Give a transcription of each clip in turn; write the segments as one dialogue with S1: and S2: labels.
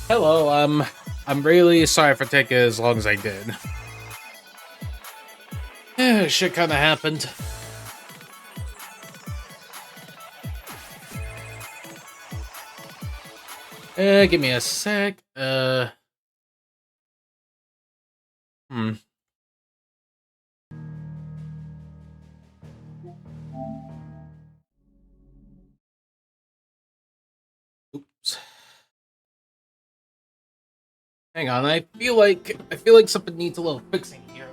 S1: Hello, I'm really sorry for taking as long as I did. Shit kind of happened. Give me a sec. Hmm. Oops. Hang on. I feel like something needs a little fixing here.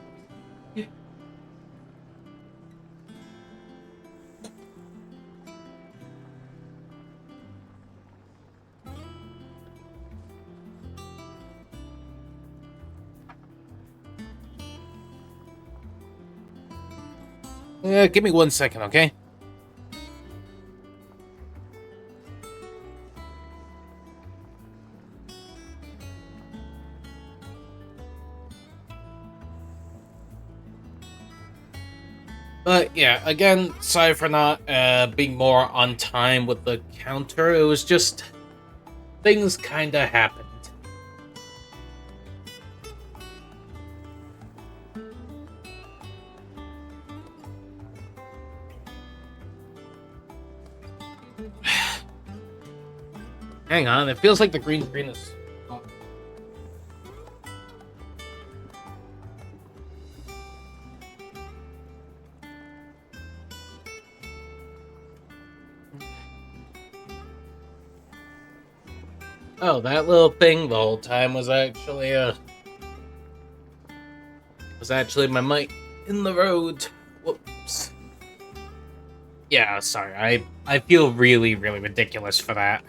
S1: Give me 1 second, okay? But yeah, again, sorry for not being more on time with the counter. It was just things kind of happened. Hang on, it feels like the green screen is. Oh, that little thing the whole time was actually my mic in the road. Whoops. Yeah, sorry. I feel really really ridiculous for that.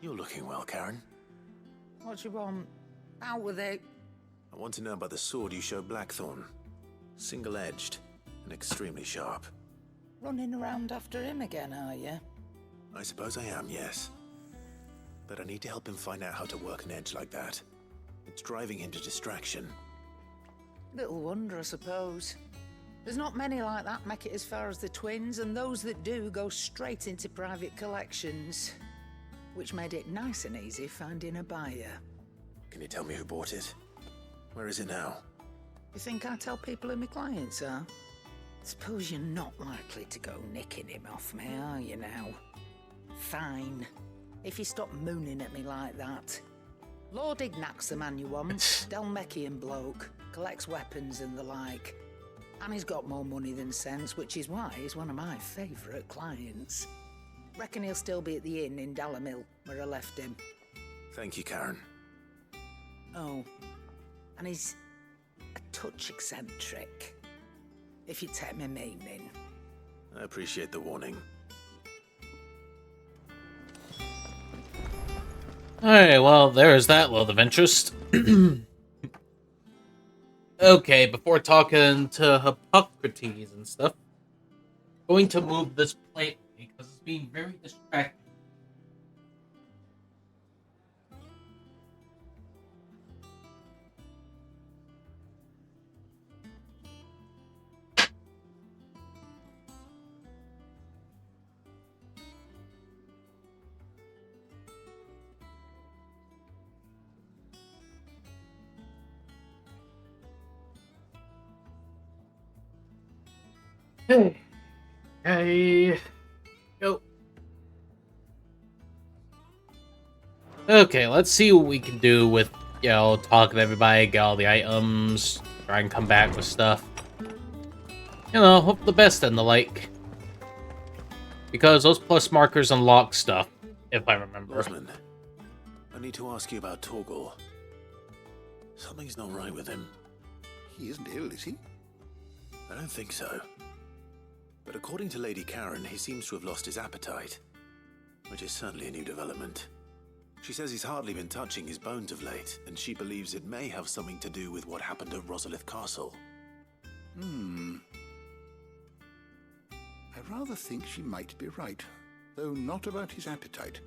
S2: You're looking well, Karen.
S3: What you want? Out with it.
S2: I want to know about the sword you showed Blackthorn. Single-edged and extremely sharp.
S3: Running around after him again, are you?
S2: I suppose I am, yes. But I need to help him find out how to work an edge like that. It's driving him to distraction.
S3: Little wonder, I suppose. There's not many like that make it as far as the twins, and those that do go straight into private collections. Which made it nice and easy finding a buyer.
S2: Can you tell me who bought it? Where is it now?
S3: You think I tell people who my clients are? Suppose you're not likely to go nicking him off me, are you now? Fine. If you stop mooning at me like that. Lord Ignac's the man you want. Dalmekian bloke. Collects weapons and the like. And he's got more money than sense, which is why he's one of my favourite clients. Reckon he'll still be at the inn in Dalamil, where I left him.
S2: Thank you, Karen.
S3: Oh, and he's a touch eccentric, if you take my meaning.
S2: I appreciate the warning.
S1: Alright, well, there's that load of interest. Okay, before talking to Hippocrates and stuff, going to move this plate because it's being very distracting. Hey. Hey. Go. Okay, let's see what we can do with, talking to everybody, get all the items, try and come back with stuff. Hope for the best and the like. Because those plus markers unlock stuff, if I remember.
S2: Osmond, I need to ask you about Torgal. Something's not right with him.
S4: He isn't ill, is he?
S2: I don't think so. But according to Lady Karen, he seems to have lost his appetite. Which is certainly a new development. She says he's hardly been touching his bones of late, and she believes it may have something to do with what happened at Rosalith Castle.
S4: I rather think she might be right, though not about his appetite.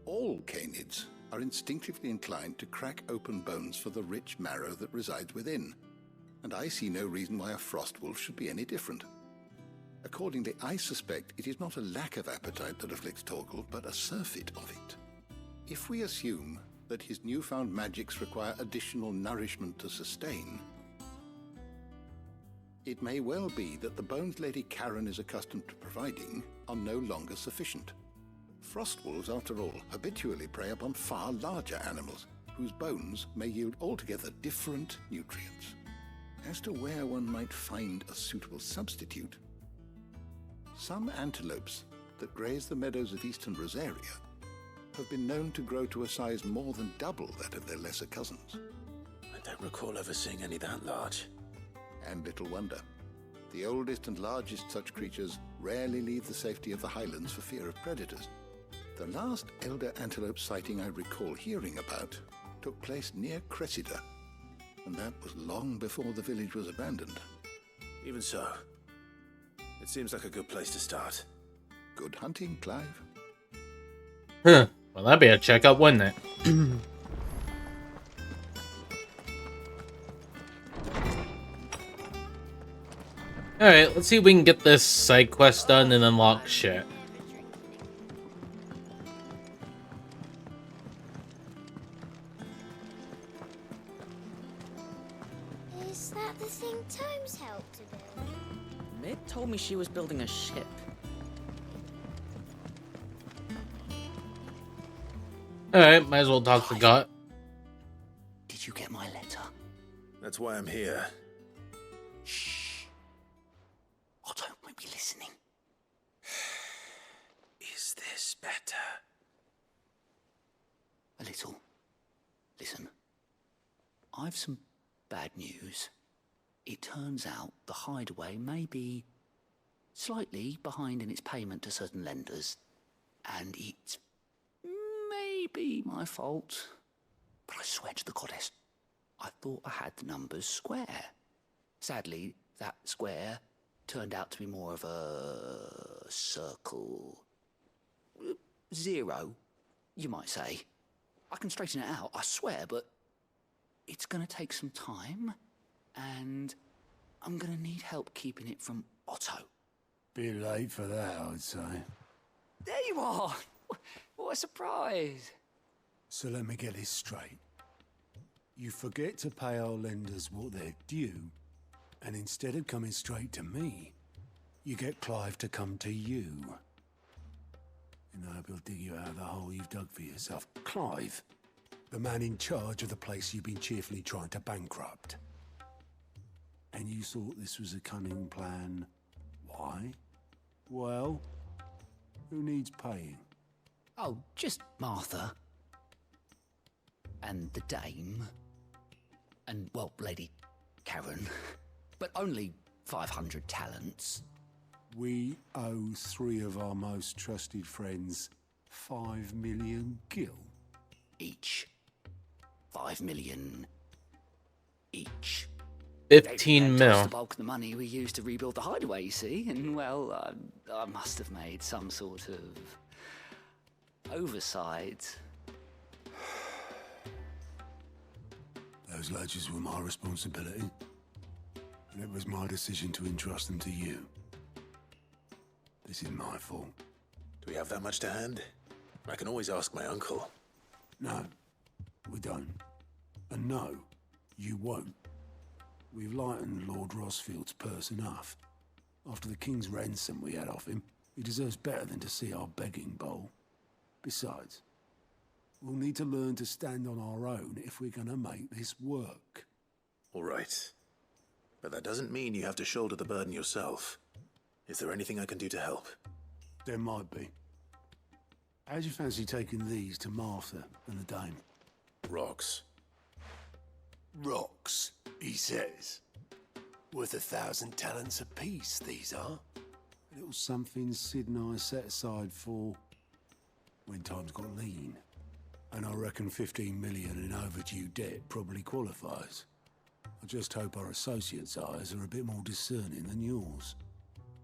S4: All canids are instinctively inclined to crack open bones for the rich marrow that resides within, and I see no reason why a frost wolf should be any different. Accordingly, I suspect it is not a lack of appetite that afflicts Torgal, but a surfeit of it. If we assume that his newfound magics require additional nourishment to sustain, it may well be that the bones Lady Karen is accustomed to providing are no longer sufficient. Frostwolves, after all, habitually prey upon far larger animals, whose bones may yield altogether different nutrients. As to where one might find a suitable substitute, some antelopes that graze the meadows of eastern Rosaria have been known to grow to a size more than double that of their lesser cousins.
S2: I don't recall ever seeing any that large.
S4: And little wonder. The oldest and largest such creatures rarely leave the safety of the highlands for fear of predators. The last elder antelope sighting I recall hearing about took place near Cressida, and that was long before the village was abandoned.
S2: Even so, it seems like a good place to start.
S4: Good hunting, Clive.
S1: Huh. Well, that'd be a checkup, wouldn't it? Alright, let's see if we can get this side quest done and unlock shit.
S5: Is that the thing Tomes helped to build?
S3: Mick told me she was building a ship.
S1: Alright, might as well talk to God.
S3: Did you get my letter?
S2: That's why I'm here.
S3: Shh. Otto might be listening.
S2: Is this better?
S3: A little. Listen. I've some bad news. It turns out the Hideaway may be slightly behind in its payment to certain lenders, and it's maybe my fault. But I swear to the goddess, I thought I had the numbers square. Sadly, that square turned out to be more of a circle. 0, you might say. I can straighten it out, I swear, but it's gonna take some time, and I'm gonna need help keeping it from Otto.
S6: Bit late for that, I'd say.
S3: There you are! What a surprise!
S6: So let me get this straight. You forget to pay our lenders what they're due, and instead of coming straight to me, you get Clive to come to you. And I hope he'll dig you out of the hole you've dug for yourself. Clive, the man in charge of the place you've been cheerfully trying to bankrupt. And you thought this was a cunning plan. Why? Well, who needs paying?
S3: Oh, just Martha. And the Dame. And, well, Lady Karen. But only 500 talents.
S6: We owe 3 of our most trusted friends 5 million gil.
S3: Each. 5 million each.
S1: 15
S3: That's
S1: mil.
S3: the bulk of the money we used to rebuild the Hideaway, you see, and well, I must have made some sort of oversight.
S6: Those ledgers were my responsibility, and it was my decision to entrust them to you. This is my fault.
S2: Do we have that much to hand? I can always ask my uncle.
S6: No, we don't. And no, you won't. We've lightened Lord Rosfield's purse enough. After the king's ransom we had off him, he deserves better than to see our begging bowl. Besides, we'll need to learn to stand on our own if we're gonna make this work.
S2: All right. But that doesn't mean you have to shoulder the burden yourself. Is there anything I can do to help?
S6: There might be. How'd you fancy taking these to Martha and the Dame?
S2: Rocks.
S6: Rocks, he says. Worth 1,000 talents apiece, these are. A little something Sid and I set aside for when times got lean. And I reckon 15 million in overdue debt probably qualifies. I just hope our associates' eyes are a bit more discerning than yours.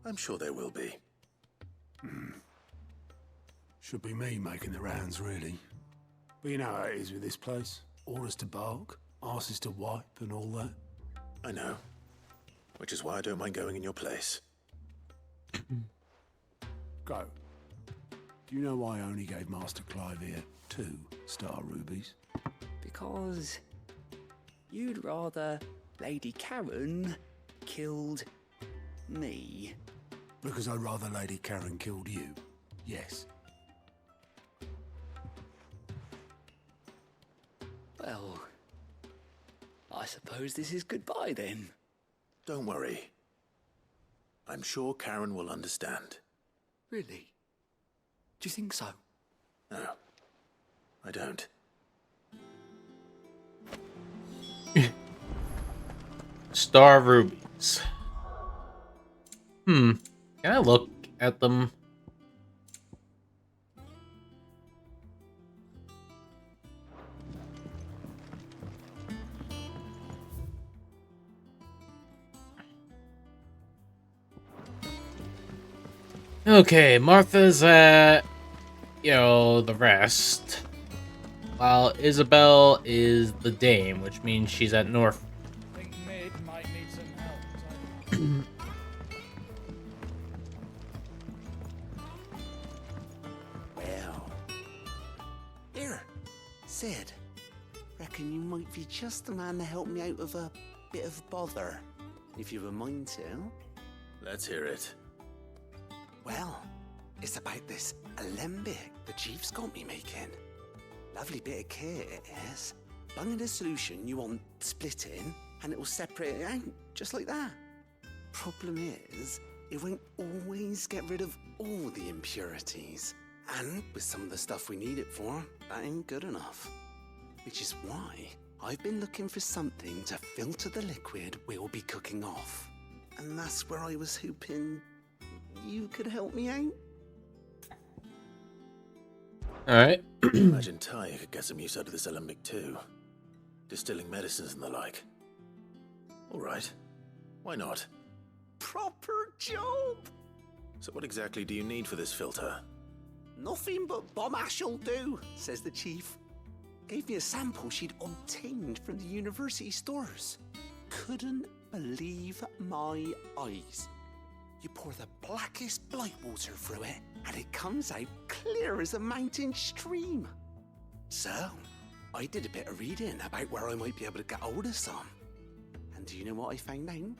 S2: I'm sure there will be.
S6: Should be me making the rounds, really. But you know how it is with this place. Orders to bark, arses to wipe, and all that.
S2: I know. Which is why I don't mind going in your place.
S6: Go. Do you know why I only gave Master Clive here 2 star rubies?
S7: Because you'd rather Lady Karen killed me.
S6: Because I'd rather Lady Karen killed you. Yes.
S7: Well, I suppose this is goodbye then.
S2: Don't worry. I'm sure Karen will understand.
S7: Really? Do you think so?
S2: No, I don't.
S1: Star rubies. Can I look at them? Okay, Martha's at, the rest. While Isabel is the dame, which means she's at North.
S8: I think Mid might need some help.
S9: Well. Here, Sid. Reckon you might be just the man to help me out of a bit of bother, if you've a mind to.
S2: Let's hear it.
S9: Well, it's about this alembic the chief's got me making. Lovely bit of kit it is. Bung in a solution you want splitting, and it'll separate it out, just like that. Problem is, it won't always get rid of all the impurities. And with some of the stuff we need it for, that ain't good enough. Which is why I've been looking for something to filter the liquid we'll be cooking off. And that's where I was hoping you could help me out.
S1: Alright.
S2: Imagine Tyre could get some use out of this alembic too. Distilling medicines and the like. Alright. Why not?
S9: Proper job!
S2: So what exactly do you need for this filter?
S9: Nothing but bomb ash'll do, says the chief. Gave me a sample she'd obtained from the university stores. Couldn't believe my eyes. You pour the blackest blight water through it, and it comes out clear as a mountain stream. So, I did a bit of reading about where I might be able to get hold of some. And do you know what I found out?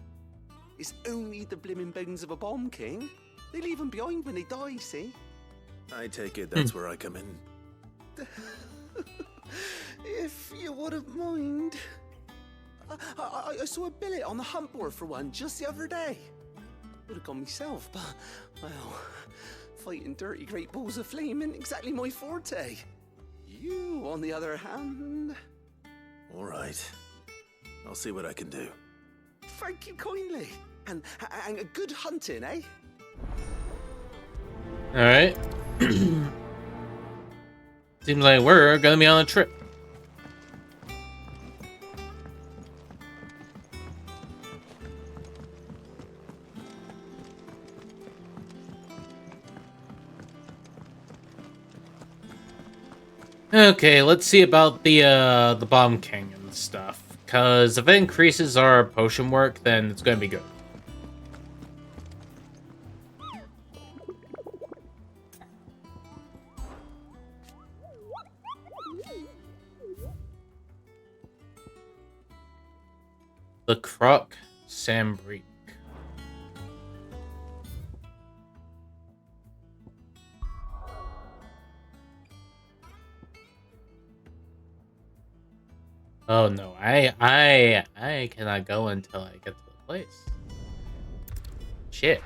S9: It's only the blimmin' bones of a bomb king. They leave them behind when they die, see?
S2: I take it that's where I come in.
S9: If you wouldn't mind. I saw a billet on the hunt board for one just the other day. Would have gone myself, but, well, fighting dirty great balls of flame ain't exactly my forte. You, on the other hand...
S2: Alright. I'll see what I can do.
S9: Thank you kindly. And a good hunting, eh?
S1: Alright. Seems like we're gonna be on a trip. Okay, let's see about the Bomb King and stuff. Cause if it increases our potion work, then it's gonna be good. The Croc Sambrique. Oh no, I cannot go until I get to the place. Shit.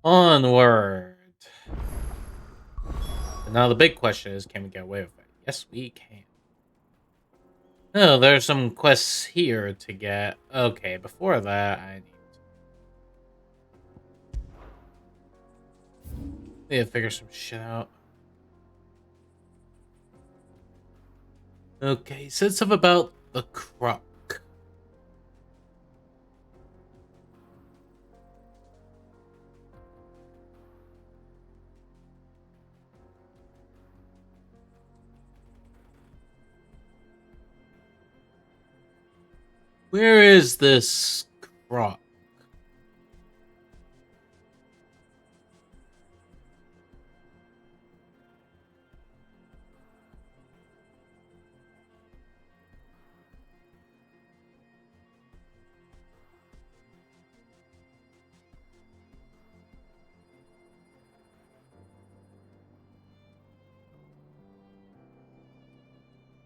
S1: Onward. But now the big question is, can we get away with it? Yes, we can. Oh, there's some quests here to get. Okay, before that, I need to figure some shit out. Okay, he said something about the croc. Where is this croc?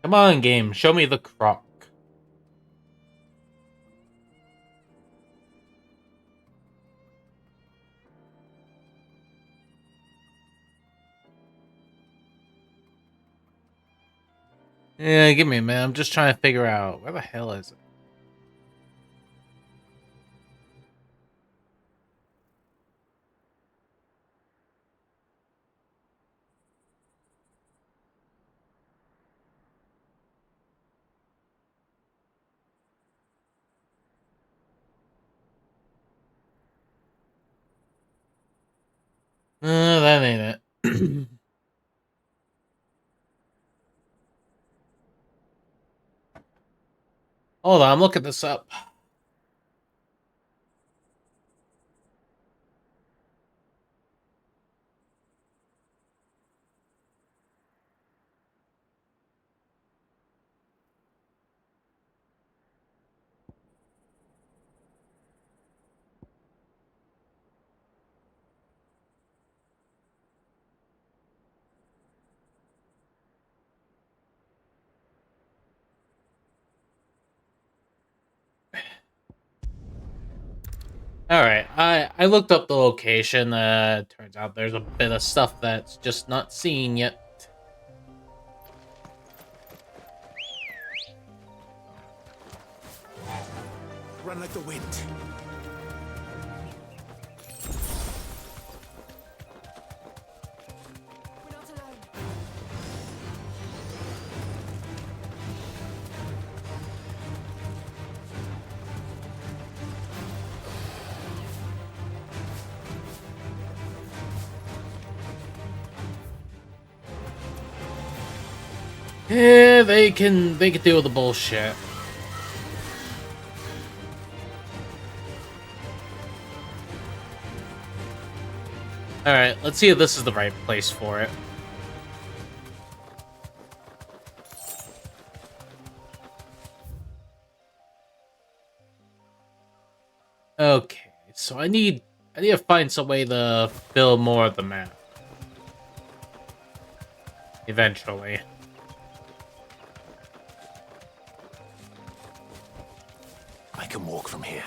S1: Come on, game, show me the croc. Yeah, give me a minute. I'm just trying to figure out where the hell is it. That ain't it. Hold on, I'm looking this up. Alright, I looked up the location. Turns out there's a bit of stuff that's just not seen yet.
S2: Run like the wind.
S5: We're not alone.
S1: Yeah, they can deal with the bullshit. Alright, let's see if this is the right place for it. Okay, so I need to find some way to fill more of the map. Eventually.
S2: I can walk from here.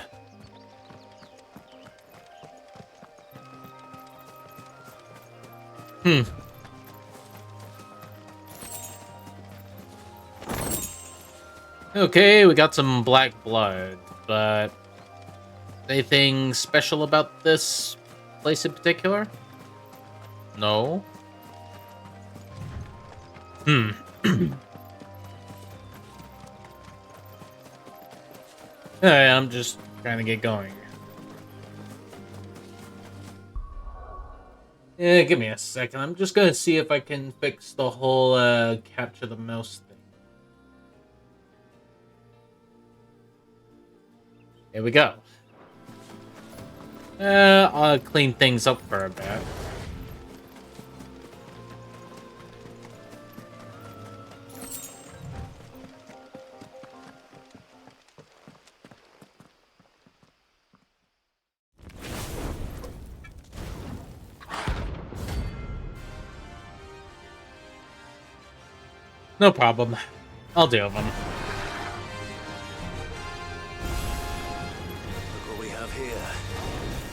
S1: Okay, we got some black blood, but anything special about this place in particular? No. Alright, I'm just trying to get going. Yeah, give me a second. I'm just gonna see if I can fix the whole capture the mouse thing. Here we go. I'll clean things up for a bit. No problem. I'll deal with them.
S2: Look what we have here.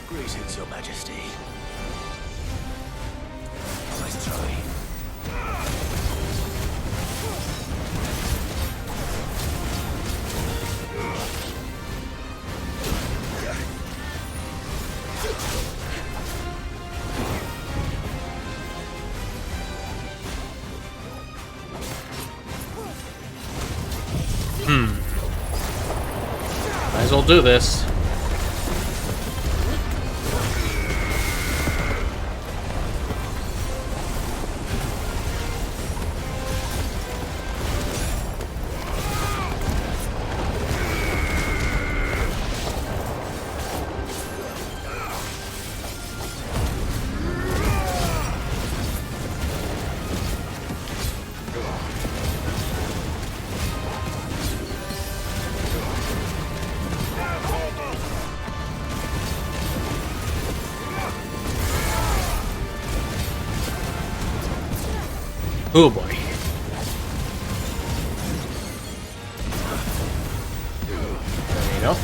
S2: Greetings, Your Majesty. Nice try.
S1: well do this. Oh boy. There you go.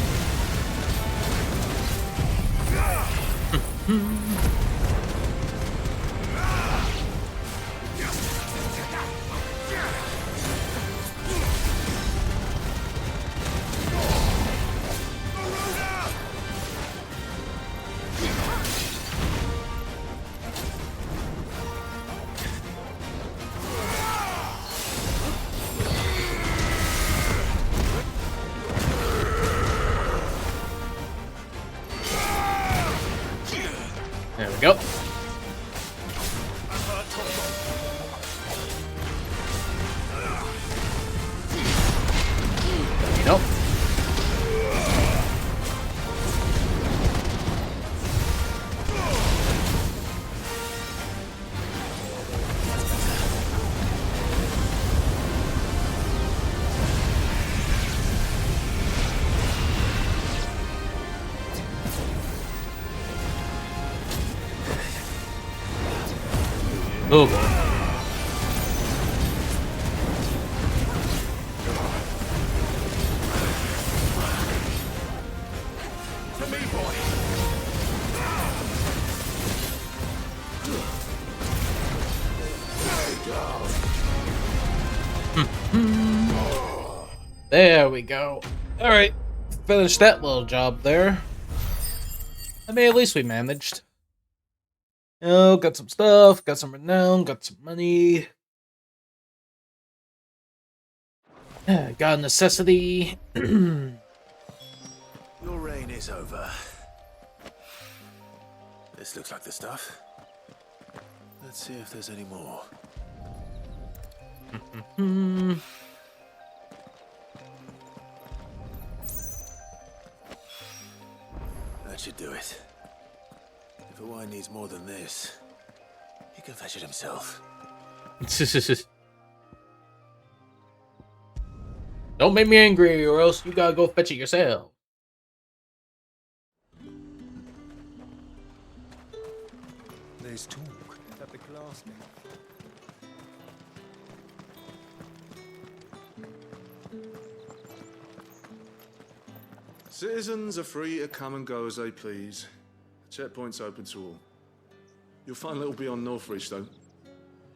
S1: There we go. There you go. Oh boy. There we go. Alright. Finished that little job there. I mean, at least we managed. You know, got some stuff, got some renown, got some money. Got a necessity.
S2: Your reign is over. This looks like the stuff. Let's see if there's any more. That should do it. If Owain needs more than this, he can fetch it himself.
S1: Don't make me angry, or else you gotta go fetch it yourself.
S6: There's talk at the glass.
S10: Citizens are free to come and go as they please. Checkpoint's open to all. You'll find little beyond Northreach, though.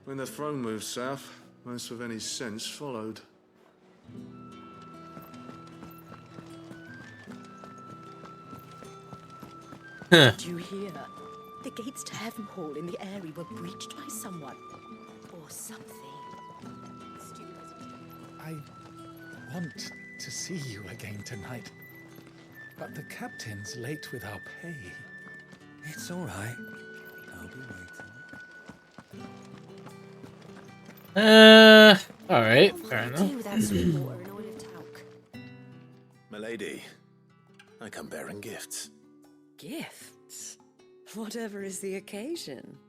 S10: When the throne moved south, most of any sense followed.
S11: Did you hear? The gates to Heavenhall in the Eyrie were breached by someone. Or something.
S8: I want to see you again tonight. But the captain's late with our pay.
S6: It's all right. I'll be waiting.
S1: All right,
S11: What
S1: fair
S11: would I do
S1: enough.
S11: without sweet water and oil of talc?
S2: Milady, I come bearing gifts.
S12: Gifts? Whatever is the occasion.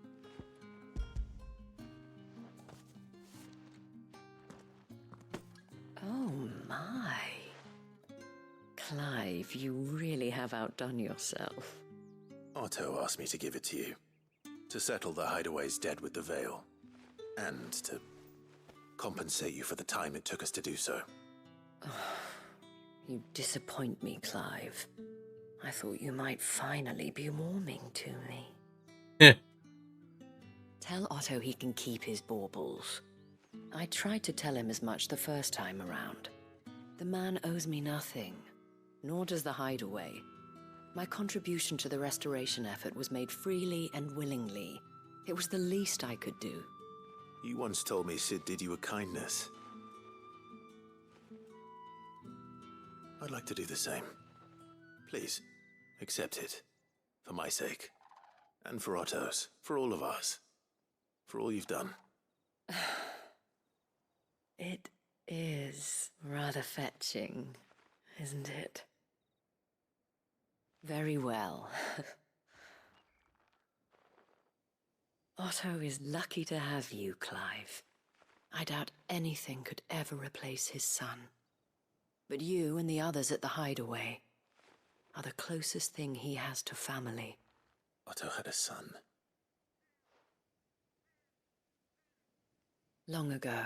S12: Oh my. Clive, you really have outdone yourself.
S2: Otto asked me to give it to you. To settle the Hideaway's debt with the Veil. And to compensate you for the time it took us to do so.
S12: You disappoint me, Clive. I thought you might finally be warming to me. Tell Otto he can keep his baubles. I tried to tell him as much the first time around. The man owes me nothing, nor does the Hideaway. My contribution to the restoration effort was made freely and willingly. It was the least I could do.
S2: You once told me Sid did you a kindness. I'd like to do the same. Please, accept it. For my sake. And for Otto's. For all of us. For all you've done.
S12: It is rather fetching, isn't it? Very well. Otto is lucky to have you, Clive. I doubt anything could ever replace his son. But you and the others at the Hideaway are the closest thing he has to family.
S2: Otto had a son.
S12: Long ago,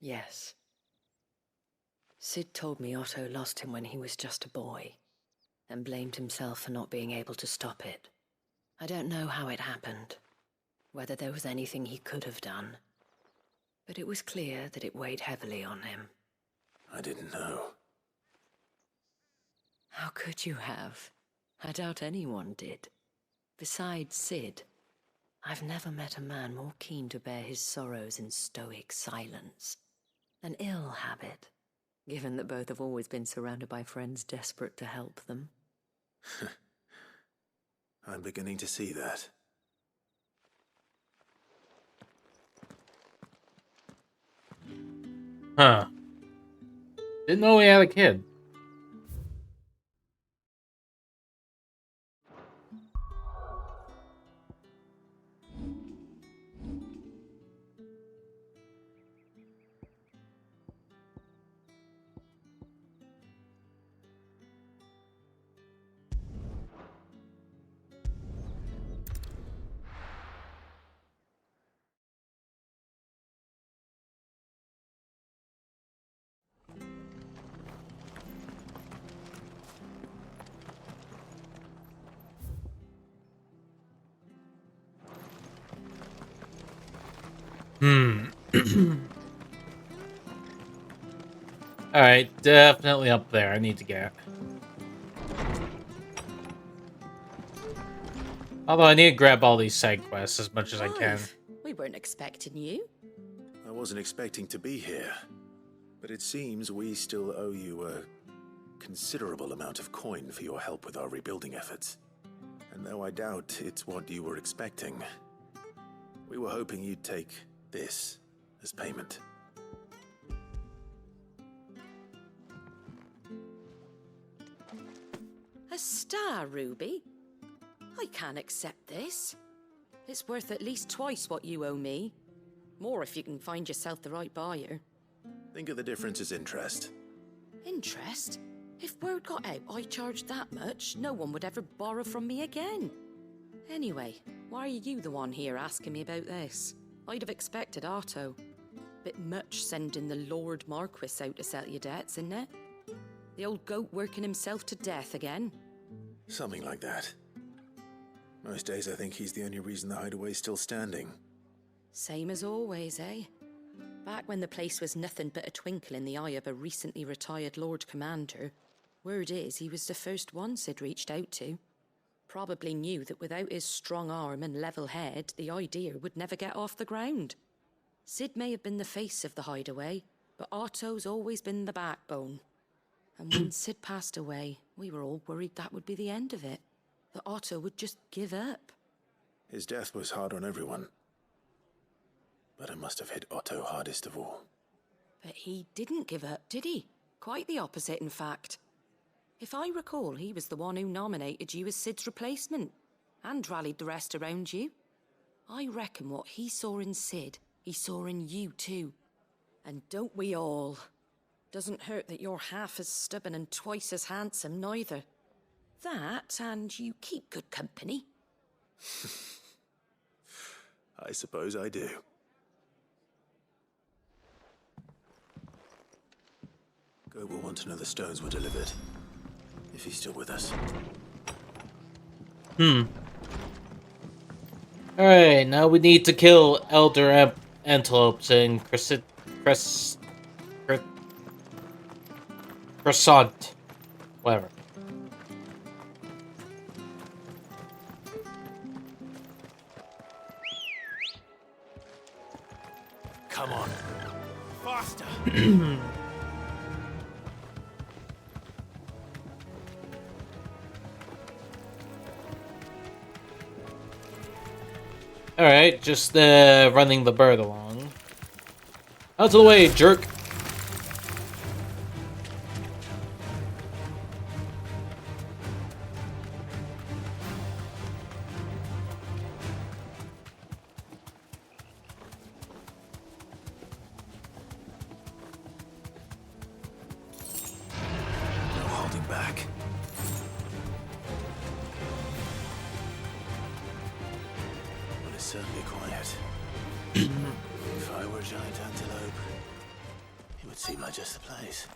S12: yes. Sid told me Otto lost him when he was just a boy, and blamed himself for not being able to stop it. I don't know how it happened, whether there was anything he could have done, but it was clear that it weighed heavily on him.
S2: I didn't know.
S12: How could you have? I doubt anyone did. Besides Sid, I've never met a man more keen to bear his sorrows in stoic silence. An ill habit, given that both have always been surrounded by friends desperate to help them.
S2: I'm beginning to see that.
S1: Huh. Didn't know he had a kid. Alright, definitely up there. I need to get. Although I need to grab all these side quests as much as I can.
S11: We weren't expecting you.
S2: I wasn't expecting to be here. But it seems we still owe you a considerable amount of coin for your help with our rebuilding efforts. And though I doubt it's what you were expecting, we were hoping you'd take this as payment.
S11: A star, Ruby? I can't accept this. It's worth at least twice what you owe me. More if you can find yourself the right buyer.
S2: Think of the difference as interest.
S11: Interest? If word got out I charged that much, no one would ever borrow from me again. Anyway, why are you the one here asking me about this? I'd have expected Otto. Bit much sending the Lord Marquis out to settle your debts, isn't it? The old goat working himself to death again.
S2: Something like that. Most days I think he's the only reason the Hideaway's still standing.
S11: Same as always, eh? Back when the place was nothing but a twinkle in the eye of a recently retired Lord Commander, word is he was the first one Sid reached out to. Probably knew that without his strong arm and level head, the idea would never get off the ground. Sid may have been the face of the Hideaway, but Otto's always been the backbone. And when Sid passed away, we were all worried that would be the end of it. That Otto would just give up.
S2: His death was hard on everyone. But it must have hit Otto hardest of all.
S11: But he didn't give up, did he? Quite the opposite, in fact. If I recall, he was the one who nominated you as Sid's replacement, and rallied the rest around you. I reckon what he saw in Sid, he saw in you too. And don't we all? Doesn't hurt that you're half as stubborn and twice as handsome, neither. That, and you keep good company.
S2: I suppose I do. Goat will want to know the stones were delivered. If he's still with us.
S1: Alright, now we need to kill Elder Antelopes and Croissant. Whatever.
S2: Come on. Faster!
S1: Alright, just running the bird along. Out of the way, jerk!
S2: No holding back. Well, it's certainly quiet. If I were a giant antelope, it would seem like just the place.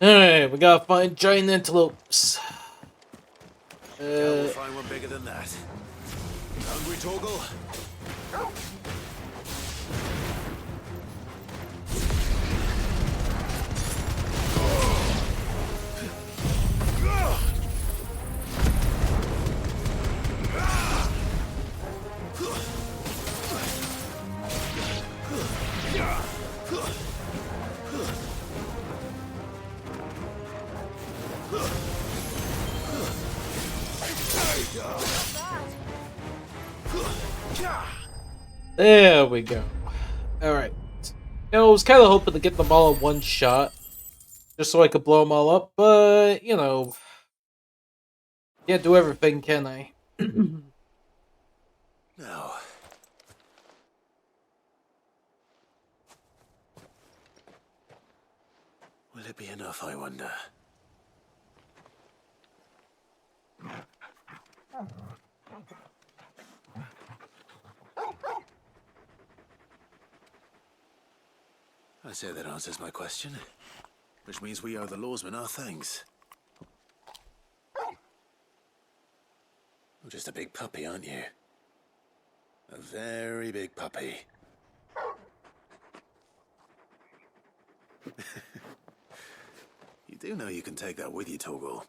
S1: Alright, we gotta find giant antelopes.
S2: We'll find one bigger than that. Hungry, Torgal?
S1: There we go. Alright. I was kind of hoping to get them all in one shot. Just so I could blow them all up, but, you know... Can't do everything, can I?
S2: No. Will it be enough, I wonder? I say that answers my question. Which means we owe the lawsmen our thanks. You're just a big puppy, aren't you? A very big puppy. You do know you can take that with you, Torgal.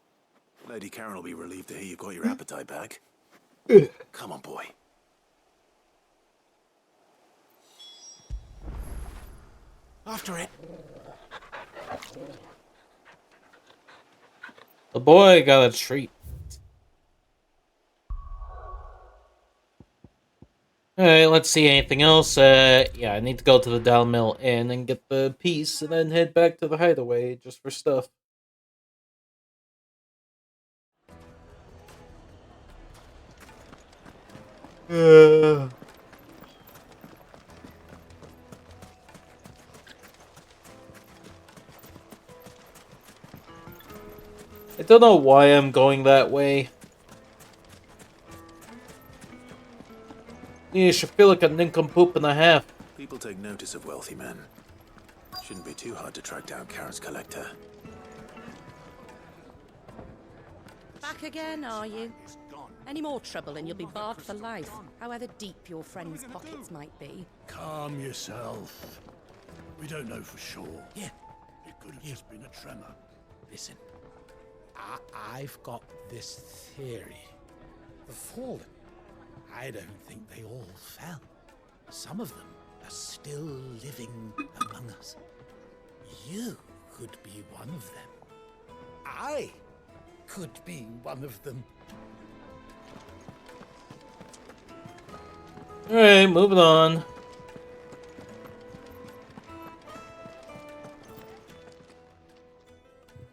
S2: Lady Karen will be relieved to hear you've got your appetite back. Come on, boy. After it.
S1: The boy got a treat. Alright, let's see anything else. Yeah, I need to go to the Dalmill Inn and get the piece, and then head back to the hideaway just for stuff. I don't know why I'm going that way. You should feel like a nincompoop and a half.
S2: People take notice of wealthy men. Shouldn't be too hard to track down Karen's collector.
S11: Back again, are you? Any more trouble and you'll be barred for life, however deep your friend's pockets might be.
S6: Calm yourself. We don't know for sure.
S8: Yeah.
S6: It could have just been a tremor.
S8: Listen, I've got this theory. The Fallen, I don't think they all fell. Some of them are still living among us. You could be one of them. I could be one of them.
S1: Alright, moving on.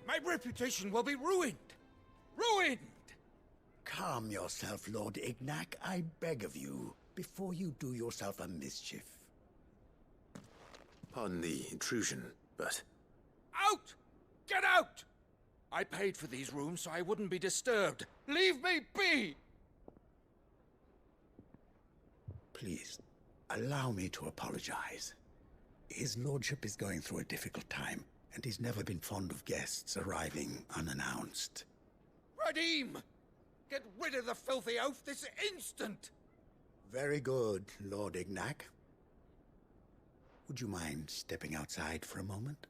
S13: My reputation will be ruined! Ruined!
S14: Calm yourself, Lord Ignac, I beg of you, before you do yourself a mischief.
S2: Pardon the intrusion, but...
S13: Out! Get out! I paid for these rooms so I wouldn't be disturbed. Leave me be!
S14: Please, allow me to apologize. His lordship is going through a difficult time, and he's never been fond of guests arriving unannounced.
S13: Radim! Get rid of the filthy oaf this instant!
S14: Very good, Lord Ignac. Would you mind stepping outside for a moment?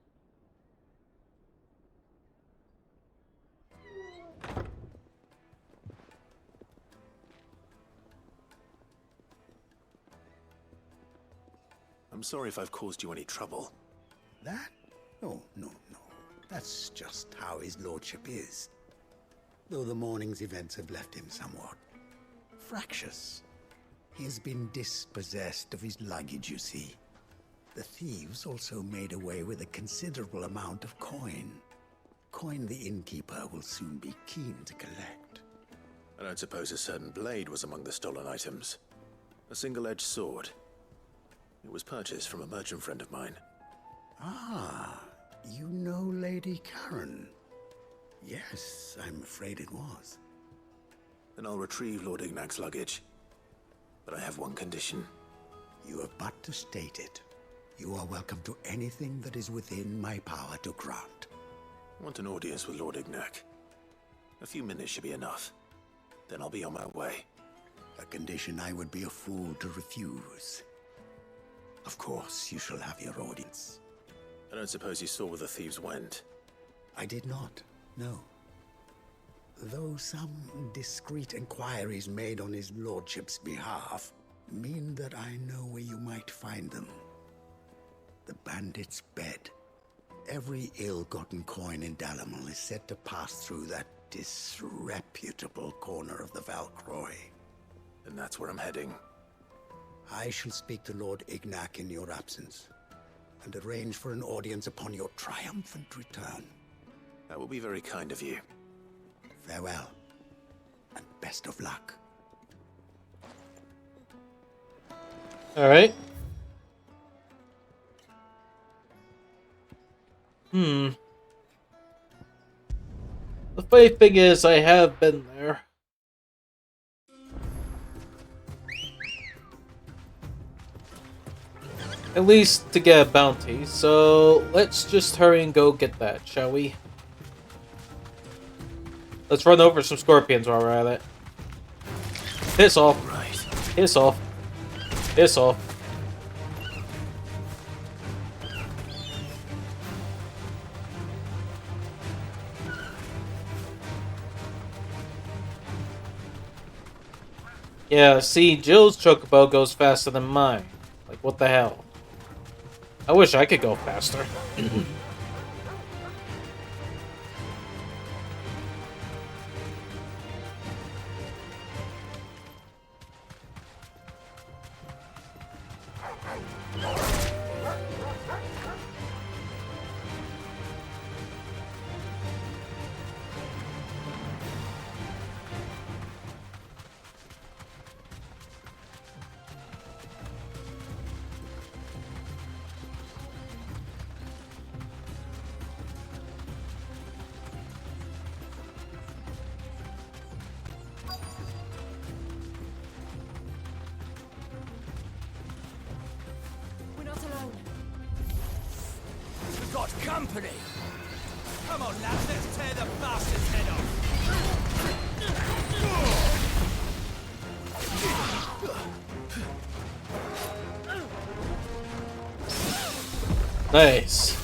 S2: I'm sorry if I've caused you any trouble.
S14: That? Oh, no. That's just how his lordship is. Though the morning's events have left him somewhat fractious. He has been dispossessed of his luggage, you see. The thieves also made away with a considerable amount of coin. Coin the innkeeper will soon be keen to collect.
S2: I don't suppose a certain blade was among the stolen items. A single-edged sword. It was purchased from a merchant friend of mine.
S14: Ah, you know Lady Karen? Yes, I'm afraid it was.
S2: Then I'll retrieve Lord Ignac's luggage. But I have one condition.
S14: You have but to state it. You are welcome to anything that is within my power to grant.
S2: I want an audience with Lord Ignac. A few minutes should be enough. Then I'll be on my way.
S14: A condition I would be a fool to refuse. Of course, you shall have your audience.
S2: I don't suppose you saw where the thieves went.
S14: I did not, no. Though some discreet inquiries made on his lordship's behalf mean that I know where you might find them. The bandit's bed. Every ill-gotten coin in Dalimil is said to pass through that disreputable corner of the Valcroy.
S2: And that's where I'm heading.
S14: I shall speak to Lord Ignac in your absence, and arrange for an audience upon your triumphant return.
S2: That will be very kind of you.
S14: Farewell, and best of luck.
S1: Alright. The funny thing is, I have been there. At least to get a bounty, so let's just hurry and go get that, shall we? Let's run over some scorpions while we're at it. Piss off.
S2: Right.
S1: Piss off. Piss off. Yeah, see, Jill's chocobo goes faster than mine. Like, what the hell? I wish I could go faster.
S13: Got company! Come on, lads, let's tear the bastard's head off!
S1: Nice.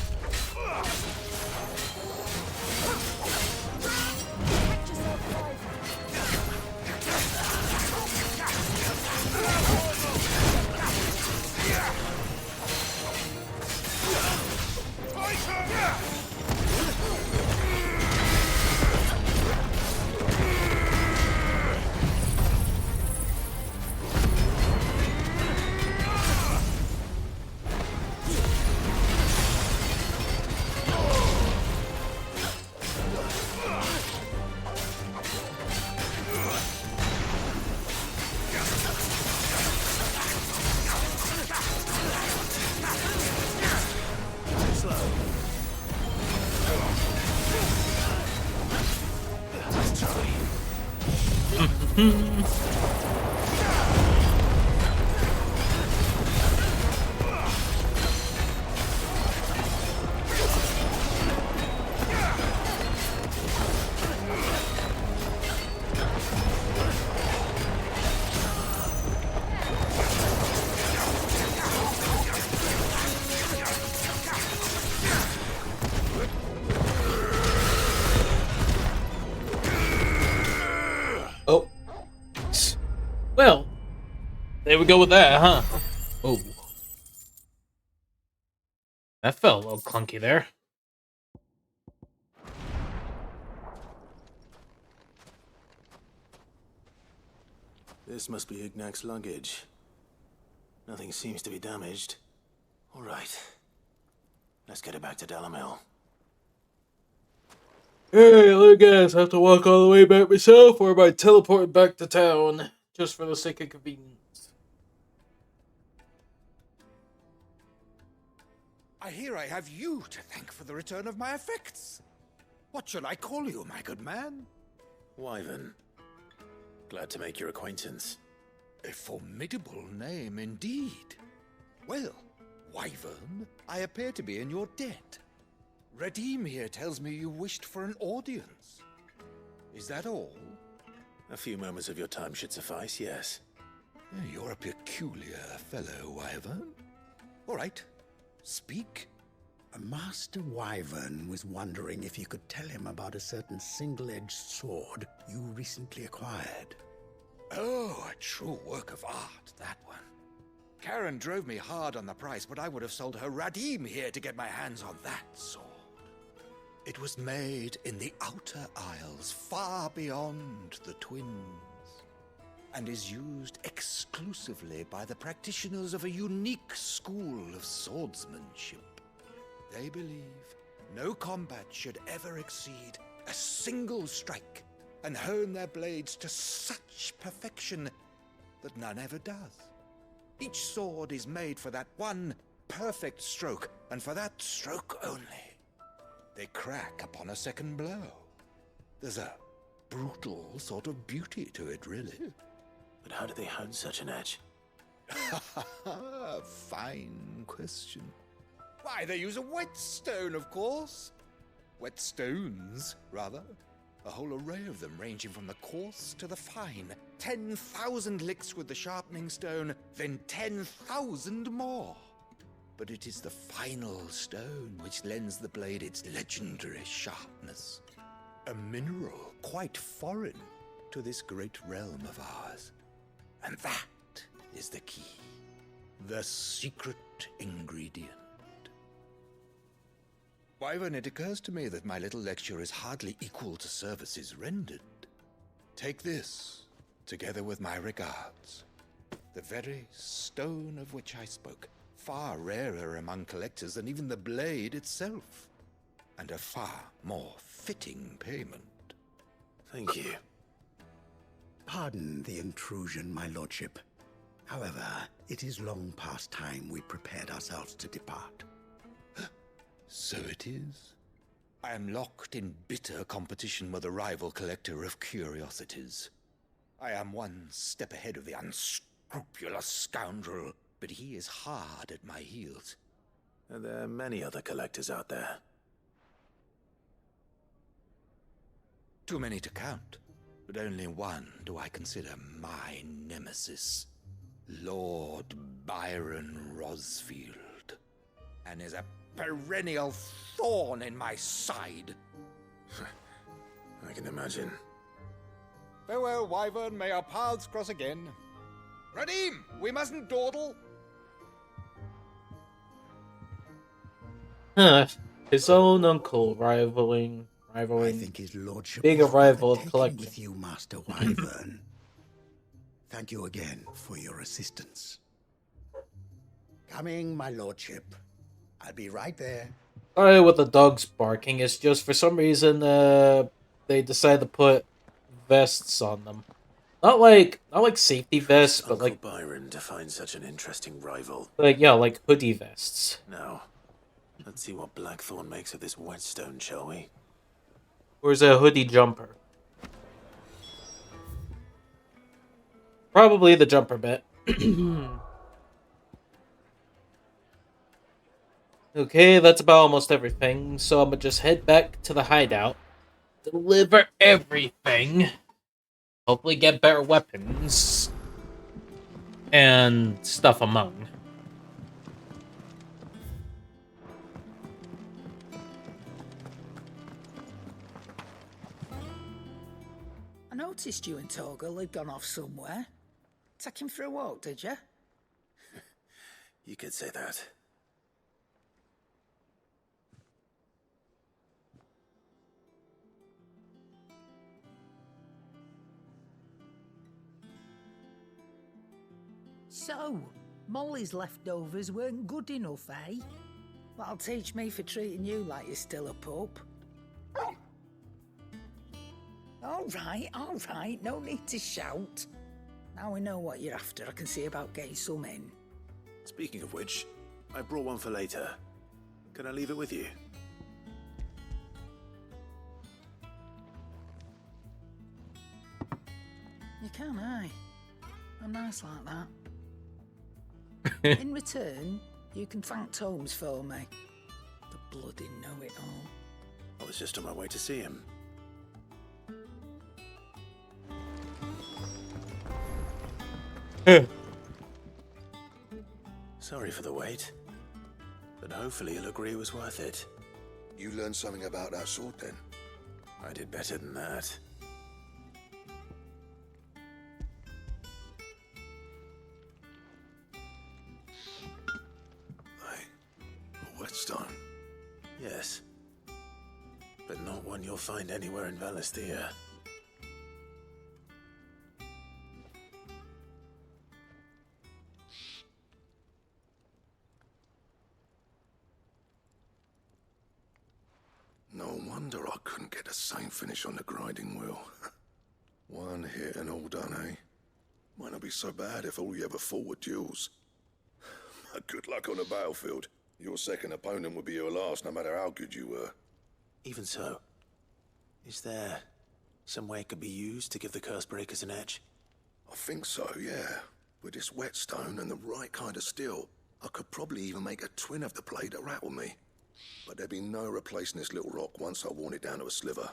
S1: Oh. Well, there we go with that, huh? Oh. That felt a little clunky there.
S2: This must be Ignac's luggage. Nothing seems to be damaged. All right. Let's get it back to Dalamil.
S1: Hey, I guess I have to walk all the way back myself, or am I teleporting back to town just for the sake of convenience?
S13: I hear I have you to thank for the return of my effects. What shall I call you, my good man?
S2: Wyvern. Glad to make your acquaintance.
S13: A formidable name indeed. Well, Wyvern, I appear to be in your debt. Radim here tells me you wished for an audience. Is that all?
S2: A few moments of your time should suffice, yes.
S13: You're a peculiar fellow, Wyvern. All right, speak.
S14: Master Wyvern was wondering if you could tell him about a certain single-edged sword you recently acquired.
S13: Oh, a true work of art, that one. Karen drove me hard on the price, but I would have sold her Radim here to get my hands on that sword. It was made in the Outer Isles, far beyond the Twins, and is used exclusively by the practitioners of a unique school of swordsmanship. They believe no combat should ever exceed a single strike, and hone their blades to such perfection that none ever does. Each sword is made for that one perfect stroke, and for that stroke only. They crack upon a second blow. There's a brutal sort of beauty to it, really.
S2: But how do they hone such an edge?
S13: Fine question. Why, they use a whetstone, of course. Whetstones, rather. A whole array of them, ranging from the coarse to the fine. 10,000 licks with the sharpening stone, then 10,000 more. But it is the final stone which lends the blade its legendary sharpness. A mineral quite foreign to this great realm of ours. And that is the key. The secret ingredient. Wyvern, it occurs to me that my little lecture is hardly equal to services rendered. Take this, together with my regards. The very stone of which I spoke, far rarer among collectors than even the blade itself, and a far more fitting payment.
S2: Thank you.
S14: Pardon the intrusion, my lordship. However, it is long past time we prepared ourselves to depart.
S13: So it is. I am locked in bitter competition with a rival collector of curiosities. I am one step ahead of the unscrupulous scoundrel, but he is hard at my heels.
S2: Are there many other collectors out there?
S13: Too many to count, but only one do I consider my nemesis. Lord Byron Rosfield. And is a perennial thorn in my side.
S2: I can imagine.
S13: Farewell, Wyvern. May our paths cross again. Radim, we mustn't dawdle.
S1: Huh. His own uncle rivaling.
S14: I think his lordship
S1: being a
S14: was
S1: rival of
S14: taken
S1: collection.
S14: with you, Master Wyvern. Thank you again for your assistance. Coming, my lordship. I'll be right there.
S1: Sorry with the dogs barking, it's just for some reason they decided to put vests on them. Not like safety vests, but
S2: Uncle
S1: like
S2: Byron to find such an interesting rival.
S1: like hoodie vests.
S2: Now, let's see what Blackthorn makes of this whetstone, shall we?
S1: Where's a hoodie jumper? Probably the jumper bit. Okay, that's about almost everything, so I'm gonna just head back to the hideout, deliver everything, hopefully get better weapons, and stuff among.
S3: I noticed you and Torgal had gone off somewhere. Take him for a walk, did you?
S2: You could say that.
S3: So, Molly's leftovers weren't good enough, eh? That'll teach me for treating you like you're still a pup. All right, no need to shout. Now we know what you're after, I can see about getting some in.
S2: Speaking of which, I brought one for later. Can I leave it with you?
S3: You can, aye. I'm nice like that. In return, you can thank Tomes for me. The bloody know-it-all.
S2: I was just on my way to see him. Sorry for the wait, but hopefully you'll agree it was worth it.
S13: You learned something about that sword, then?
S2: I did better than that.
S13: A whetstone?
S2: Yes. But not one you'll find anywhere in Valisthea.
S13: No wonder I couldn't get the same finish on the grinding wheel. One hit and all done, eh? Might not be so bad if all you ever fought were duels. Good luck on the battlefield. Your second opponent would be your last, no matter how good you were.
S2: Even so, is there some way it could be used to give the Cursebreakers an edge?
S13: I think so, yeah. With this whetstone and the right kind of steel, I could probably even make a twin of the blade that rattled me. But there'd be no replacing this little rock once I worn it down to a sliver.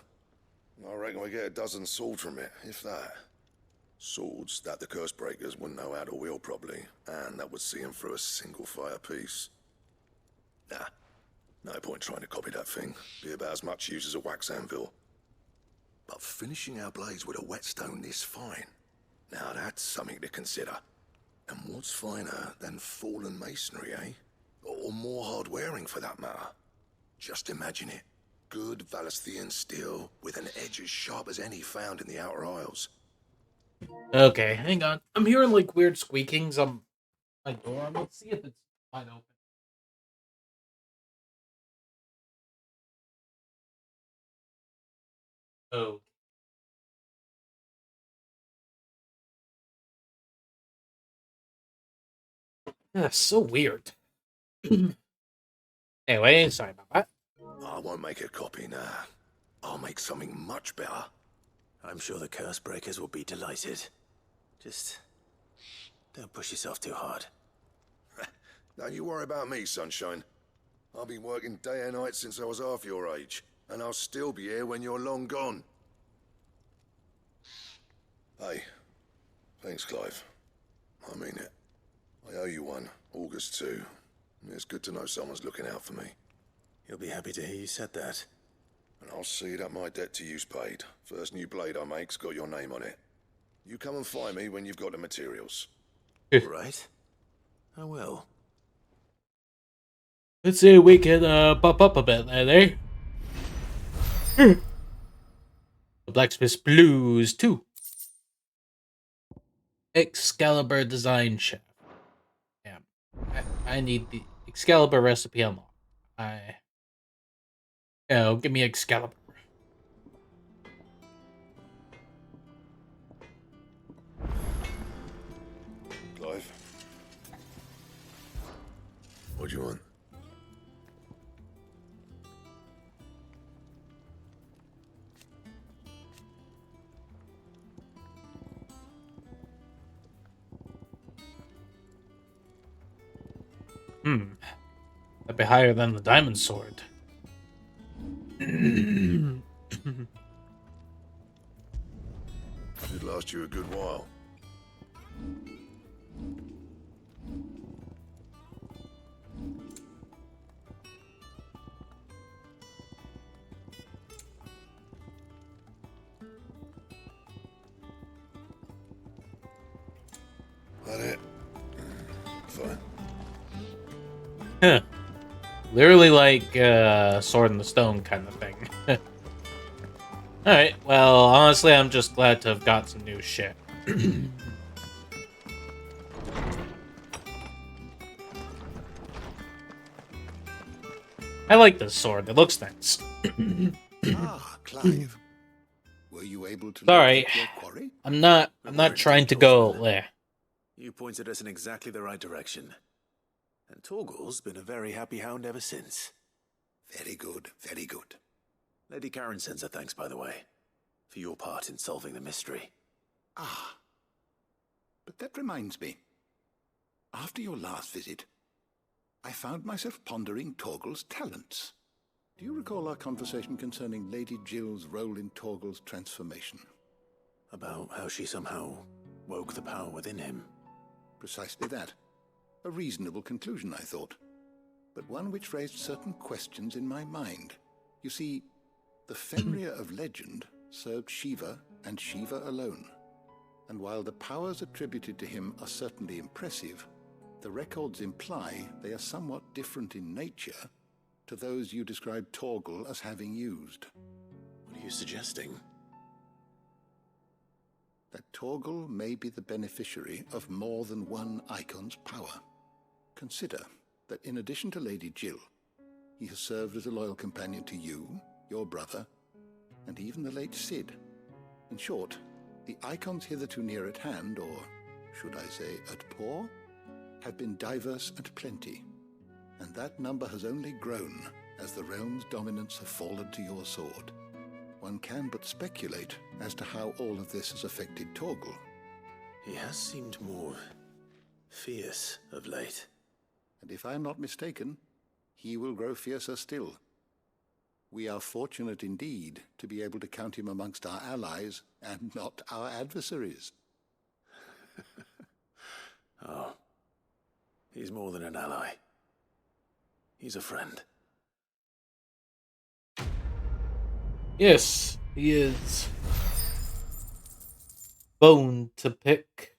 S13: I reckon we get a dozen swords from it, if that. Swords that the Cursebreakers wouldn't know how to wield properly, and that would see them through a single fire piece. Nah, no point trying to copy that thing. Be about as much use as a wax anvil. But finishing our blades with a whetstone this fine, now that's something to consider. And what's finer than fallen masonry, eh? Or more hard-wearing, for that matter. Just imagine it. Good Valisthean steel with an edge as sharp as any found in the Outer Isles.
S1: Okay, hang on. I'm hearing like weird squeakings on my door. Let's see if it's wide open. Oh. That's so weird. Anyway, sorry about that.
S13: I won't make a copy now. I'll make something much better.
S2: I'm sure the Cursebreakers will be delighted. Just don't push yourself too hard.
S13: Don't you worry about me, sunshine. I've been working day and night since I was half your age, and I'll still be here when you're long gone. Hey, thanks, Clive. I mean it. I owe you one, August too. It's good to know someone's looking out for me.
S2: He'll be happy to hear you said that.
S13: And I'll see that my debt to you's paid. First new blade I make's got your name on it. You come and find me when you've got the materials.
S2: All right. I will.
S1: Let's see if we can pop up a bit there. The Blacksmith's Blues 2. Excalibur design shaft. Yeah. I need the Excalibur recipe unlocked. Give me Excalibur.
S13: Clive? What do you want?
S1: That'd be higher than the diamond sword.
S13: Should last you a good while. That it? Fine.
S1: Huh. Literally like Sword in the Stone kind of thing. Alright, well, honestly, I'm just glad to have got some new shit. I like this sword. It looks nice.
S4: Ah, Clive. Were you able to
S1: Sorry.
S4: locate your quarry?
S1: I'm not trying to go there.
S2: You pointed us in exactly the right direction. And Torgal's been a very happy hound ever since.
S4: Very good, very good.
S2: Lady Karen sends her thanks, by the way, for your part in solving the mystery.
S4: Ah. But that reminds me. After your last visit, I found myself pondering Torgal's talents. Do you recall our conversation concerning Lady Jill's role in Torgal's transformation?
S2: About how she somehow woke the power within him.
S4: Precisely that. A reasonable conclusion, I thought. But one which raised certain questions in my mind. You see, the Fenrir of legend served Shiva and Shiva alone. And while the powers attributed to him are certainly impressive, the records imply they are somewhat different in nature to those you described Torgal as having used.
S2: What are you suggesting?
S4: That Torgal may be the beneficiary of more than one icon's power. Consider that in addition to Lady Jill, he has served as a loyal companion to you, your brother, and even the late Cid. In short, the icons hitherto near at hand, or should I say at paw, have been diverse and plenty, and that number has only grown as the realm's dominance have fallen to your sword. One can but speculate as to how all of this has affected Torgal.
S2: He has seemed more fierce of late.
S4: And if I am not mistaken, he will grow fiercer still. We are fortunate indeed to be able to count him amongst our allies and not our adversaries.
S2: Oh, he's more than an ally. He's a friend.
S1: Yes, he is. Bone to pick.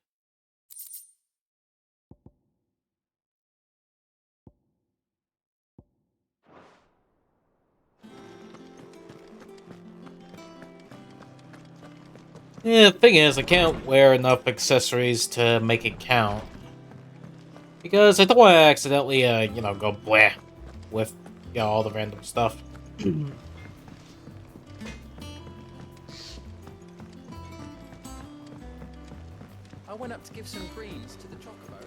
S1: Yeah, the thing is, I can't wear enough accessories to make it count. Because I don't want to accidentally, go bleh with, all the random stuff.
S15: I went up to give some greens to the chocobo.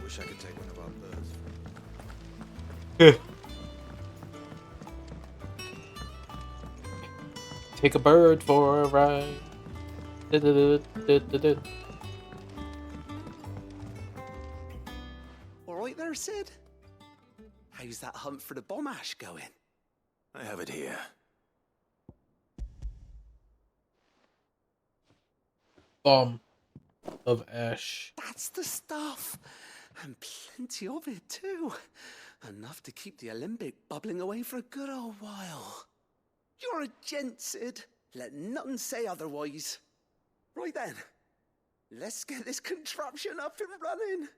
S10: Wish I could take one of our birds.
S1: Take a bird for a ride.
S9: All right there, Cid? How's that hunt for the bomb ash going?
S2: I have it here.
S1: Bomb of ash.
S9: That's the stuff. And plenty of it, too. Enough to keep the Alembic bubbling away for a good old while. You're a gent, Cid. Let nothing say otherwise. Right then, let's get this contraption up and running.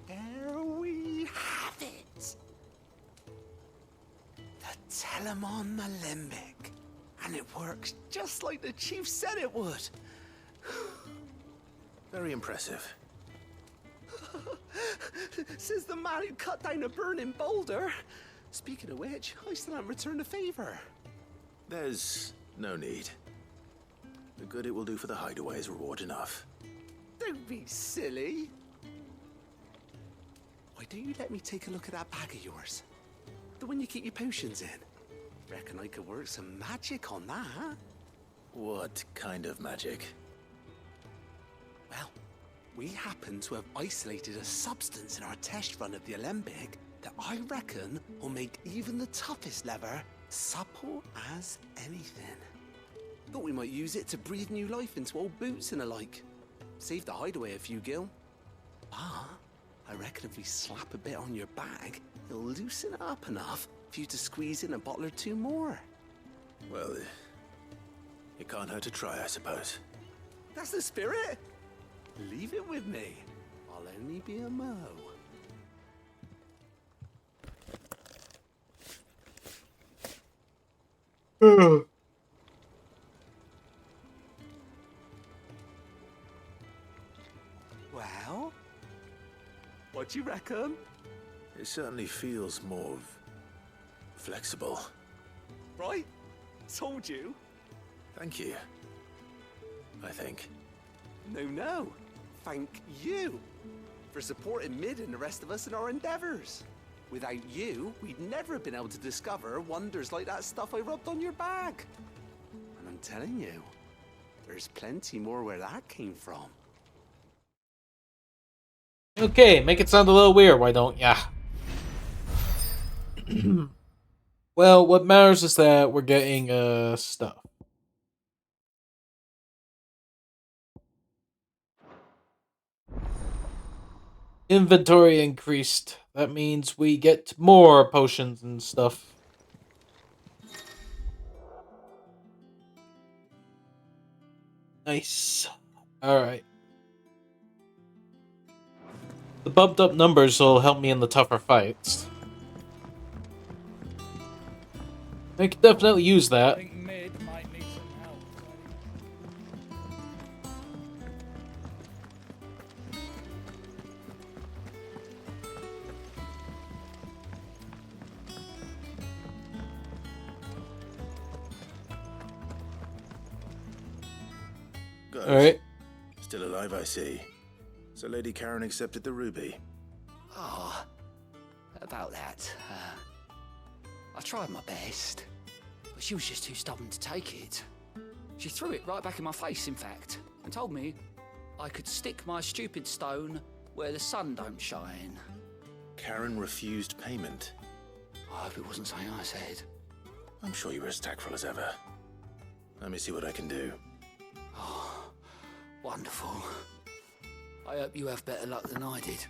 S9: There we have it. The Telemon Alembic. And it works just like the chief said it would.
S2: Very impressive.
S9: Says the man who cut down a burning boulder. Speaking of which, I still haven't returned the favor.
S2: There's no need. The good it will do for the hideaway is reward enough.
S9: Don't be silly. Why don't you let me take a look at that bag of yours? The one you keep your potions in. Reckon I could work some magic on that.
S2: What kind of magic?
S9: Well, we happen to have isolated a substance in our test run of the Alembic that I reckon will make even the toughest leather supple as anything. Thought we might use it to breathe new life into old boots and the like. Save the hideaway a few gil. But I reckon if we slap a bit on your bag, it'll loosen it up enough for you to squeeze in a bottle or two more.
S2: Well, it can't hurt to try, I suppose.
S9: That's the spirit. Leave it with me. I'll only be a mo. Well, what do you reckon?
S2: It certainly feels more flexible.
S9: Right? Told you.
S2: Thank you. I think.
S9: No. Thank you for supporting Mid and the rest of us in our endeavors. Without you, we'd never have been able to discover wonders like that stuff I rubbed on your bag. And I'm telling you, there's plenty more where that came from.
S1: Okay, make it sound a little weird, why don't ya? Well, what matters is that we're getting stuff. Inventory increased. That means we get more potions and stuff. Nice. Alright. The bumped up numbers will help me in the tougher fights. I could definitely use that.
S16: I think Mid might need some help.
S2: Good.
S1: Alright.
S2: Still alive, I see. So Lady Karen accepted the ruby.
S7: Ah, about that. I tried my best, but she was just too stubborn to take it. She threw it right back in my face, in fact, and told me I could stick my stupid stone where the sun don't shine.
S2: Karen refused payment.
S7: I hope it wasn't something I said.
S2: I'm sure you were as tactful as ever. Let me see what I can do.
S7: Oh, wonderful. I hope you have better luck than I did.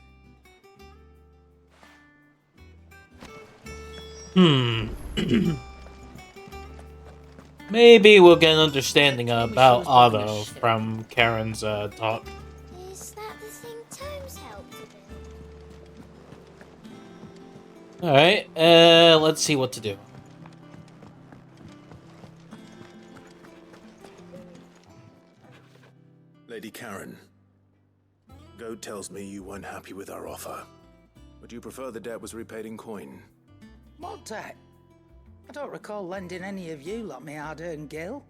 S1: Maybe we'll get an understanding about Otto from Karen's talk.
S5: Is that the thing Tomes helped with?
S1: Alright, let's see what to do.
S2: Lady Karen, Goad tells me you weren't happy with our offer. Would you prefer the debt was repaid in coin?
S3: What debt? I don't recall lending any of you lot me hard-earned gil.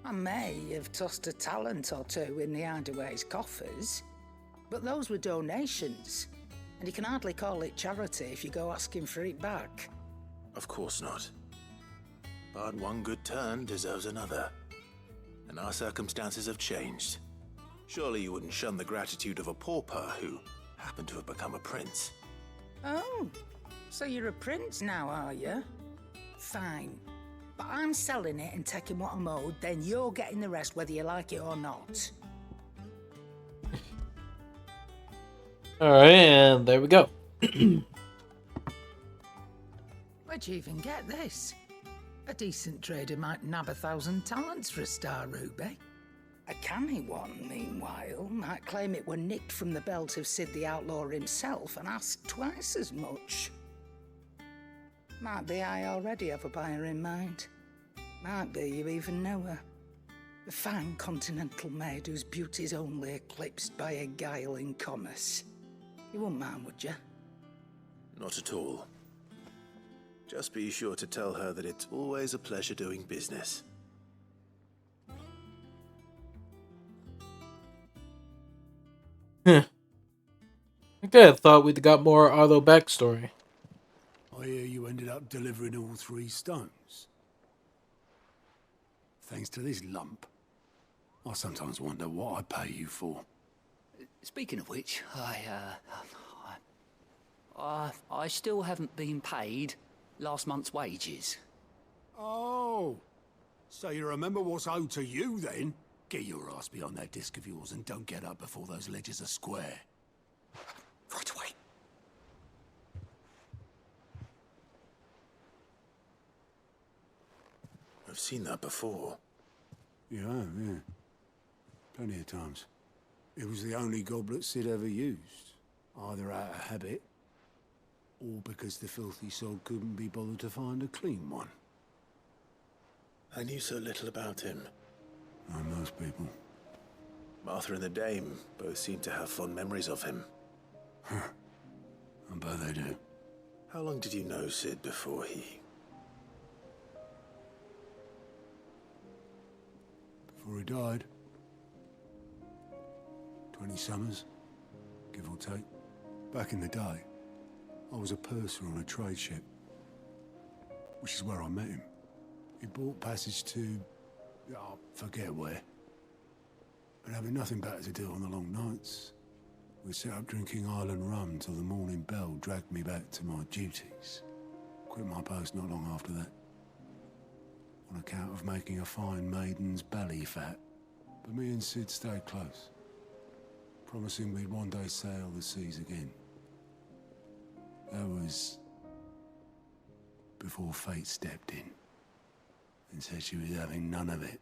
S3: I may have tossed a talent or two in the Hideaway's coffers, but those were donations, and you can hardly call it charity if you go asking for it back.
S2: Of course not. But one good turn deserves another. And our circumstances have changed. Surely you wouldn't shun the gratitude of a pauper who happened to have become a prince.
S3: Oh, so you're a prince now, are you? Fine. But I'm selling it and taking what I'm owed, then you're getting the rest whether you like it or not.
S1: Alright, and there we go.
S3: Where'd you even get this? A decent trader might nab 1,000 talents for a star ruby. A canny one, meanwhile, might claim it were nicked from the belt of Sid the Outlaw himself and ask twice as much. Might be I already have a buyer in mind. Might be you even know her. A fine continental maid whose beauty's only eclipsed by a guile in commerce. You wouldn't mind, would you?
S2: Not at all. Just be sure to tell her that it's always a pleasure doing business.
S1: Okay, I thought we'd got more Otto backstory.
S6: I hear you ended up delivering all 3 stones. Thanks to this lump. I sometimes wonder what I pay you for.
S7: Speaking of which, I still haven't been paid last month's wages.
S6: Oh, so you remember what's owed to you then? Get your ass behind that disc of yours and don't get up before those ledgers are square.
S9: Right away.
S2: I've seen that before.
S6: Yeah, yeah. Plenty of times. It was the only goblet Sid ever used, either out of habit, or because the filthy sod couldn't be bothered to find a clean one.
S2: I knew so little about him.
S6: Like most people.
S2: Martha and the Dame both seem to have fond memories of him.
S6: I bet they do.
S2: How long did you know Sid before he...
S6: Before he died. 20 summers, give or take. Back in the day, I was a purser on a trade ship, which is where I met him. He bought passage to... I forget where. But having nothing better to do on the long nights, we set up drinking island rum till the morning bell dragged me back to my duties. Quit my post not long after that. On account of making a fine maiden's belly fat. But me and Sid stayed close, promising we'd one day sail the seas again. That was before fate stepped in and said she was having none of it.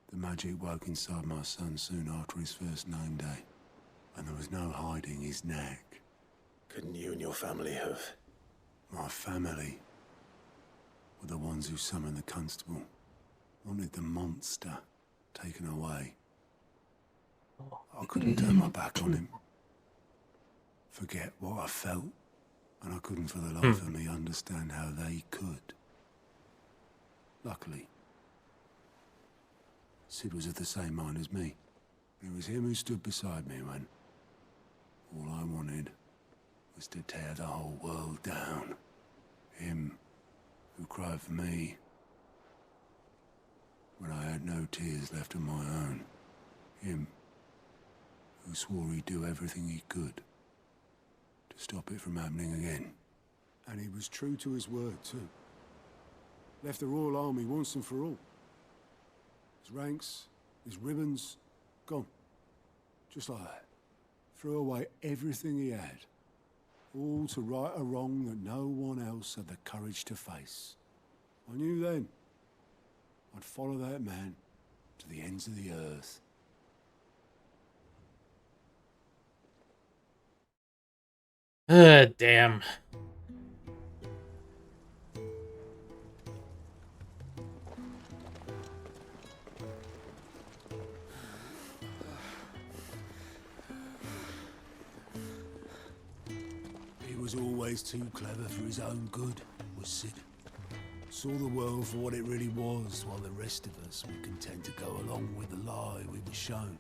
S6: The magic woke inside my son soon after his first name day, and there was no hiding his knack.
S2: Couldn't you and your family have...
S6: My family were the ones who summoned the constable, wanted the monster taken away. I couldn't turn my back on him, forget what I felt, and I couldn't for the life of me understand how they could. Luckily, Sid was of the same mind as me. It was him who stood beside me when all I wanted was to tear the whole world down. Him who cried for me when I had no tears left of my own. Him who swore he'd do everything he could to stop it from happening again. And he was true to his word, too. Left the Royal Army once and for all. His ranks, his ribbons, gone. Just like that. Threw away everything he had. All to right a wrong that no one else had the courage to face. I knew then I'd follow that man to the ends of the earth.
S1: Damn.
S6: He was always too clever for his own good, was Sid. Saw the world for what it really was, while the rest of us were content to go along with the lie we were shown.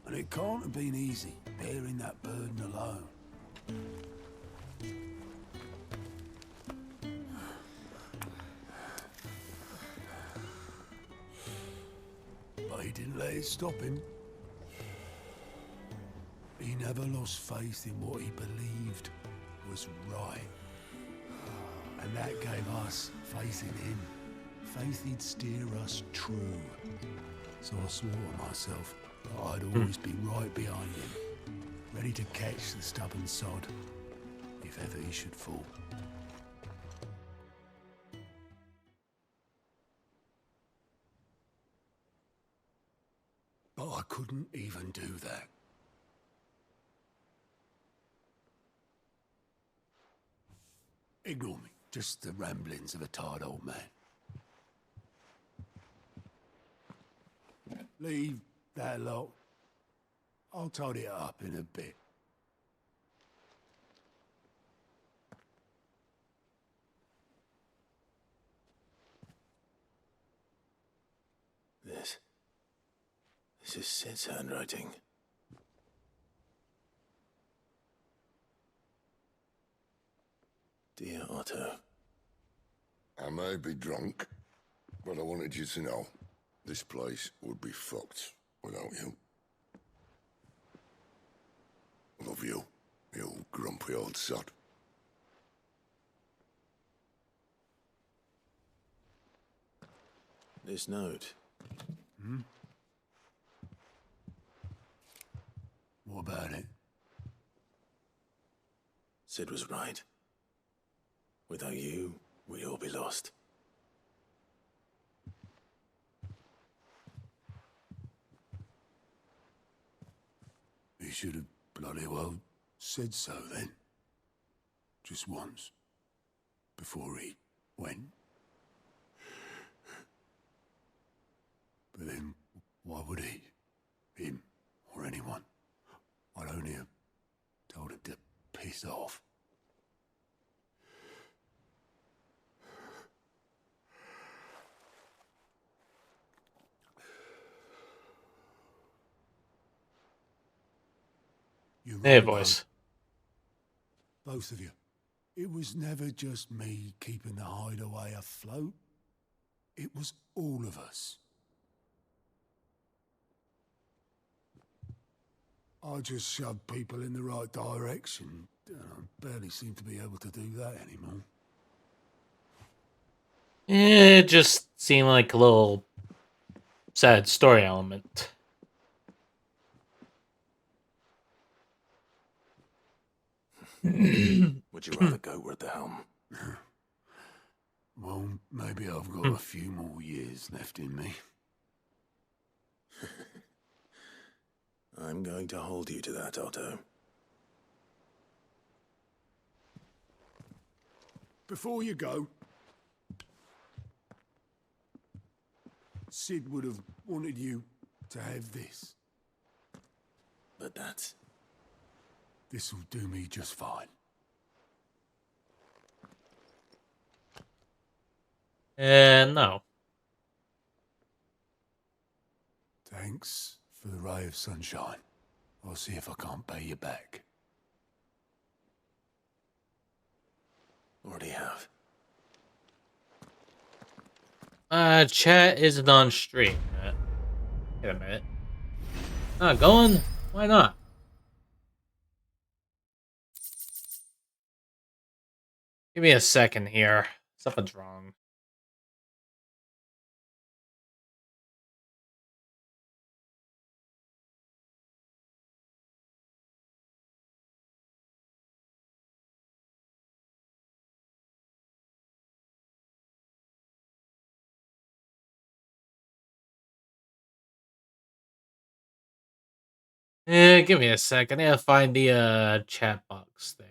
S6: And it can't have been easy, bearing that burden alone. But he didn't let it stop him. He never lost faith in what he believed was right. And that gave us faith in him. Faith he'd steer us true. So I swore to myself that I'd always be right behind him, ready to catch the stubborn sod, if ever he should fall. But I couldn't even do that. Ignore me. Just the ramblings of a tired old man. Leave that lot. I'll tidy it up in a bit.
S2: This is Sid's handwriting. Dear Otto.
S17: I may be drunk, but I wanted you to know this place would be fucked without you. Love you, you grumpy old sod.
S2: This note.
S6: What about it?
S2: Sid was right. Without you, we'd all be lost.
S6: should have bloody well said so then. Just once. Before he went. But then, why would he? Him, or anyone? I'd only have told him to piss off.
S1: Hey, boys.
S6: Both of you. It was never just me keeping the hideaway afloat. It was all of us. I just shoved people in the right direction. I barely seem to be able to do that anymore.
S1: It just seemed like a little sad story element.
S2: Would you rather go at the helm?
S6: Well, maybe I've got a few more years left in me.
S2: I'm going to hold you to that, Otto.
S6: Before you go, Sid would have wanted you to have this.
S2: But that's...
S6: This'll do me just fine.
S1: No.
S6: Thanks for the ray of sunshine. I'll see if I can't pay you back.
S2: Already have.
S1: Chat isn't on stream. Wait a minute. Not going? Why not? Give me a second here. Something's wrong. Give me a second. I gotta find the chat box thing.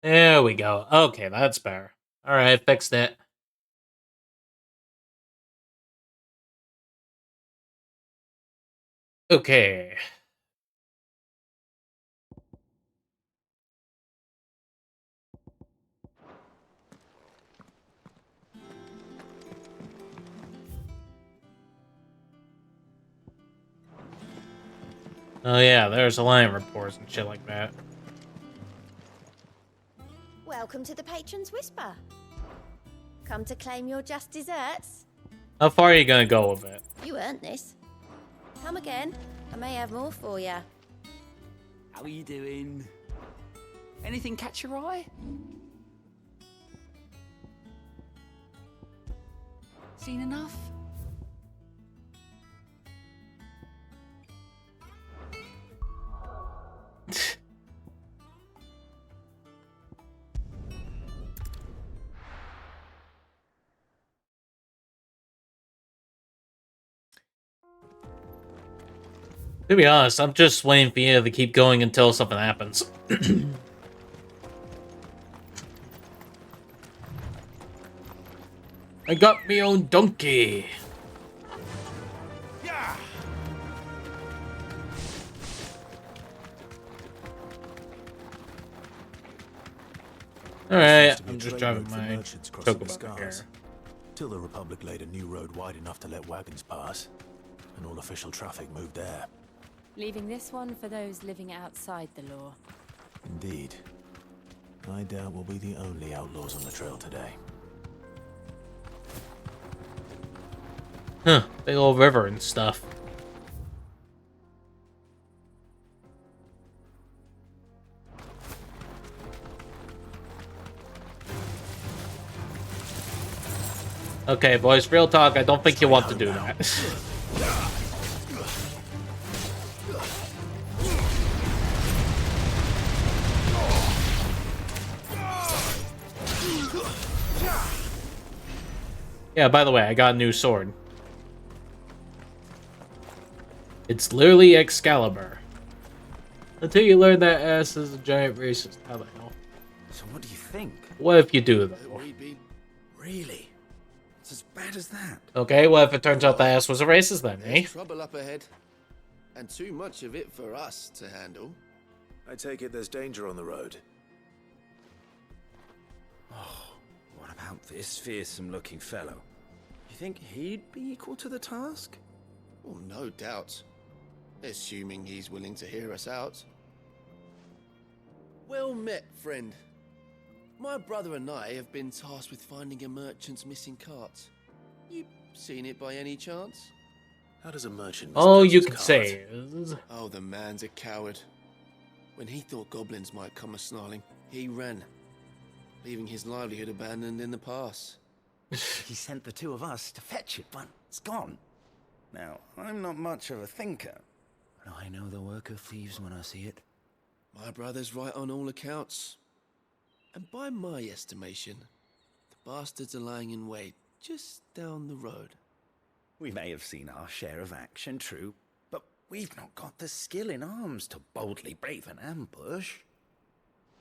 S1: There we go. Okay, that's better. Alright, fixed it. Okay. Oh yeah, there's Alliance reports and shit like that.
S5: Welcome to the Patron's Whisper. Come to claim your just desserts?
S1: How far are you gonna go with it?
S5: You earned this. Come again. I may have more for you.
S7: How are you doing? Anything catch your eye? Seen enough?
S1: To be honest, I'm just waiting for you to keep going until something happens. I got me own donkey. Alright, I'm just driving my chocobo here.
S2: Till the Republic laid a new road wide enough to let wagons pass, and all official traffic moved there.
S18: Leaving this one for those living outside the law.
S2: Indeed. I doubt we'll be the only outlaws on the trail today.
S1: Huh, big old river and stuff. Okay, boys, real talk, I don't think you want to do that. Yeah, by the way, I got a new sword. It's literally Excalibur. Until you learn that Ass is a giant racist. How the hell?
S19: So what do you think?
S1: What if you do, though?
S19: Really? It's as bad as that?
S1: Okay, what if it turns out the Ass was a racist then, eh?
S20: Trouble up ahead, and too much of it for us to handle.
S2: I take it there's danger on the road.
S19: Oh, what about this fearsome-looking fellow? You think he'd be equal to the task?
S20: Well, no doubt. Assuming he's willing to hear us out. Well met, friend. My brother and I have been tasked with finding a merchant's missing cart. You seen it by any chance?
S2: How does a merchant...
S1: Oh, you could say.
S20: Oh, the man's a coward. When he thought goblins might come a-snarling, he ran, leaving his livelihood abandoned in the pass.
S19: He sent the two of us to fetch it, but it's gone. Now, I'm not much of a thinker, but I know the work of thieves when I see it.
S20: My brother's right on all accounts. And by my estimation, the bastards are lying in wait just down the road.
S19: We may have seen our share of action, true, but we've not got the skill in arms to boldly brave an ambush.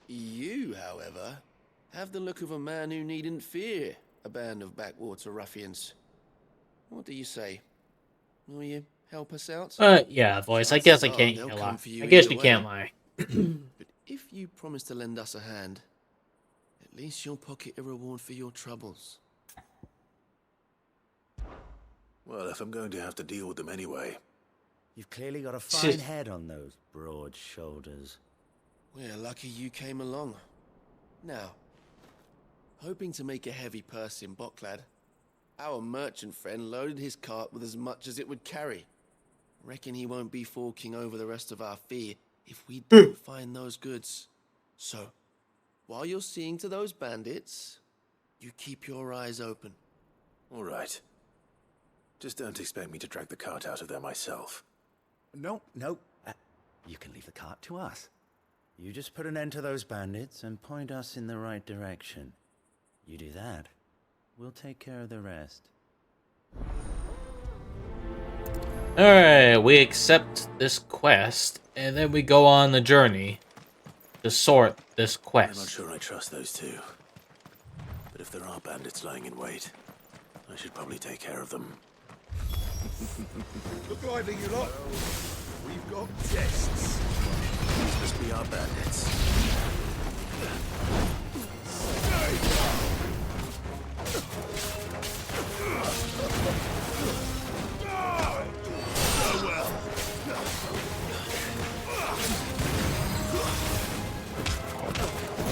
S20: You, however, have the look of a man who needn't fear a band of backwater ruffians. What do you say? Will you help us out?
S1: Yeah, boys, I guess I can't lie. I guess you can't lie.
S20: But if you promise to lend us a hand, at least you'll pocket a reward for your troubles.
S2: Well, if I'm going to have to deal with them anyway.
S19: You've clearly got a fine head on those broad shoulders.
S20: We're lucky you came along. Now, hoping to make a heavy purse in Boklad, our merchant friend loaded his cart with as much as it would carry. Reckon he won't be forking over the rest of our fee if we don't find those goods. So, while you're seeing to those bandits, you keep your eyes open.
S2: All right. Just don't expect me to drag the cart out of there myself.
S19: No. You can leave the cart to us. You just put an end to those bandits and point us in the right direction. You do that, we'll take care of the rest.
S1: Alright, we accept this quest, and then we go on the journey to sort this quest.
S2: I'm not sure I trust those two. But if there are bandits lying in wait, I should probably take care of them.
S13: Look lively, you lot. We've got guests.
S2: These must be our bandits.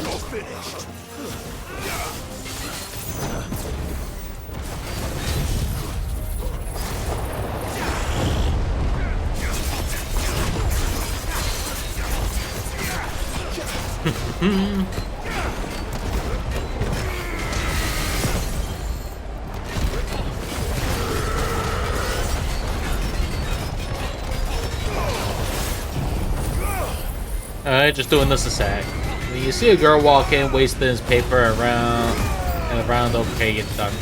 S13: You're finished.
S1: Alright, just doing this a sec. When you see a girl walk in, wasting his paper around and around, okay, it's done.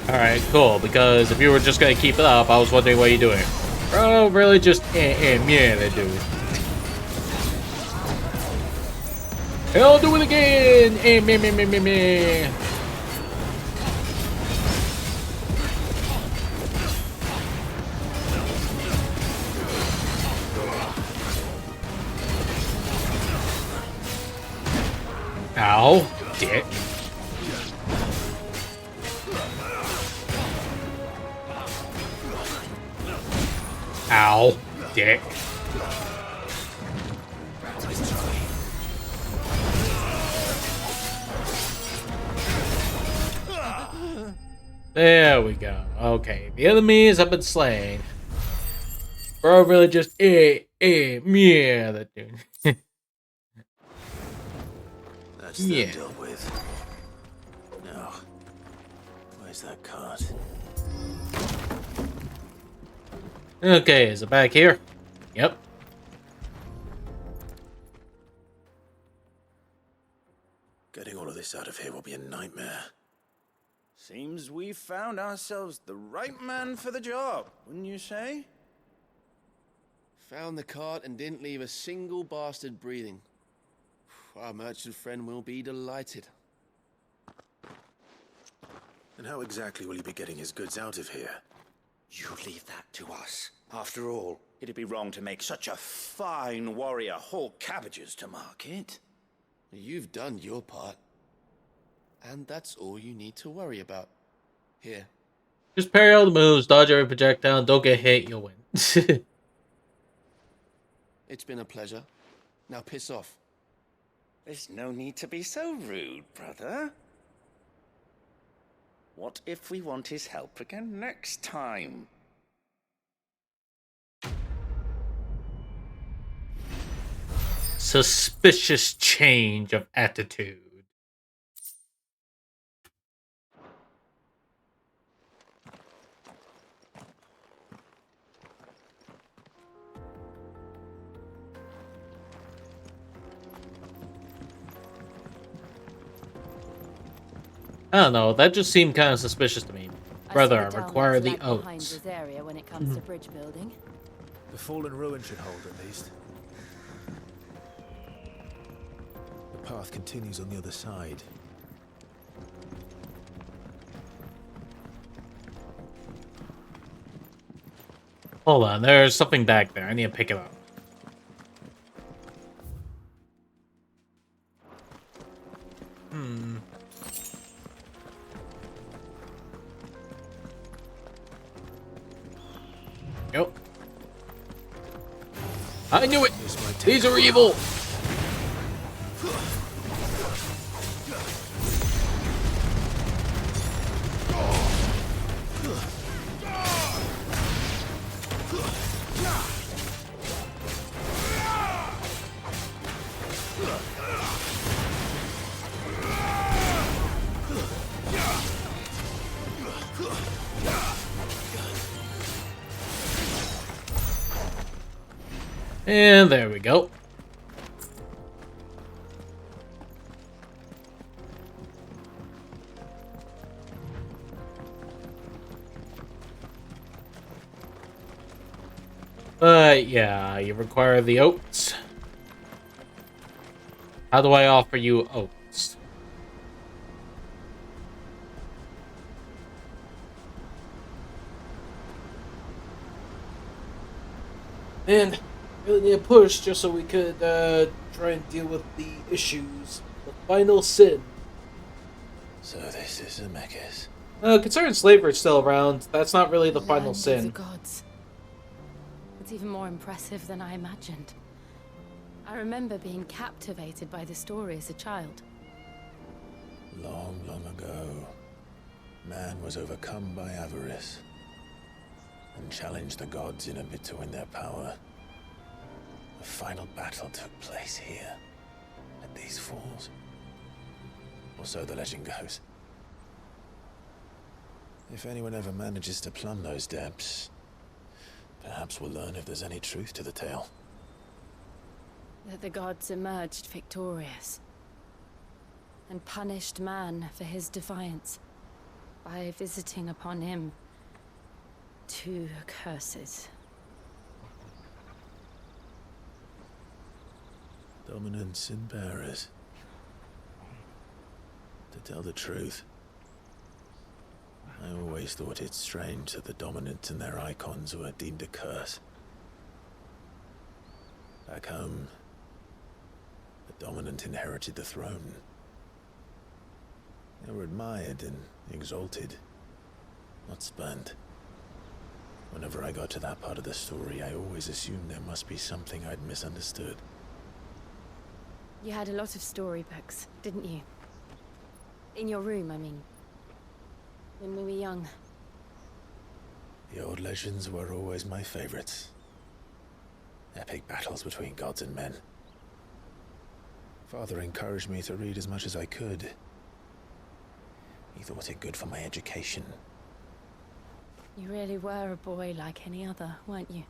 S1: Alright, cool, because if you were just gonna keep it up, I was wondering what you're doing. Bro, really just yeah, they do. I'll do it again! Me. Ow, dick. Ow, dick. There we go. Okay, the enemies have been slain. Bro, really just yeah, that dude.
S2: That's
S1: Yeah.
S2: them dealt with. Now, Where's that cart?
S1: Okay, is it back here? Yep.
S2: Getting all of this out of here will be a nightmare.
S19: Seems we found ourselves the right man for the job, wouldn't you say?
S20: Found the cart and didn't leave a single bastard breathing. Our merchant friend will be delighted.
S2: And how exactly will he be getting his goods out of here?
S13: You leave that to us. After all, it'd be wrong to make such a fine warrior haul cabbages to market.
S20: You've done your part. And that's all you need to worry about. Here.
S1: Just parry all the moves, dodge every projectile, don't get hit, you'll win.
S20: It's been a pleasure. Now piss off.
S13: There's no need to be so rude, brother. What if we want his help again next time?
S1: Suspicious change of attitude. I don't know, that just seemed kind of suspicious to me. Brother, I require the
S18: behind
S1: oats.
S18: this area when it comes to bridge building.
S8: The fallen ruin should hold at least.
S2: The path continues on the other side.
S1: Hold on, there's something back there. I need to pick it up. Yep. I knew it! These are evil! And there we go. But yeah, you require the oats. How do I offer you oats?
S21: Man, really need a push just so we could try and deal with the issues. The final sin.
S2: So this is Zemeckis.
S21: Considering slavery is still around, that's not really the final
S18: Land
S21: sin.
S18: of the gods. It's even more impressive than I imagined. I remember being captivated by the story as a child.
S2: Long, long ago, man was overcome by avarice and challenged the gods in a bid to win their power. The final battle took place here, at these falls. Or so the legend goes. If anyone ever manages to plumb those depths, perhaps we'll learn if there's any truth to the tale.
S18: That the gods emerged victorious and punished man for his defiance by visiting upon him 2 curses.
S2: Dominants and bearers. To tell the truth, I always thought it strange that the dominant and their icons were deemed a curse. Back home, the dominant inherited the throne. They were admired and exalted, not spurned. Whenever I got to that part of the story, I always assumed there must be something I'd misunderstood.
S18: You had a lot of storybooks, didn't you? In your room, I mean. When we were young.
S2: The old legends were always my favorites. Epic battles between gods and men. Father encouraged me to read as much as I could. He He thought it good for my education.
S18: You really were a boy like any other, weren't you?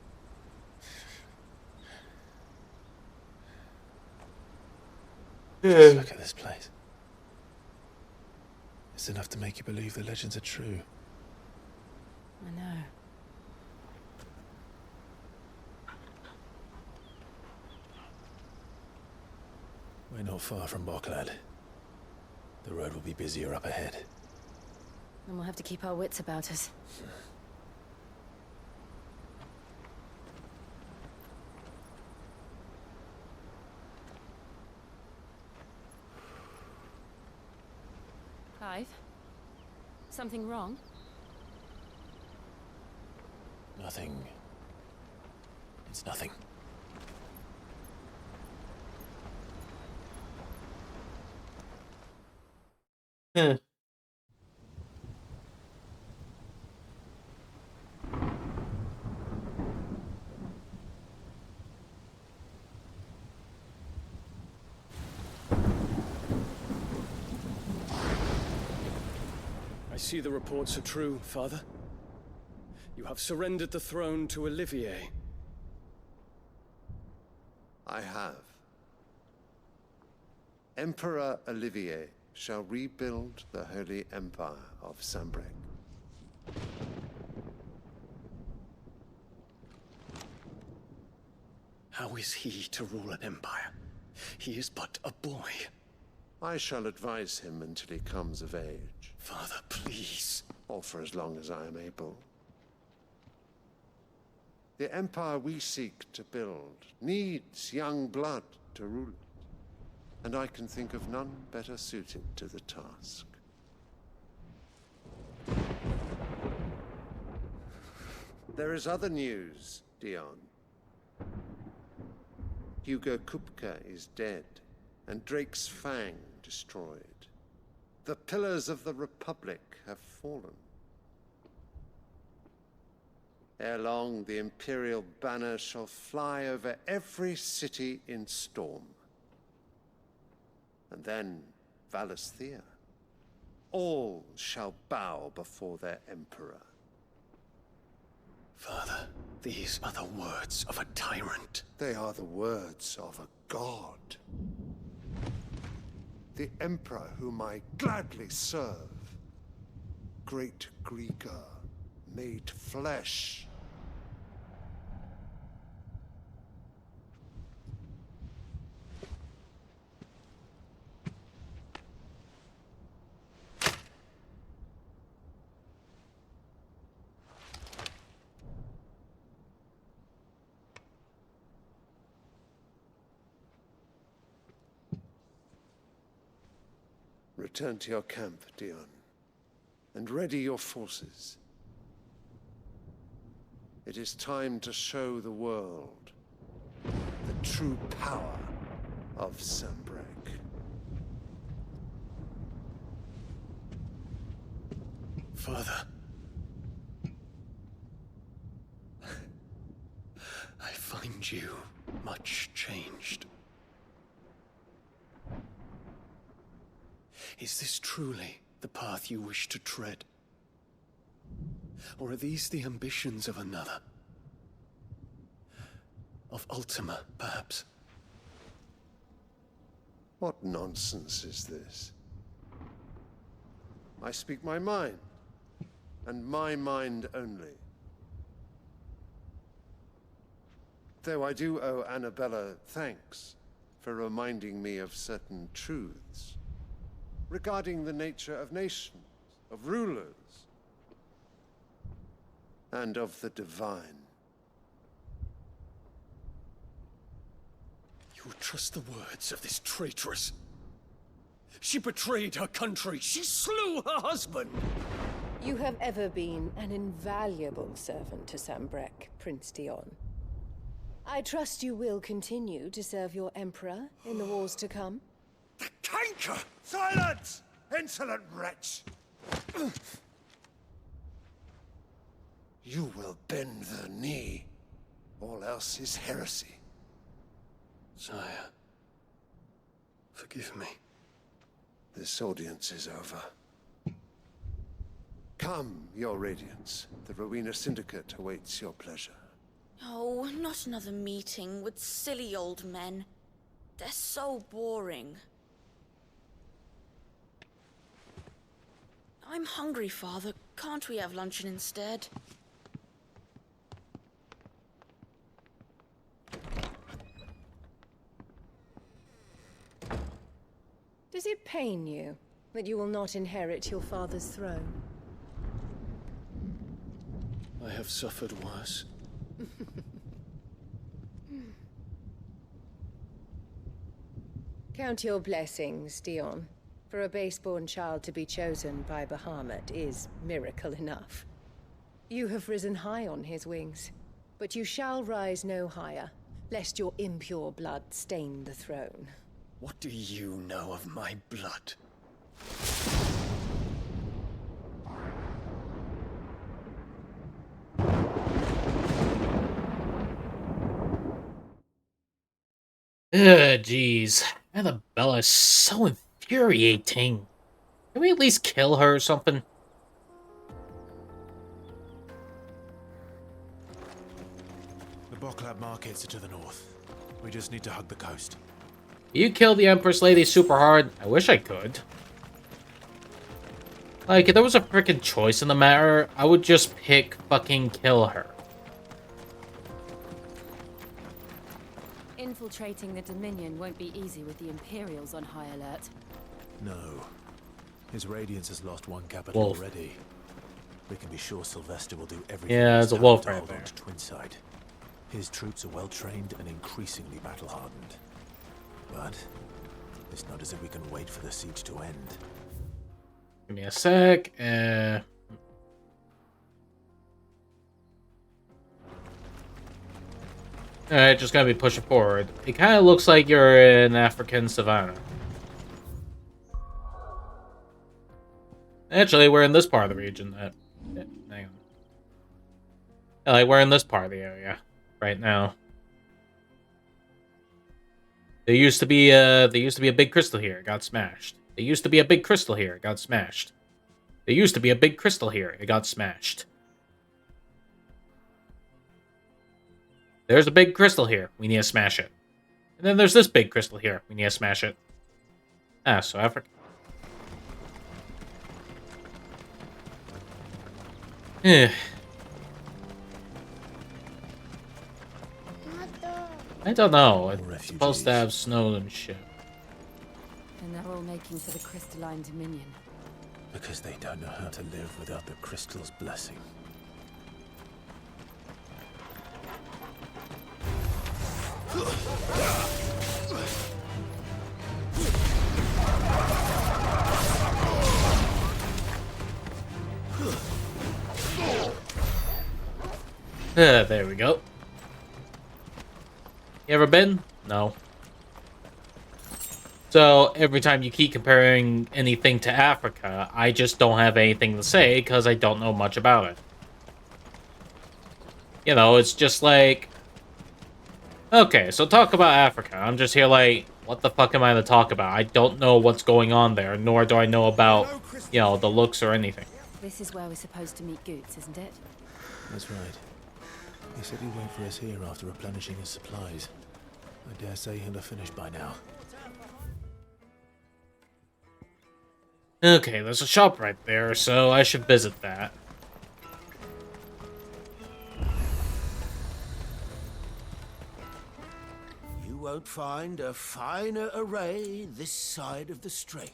S2: Just look at this place. It's enough to make you believe the legends are true.
S18: I know.
S2: We're not far from Boklad. The road will be busier up ahead.
S18: And we'll have to keep our wits about us. Clive? Something wrong?
S2: Nothing. It's nothing.
S1: Huh.
S12: I see the reports are true, Father. You have surrendered the throne to Olivier.
S22: I have. Emperor Olivier shall rebuild the Holy Empire of Sanbreque.
S12: How is he to rule an empire? He is but a boy.
S22: I shall advise him until he comes of age.
S12: Father, please.
S22: Or for as long as I am able. The empire we seek to build needs young blood to rule it. And I can think of none better suited to the task. There is other news, Dion. Hugo Kupka is dead, and Drake's Fang destroyed. The pillars of the Republic have fallen. Ere long, the Imperial banner shall fly over every city in Storm. And then Valisthea. All shall bow before their Emperor.
S12: Father, these are the words of a tyrant.
S22: They are the words of a god. The Emperor whom I gladly serve. Great Grieger, made flesh. Return to your camp, Dion, and ready your forces. It is time to show the world the true power of Sanbreque.
S12: Father. I find you much changed. Is this truly the path you wish to tread? Or are these the ambitions of another? Of Ultima, perhaps?
S22: What nonsense is this? I speak my mind, and my mind only. Though I do owe Annabella thanks for reminding me of certain truths regarding the nature of nations, of rulers, and of the divine.
S12: You would trust the words of this traitress? She betrayed her country. She slew her husband.
S11: You have ever been an invaluable servant to Sanbreque, Prince Dion. I trust you will continue to serve your Emperor in the wars to come.
S22: The canker! Silence! Insolent wretch! You will bend the knee. All else is heresy.
S12: Sire, forgive me.
S22: This audience is over. Come, Your Radiance. The Rowena Syndicate awaits your pleasure.
S4: Oh, not another meeting with silly old men. They're so boring. I'm hungry, Father. Can't we have luncheon instead?
S18: Does it pain you that you will not inherit your father's throne?
S12: I have suffered worse.
S18: Count your blessings, Dion. For a base-born child to be chosen by Bahamut is miracle enough. You have risen high on his wings, but you shall rise no higher, lest your impure blood stain the throne.
S12: What do you know of my blood?
S1: Ugh, jeez. Annabella is so infuriating. Can we at least kill her or something?
S2: The Boklab markets are to the north. We just need to hug the coast.
S1: You kill the Empress Lady super hard. I wish I could. Like, if there was a freaking choice in the matter, I would just pick fucking kill her.
S18: Infiltrating the Dominion won't be easy with the Imperials on high alert.
S2: No. His Radiance has lost one capital
S1: Wolf.
S2: already. We can be sure Sylvester will do everything
S1: Yeah,
S2: in
S1: there's
S2: his
S1: a
S2: power
S1: wolf
S2: to
S1: right
S2: hold
S1: there.
S2: on to Twinside. His troops are well trained and increasingly battle-hardened. But it's not as if we can wait for the siege to end.
S1: Give me a sec. Alright, just gotta be pushing forward. It kind of looks like you're in African savannah. Actually, we're in this part of the region. Hang on. Yeah, like, we're in this part of the area right now. There used to be a big crystal here. It got smashed. There used to be a big crystal here. It got smashed. There used to be a big crystal here. It got smashed. There's a big crystal here. We need to smash it. And then there's this big crystal here. We need to smash it. Ah, so Africa. I don't know. It's supposed to have snow and shit.
S18: And they're all making for the Crystalline Dominion.
S2: Because they don't know how to live without the crystal's blessing.
S1: There we go. You ever been? No. So, every time you keep comparing anything to Africa, I just don't have anything to say because I don't know much about it. You know, it's just like... Okay, so talk about Africa. I'm just here like, what the fuck am I to talk about? I don't know what's going on there, nor do I know about, you know, the looks or anything.
S18: This is where we're supposed to meet Goots, isn't it?
S2: That's right. He said he'd wait for us here after replenishing his supplies. I dare say he'll have finished by now.
S1: Okay, there's a shop right there, so I should visit that.
S14: You won't find a finer array this side of the strait.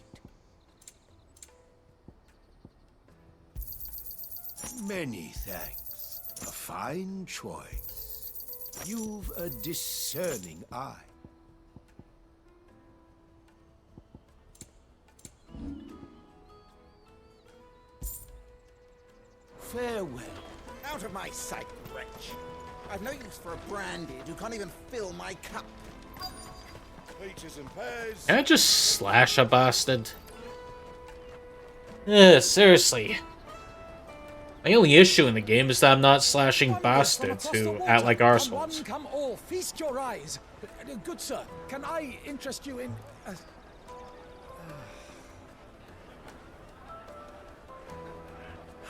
S14: Many thanks. A fine choice. You've a discerning eye. Farewell.
S13: Out of my sight, wretch. I've no use for a branded who can't even fill my cup. Peaches and pears.
S1: Can I just slash a bastard? Seriously. My only issue in the game is that I'm not slashing bastards who act like arseholes.
S8: Come all, feast your eyes. Good sir, can I interest you in...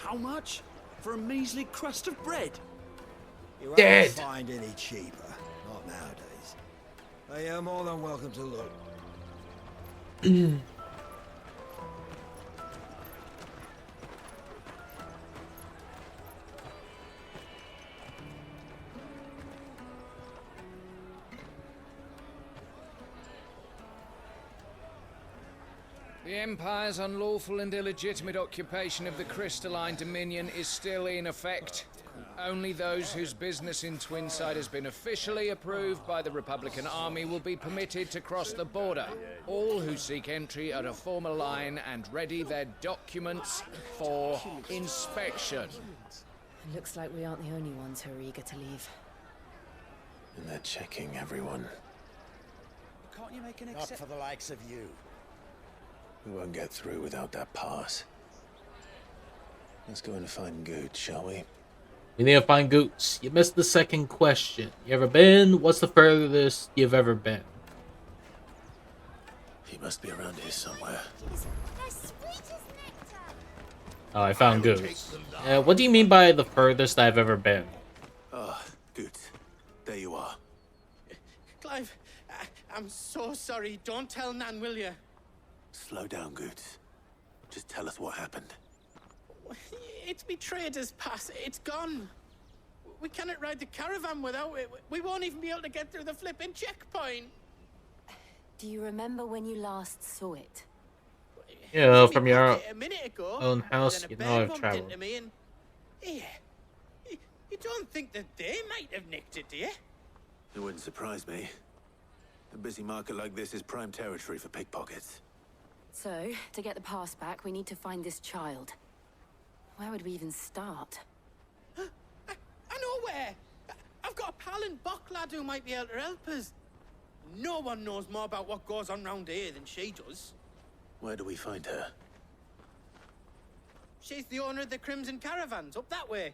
S10: How much? For a measly crust of bread?
S15: You
S10: Dead.
S15: won't find any cheaper. Not nowadays. But you're more than welcome to look.
S16: The Empire's unlawful and illegitimate occupation of the Crystalline Dominion is still in effect. Only those whose business in Twinside has been officially approved by the Republican Army will be permitted to cross the border. All who seek entry are to form a line and ready their documents for inspection.
S11: It looks like we aren't the only ones who are eager to leave.
S2: And they're checking everyone.
S15: Can't you make an exception? Not for the likes of you.
S2: We won't get through without that pass. Let's go and find Good, shall we?
S1: We need to find Goots. You missed the second question. You ever been? What's the furthest you've ever been?
S2: He must be around here somewhere.
S1: Oh, I found Goots. What do you mean by the furthest I've ever been?
S2: Ah, Good. There you are.
S23: Clive, I'm so sorry. Don't tell Nan, will you?
S2: Slow down, Good. Just tell us what happened.
S23: It's me trader's pass. It's gone. We cannot ride the caravan without it. We won't even be able to get through the flipping checkpoint.
S11: Do you remember when you last saw it?
S1: Yeah, from your
S23: A minute ago,
S1: own house,
S23: then a
S1: you
S23: bear
S1: know I've
S23: bumped
S1: traveled.
S23: into me and... Yeah. You don't think that they might have nicked it, do you?
S2: It wouldn't surprise me. A busy market like this is prime territory for pickpockets.
S11: So, to get the pass back, we need to find this child. Where would we even start?
S23: I know where! I've got a pal in Bocklad who might be able to help us. No one knows more about what goes on round here than she does.
S2: Where do we find her?
S23: She's the owner of the Crimson Caravans, up that way.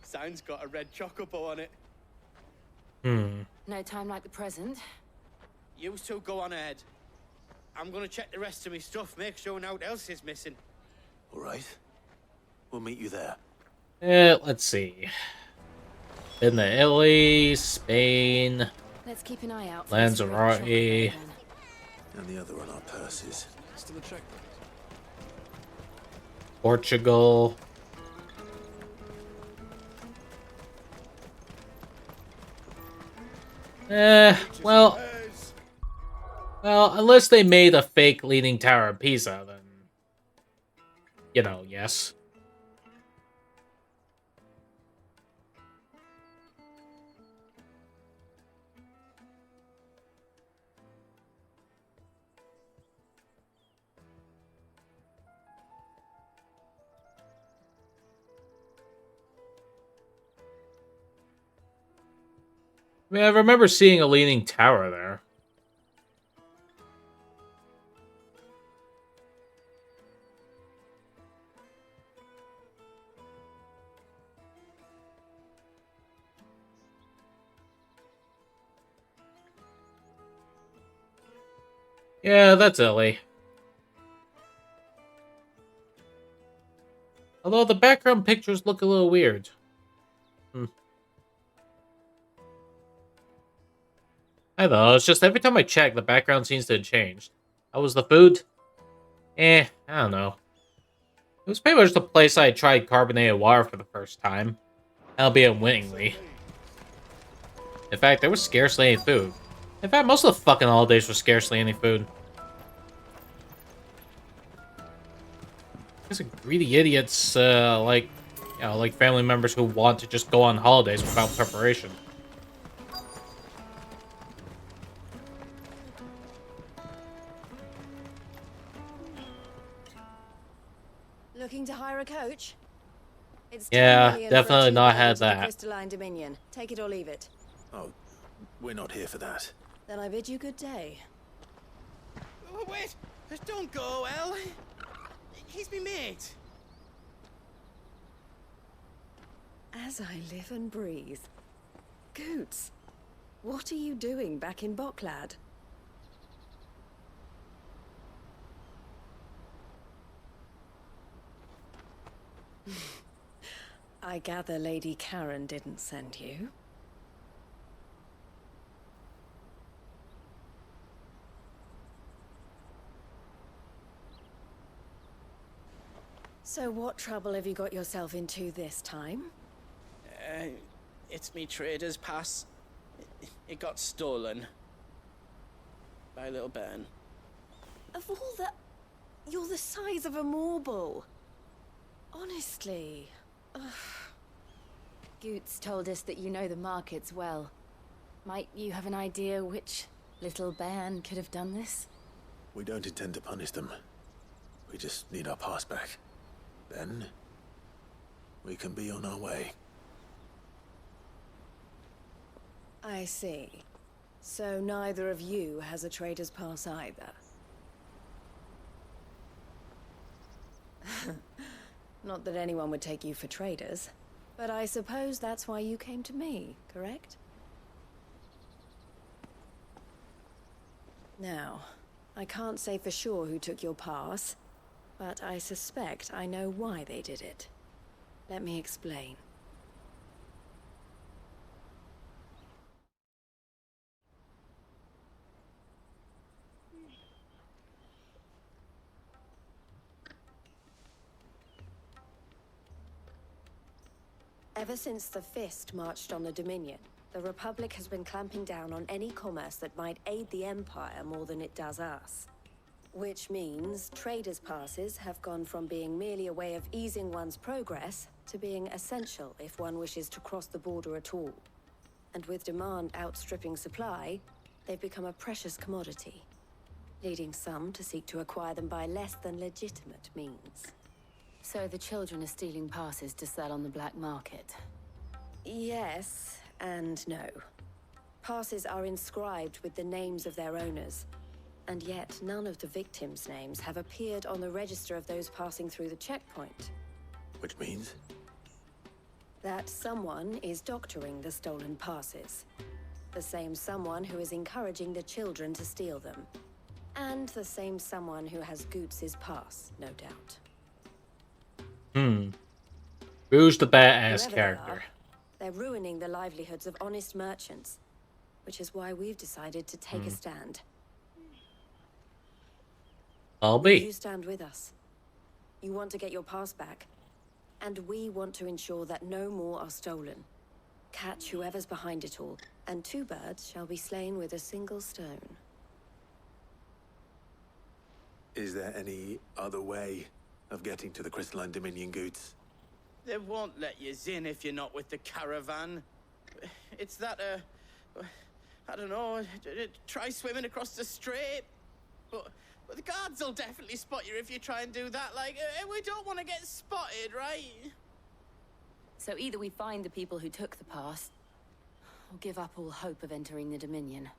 S23: Sign's got a red chocobo on it.
S11: No time like the present.
S23: You two go on ahead. I'm gonna check the rest of my stuff, make sure nothing else is missing.
S2: All right. We'll meet you there.
S1: Let's see. Been to Italy, Spain,
S11: Let's keep an eye out for
S1: Lanzarote.
S2: And the other on our purses.
S12: Still a checkpoint.
S1: Portugal. Well, unless they made a fake Leaning Tower of Pisa, then, you know, yes. I mean, I remember seeing a Leaning Tower there. Yeah, that's Ellie. Although the background pictures look a little weird. I don't know, it's just every time I check, the background seems to have changed. How was the food? I don't know. It was pretty much the place I tried carbonated water for the first time. Albeit unwittingly. In fact, there was scarcely any food. In fact, most of the fucking holidays was scarcely any food. These are greedy idiots, like, you know, like family members who want to just go on holidays without preparation.
S5: Looking to hire a coach? It's
S1: Yeah,
S5: 10 million
S1: definitely
S5: for a
S1: not
S5: two-way
S1: had
S5: to the
S1: that.
S5: Crystalline Dominion. Take it or leave it.
S2: Oh, we're not here for that.
S5: Then I bid you good day.
S23: Oh, wait! Don't go, El. He's me mate.
S18: As I live and breathe. Goots, what are you doing back in Bocklad? I gather Lady Karen didn't send you. So what trouble have you got yourself into this time?
S23: It's me trader's pass. It got stolen. By little Ben.
S18: Of all the... You're the size of a marble. Honestly. Ugh.
S3: Goots told us that you know the markets well. Might you have an idea which little bairn could have done this?
S2: We don't intend to punish them. We just need our pass back. Then, we can be on our way.
S18: I see. So neither of you has a trader's pass either. Not that anyone would take you for traders, but I suppose that's why you came to me, correct? Now, I can't say for sure who took your pass, but I suspect I know why they did it. Let me explain. Ever since the Fist marched on the Dominion, the Republic has been clamping down on any commerce that might aid the Empire more than it does us. Which means traders' passes have gone from being merely a way of easing one's progress to being essential if one wishes to cross the border at all. And with demand outstripping supply, they've become a precious commodity, leading some to seek to acquire them by less than legitimate means.
S3: So the children are stealing passes to sell on the black market?
S18: Yes and no. Passes are inscribed with the names of their owners, and yet none of the victims' names have appeared on the register of those passing through the checkpoint.
S2: Which means?
S18: That someone is doctoring the stolen passes. The same someone who is encouraging the children to steal them. And the same someone who has Goots' pass, no doubt.
S1: Who's the badass
S18: Whoever
S1: character?
S18: They're ruining the livelihoods of honest merchants, which is why we've decided to take a stand.
S1: I'll be.
S18: You stand with us. You want to get your pass back, and we want to ensure that no more are stolen. Catch whoever's behind it all, and two birds shall be slain with a single stone.
S2: Is there any other way of getting to the Crystalline Dominion, Goots?
S23: They won't let you in if you're not with the caravan. It's that, I don't know, try swimming across the strait. But the guards will definitely spot you if you try and do that. Like, we don't want to get spotted, right?
S3: So either we find the people who took the pass, or give up all hope of entering the Dominion.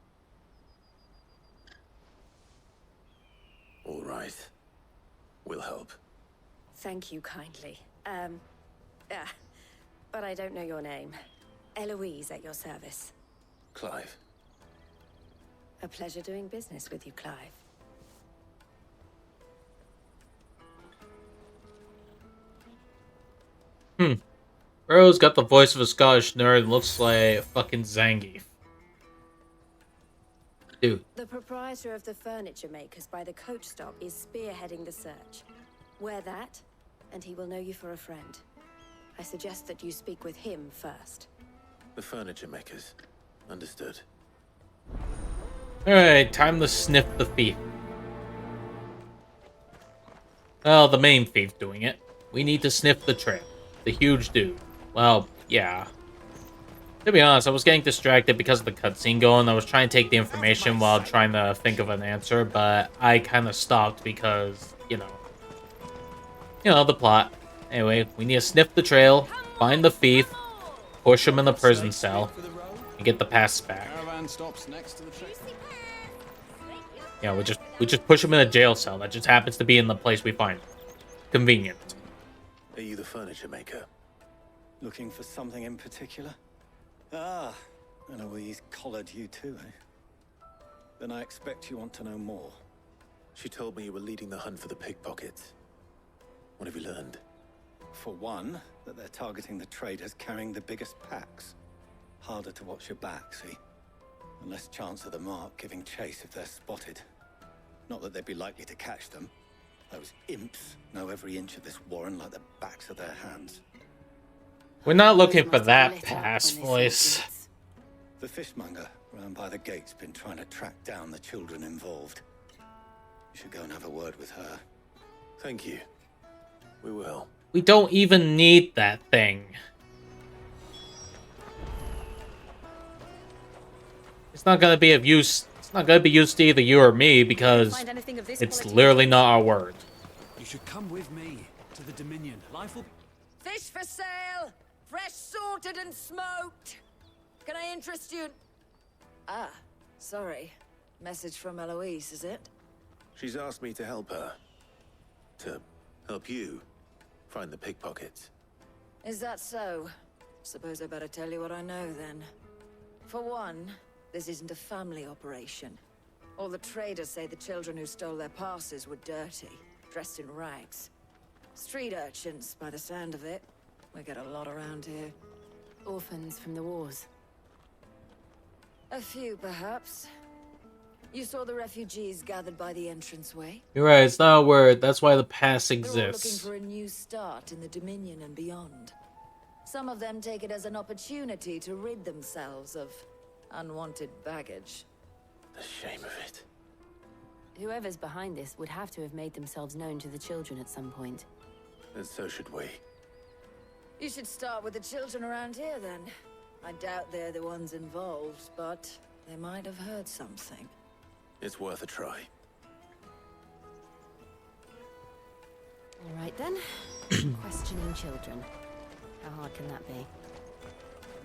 S2: All right. We'll help.
S18: Thank you kindly. But I don't know your name. Eloise at your service.
S2: Clive.
S18: A pleasure doing business with you, Clive.
S1: Bro's got the voice of a Scottish nerd and looks like fucking Zangief. Dude.
S18: The proprietor of the furniture makers by the coach stop is spearheading the search. Wear that, and he will know you for a friend. I suggest that you speak with him first.
S2: The furniture makers. Understood.
S1: Alright, time to sniff the thief. Well, the main thief doing it. We need to sniff the trail. The huge dude. Well, yeah. To be honest, I was getting distracted because of the cutscene going. I was trying to take the information while trying to think of an answer, but I kind of stopped because, you know, the plot. Anyway, we need to sniff the trail, find the thief, push him in the prison cell, and get the pass back.
S16: Caravan stops next to the train.
S1: Yeah, we just push him in a jail cell that just happens to be in the place we find. Convenient.
S2: Are you the furniture maker?
S9: Looking for something in particular? Ah, Eloise collared you too, eh? Then I expect you want to know more.
S2: She told me you were leading the hunt for the pickpockets. What have you learned?
S9: For one, that they're targeting the traders carrying the biggest packs. Harder to watch your back, see? And less chance of the mark giving chase if they're spotted. Not that they'd be likely to catch them. Those imps know every inch of this warren like the backs of their hands.
S1: We're not looking for that pass voice.
S9: The fishmonger round by the gate's been trying to track down the children involved. You should go and have a word with her.
S2: Thank you. We will.
S1: We don't even need that thing. It's not gonna be of use. It's not gonna be used to either you or me because it's literally not our word.
S10: You should come with me to the Dominion. Life will...
S11: Fish for sale! Fresh sorted and smoked! Can I interest you? Ah, sorry. Message from Eloise, is it?
S2: She's asked me to help her. To help you find the pickpockets.
S11: Is that so? Suppose I better tell you what I know then. For one, this isn't a family operation. All the traders say the children who stole their passes were dirty, dressed in rags. Street urchins, by the sound of it. We get a lot around here.
S3: Orphans from the wars.
S11: A few, perhaps. You saw the refugees gathered by the entranceway?
S1: You're right, it's not a word. That's why the pass
S11: They're all looking
S1: exists.
S11: for a new start in the Dominion and beyond. Some of them take it as an opportunity to rid themselves of unwanted baggage.
S2: The shame of it.
S3: Whoever's behind this would have to have made themselves known to the children at some point.
S2: And so should we.
S11: You should start with the children around here, then. I doubt they're the ones involved, but they might have heard something.
S2: It's worth a try.
S3: All right then. Questioning children. How hard can that be?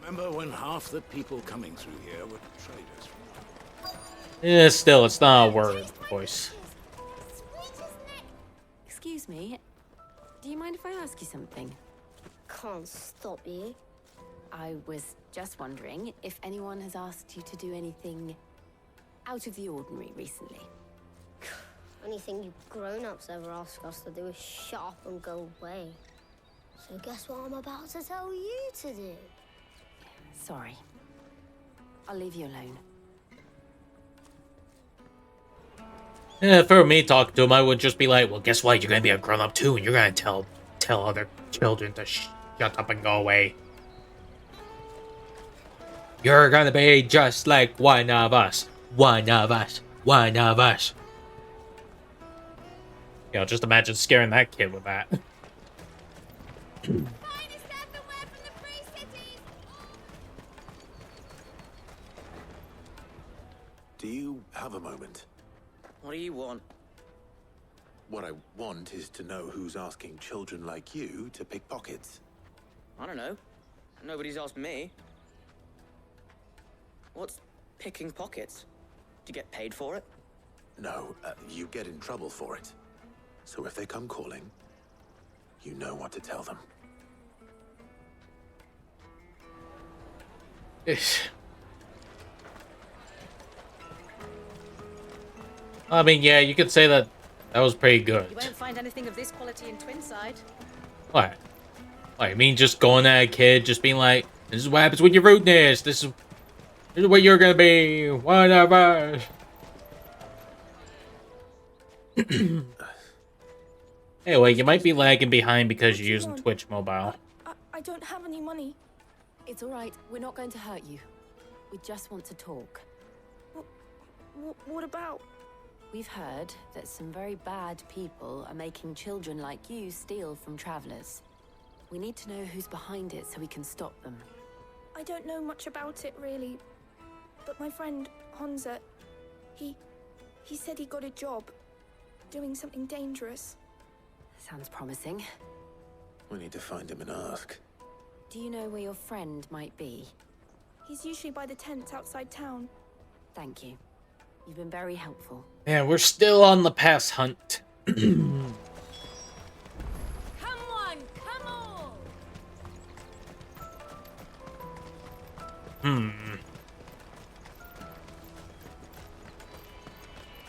S8: Remember when half the people coming through here were traders?
S1: Yeah, still, it's not a word voice.
S3: Excuse me. Do you mind if I ask you something?
S5: Can't stop you.
S3: I was just wondering if anyone has asked you to do anything out of the ordinary recently.
S5: Anything you grown-ups ever ask us to do is shut up and go away. So guess what I'm about to tell you to do?
S3: Sorry. I'll leave you alone.
S1: Yeah, for me talking to him, I would just be like, well, guess what? You're gonna be a grown-up too, and you're gonna tell other children to shut up and go away. You're gonna be just like one of us. One of us. One of us. You know, just imagine scaring that kid with that.
S2: Do you have a moment?
S23: What do you want?
S2: What I want is to know who's asking children like you to pick pockets.
S23: I don't know. Nobody's asked me. What's picking pockets? Do you get paid for it?
S2: No, you get in trouble for it. So if they come calling, you know what to tell them.
S1: I mean, yeah, you could say that was pretty good.
S11: You won't find anything of this quality in Twinside.
S1: What? What, you mean just going at a kid, just being like, this is what happens when you're rudeness, this is what you're gonna be, whatever. Anyway, you might be lagging behind because you're using Twitch mobile.
S3: I don't have any money. It's all right. We're not going to hurt you. We just want to talk. What about? We've heard that some very bad people are making children like you steal from travelers. We need to know who's behind it so we can stop them.
S6: I don't know much about it, really. But my friend, Honza, he said he got a job doing something dangerous.
S3: Sounds promising.
S2: We need to find him and ask.
S3: Do you know where your friend might be?
S6: He's usually by the tents outside town.
S3: Thank you. You've been very helpful.
S1: Yeah, we're still on the pass hunt.
S11: Come on, come on!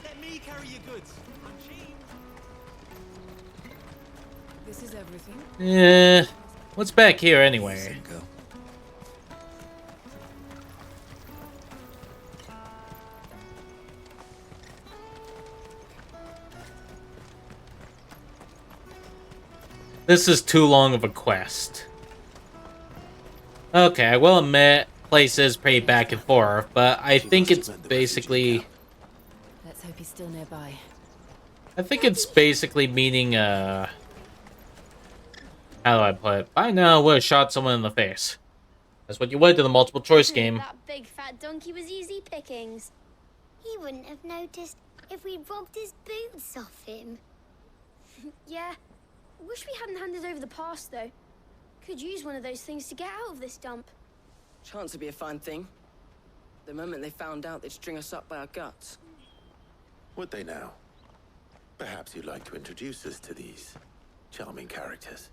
S10: Let me carry your goods. I'm cheap.
S3: This is
S16: everything?
S1: What's back here anyway? This is too long of a quest. Okay, I will admit, place is pretty back and forth, but I think it's basically...
S3: Let's hope he's still nearby.
S1: I think it's basically meaning, how do I put it? By now, I would have shot someone in the face. That's what you would in the multiple choice game.
S5: That big fat donkey was easy pickings. He wouldn't have noticed if we'd robbed his boots off him.
S6: Yeah. Wish we hadn't handed over the pass, though. Could use one of those things to get out of this dump.
S7: Chance would be a fine thing. The moment they found out, they'd string us up by our guts.
S2: Would they now? Perhaps you'd like to introduce us to these charming characters.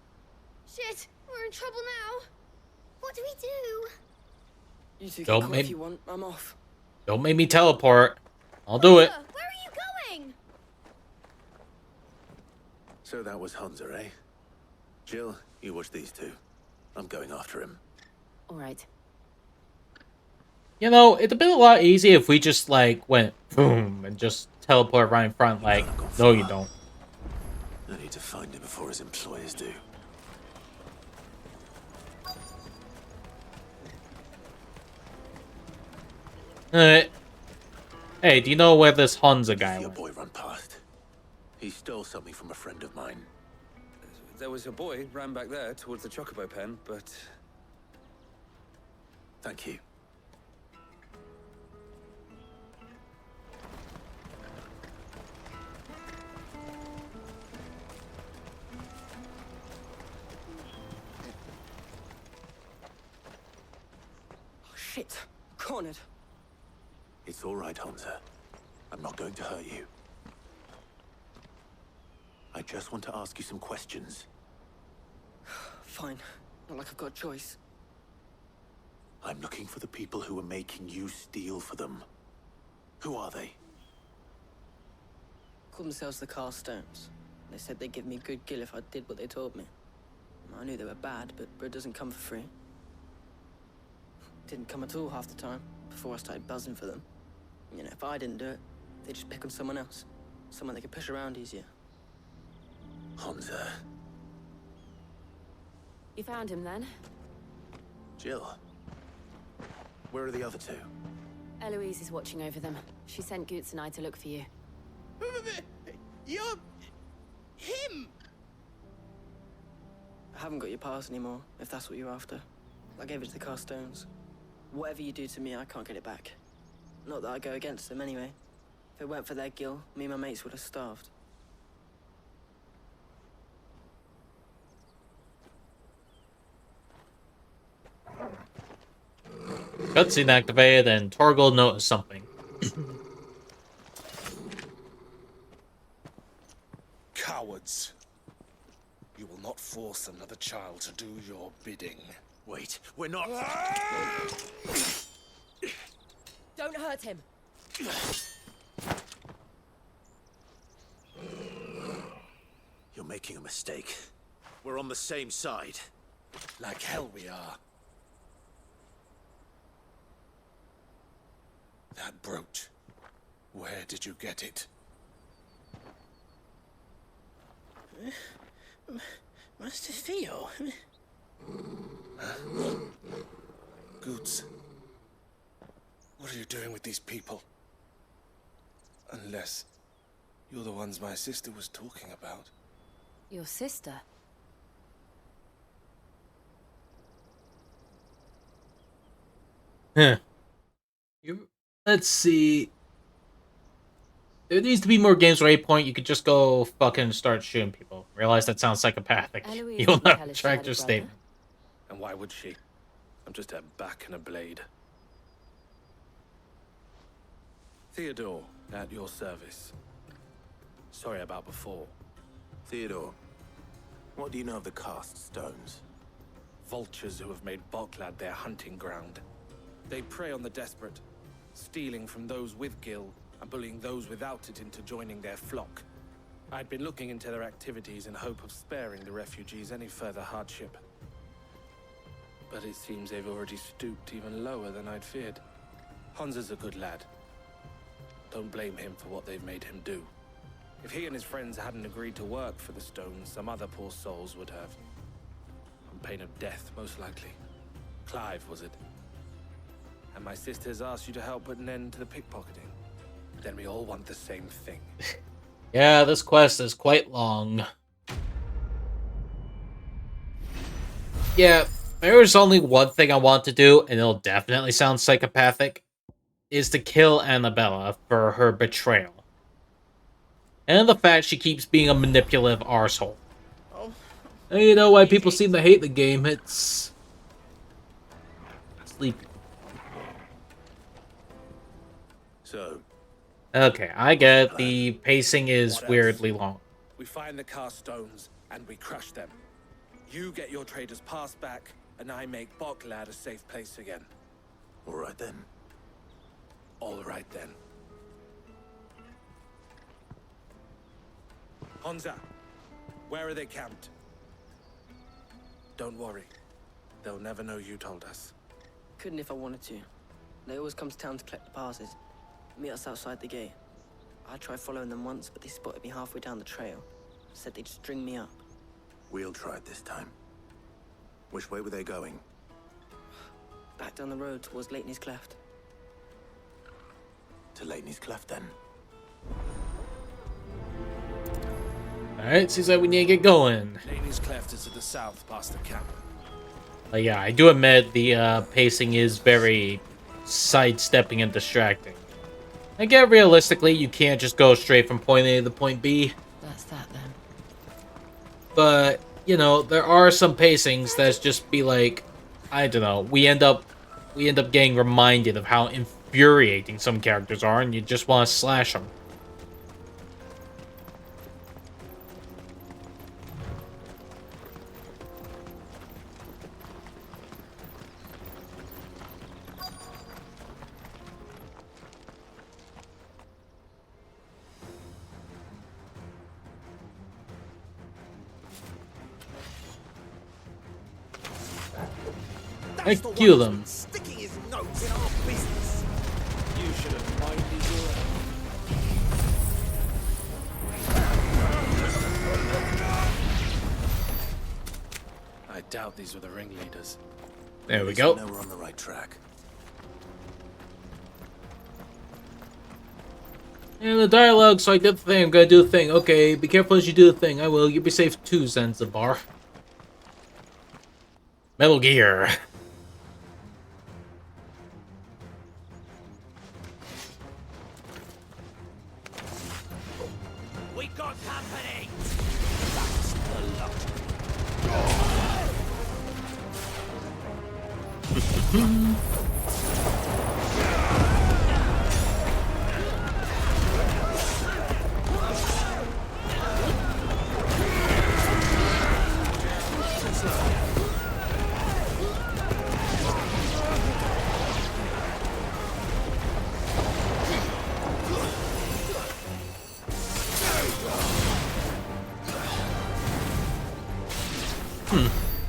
S6: Shit, we're in trouble now.
S5: What do we do?
S7: You two
S1: Don't
S7: can call
S1: make-
S7: if you want. I'm off.
S1: Don't make me teleport. I'll do it.
S6: Where are you going?
S2: So that was Hunter, eh? Jill, you watch these two. I'm going after him.
S3: All right.
S1: You know, it'd have been a lot easier if we just, like, went boom and just teleport right in front, like, no you don't.
S2: I need to find him before his employers do.
S1: Hey, do you know where this Hansa guy
S2: Your
S1: went?
S2: boy run past. He stole something from a friend of mine.
S10: There was a boy ran back there towards the Chocobo pen, but...
S2: Thank you.
S7: Oh, shit. Cornered.
S2: It's all right, Hunter. I'm not going to hurt you. I just want to ask you some questions.
S7: Fine. Not like I've got a choice.
S2: I'm looking for the people who are making you steal for them. Who are they?
S7: Called themselves the Carstones. They said they'd give me good gill if I did what they told me. I knew they were bad, but bread doesn't come for free. Didn't come at all half the time, before I started buzzing for them. You know, if I didn't do it, they'd just pick on someone else. Someone they could push around easier.
S2: Hunter.
S3: You found him then?
S2: Jill. Where are the other two?
S3: Eloise is watching over them. She sent Goots and I to look for you.
S23: You're... him!
S7: I haven't got your pass anymore, if that's what you're after. I gave it to the Carstones. Whatever you do to me, I can't get it back. Not that I go against them anyway. If it weren't for their gill, me and my mates would have starved.
S1: Cutscene activated, and Torgal noticed something.
S13: Cowards. You will not force another child to do your bidding.
S2: Wait, we're not...
S3: Don't hurt him.
S2: You're making a mistake. We're on the same side.
S13: Like hell we are. That brooch. Where did you get it?
S7: Master Theo?
S13: Goots. What are you doing with these people? Unless you're the ones my sister was talking about.
S3: Your sister?
S21: Huh. Let's see. There needs to be more games where at a point you could just go fucking start shooting people. Realize that sounds psychopathic.
S3: Eloise
S21: You'll
S3: can tell
S21: not
S3: us she
S21: retract
S3: had a
S21: your
S3: brother.
S21: statement.
S12: And why would she? I'm just a back and a blade. Theodore, at your service. Sorry about before.
S2: Theodore, what do you know of the Cast Stones?
S12: Vultures who have made Boklad their hunting ground. They prey on the desperate, stealing from those with gil and bullying those without it into joining their flock.
S17: I'd been looking into their activities in hope of sparing the refugees any further hardship. But it seems they've already stooped even lower than I'd feared. Hansa's a good lad. Don't blame him for what they've made him do. If he and his friends hadn't agreed to work for the stones, some other poor souls would have. On pain of death, most likely. Clive, was it? And my sisters asked you to help put an end to the pickpocketing. Then we all want the same thing.
S21: Yeah, this quest is quite long. Yeah, there's only one thing I want to do, and it'll definitely sound psychopathic, is to kill Annabella for her betrayal. And the fact she keeps being a manipulative arsehole. And you know why people seem to hate the game, it's... sleepy.
S17: So...
S21: Okay, I get it. The pacing is weirdly long.
S17: We find the cast stones, and we crush them. You get your traders' pass back, and I make Boklad a safe place again.
S2: All right then.
S17: All right then. Hansa, where are they camped? Don't worry. They'll never know you told us.
S7: Couldn't if I wanted to. They always come to town to collect the passes. Meet us outside the gate. I tried following them once, but they spotted me halfway down the trail. Said they'd string me up.
S2: We'll try it this time. Which way were they going?
S7: Back down the road towards Leitney's Cleft.
S2: To Leitney's Cleft, then.
S21: Alright, seems like we need to get going.
S17: Leitney's Cleft is to the south, past the camp.
S21: Yeah, I do admit the pacing is very sidestepping and distracting. I get realistically, you can't just go straight from point A to point B.
S11: That's that then.
S21: But, you know, there are some pacings that's just be like, I don't know, we end up getting reminded of how infuriating some characters are, and you just want to slash them. I kill them.
S12: Sticking his nose in our business. You should have minded your
S17: I doubt these were the ringleaders.
S21: There we go.
S2: Now we're on the right track.
S21: And the dialogue, so I did the thing, I'm gonna do the thing. Okay, be careful as you do the thing. I will. You'll be safe too, Zanzibar. Metal Gear.
S12: We got company. That's the lot.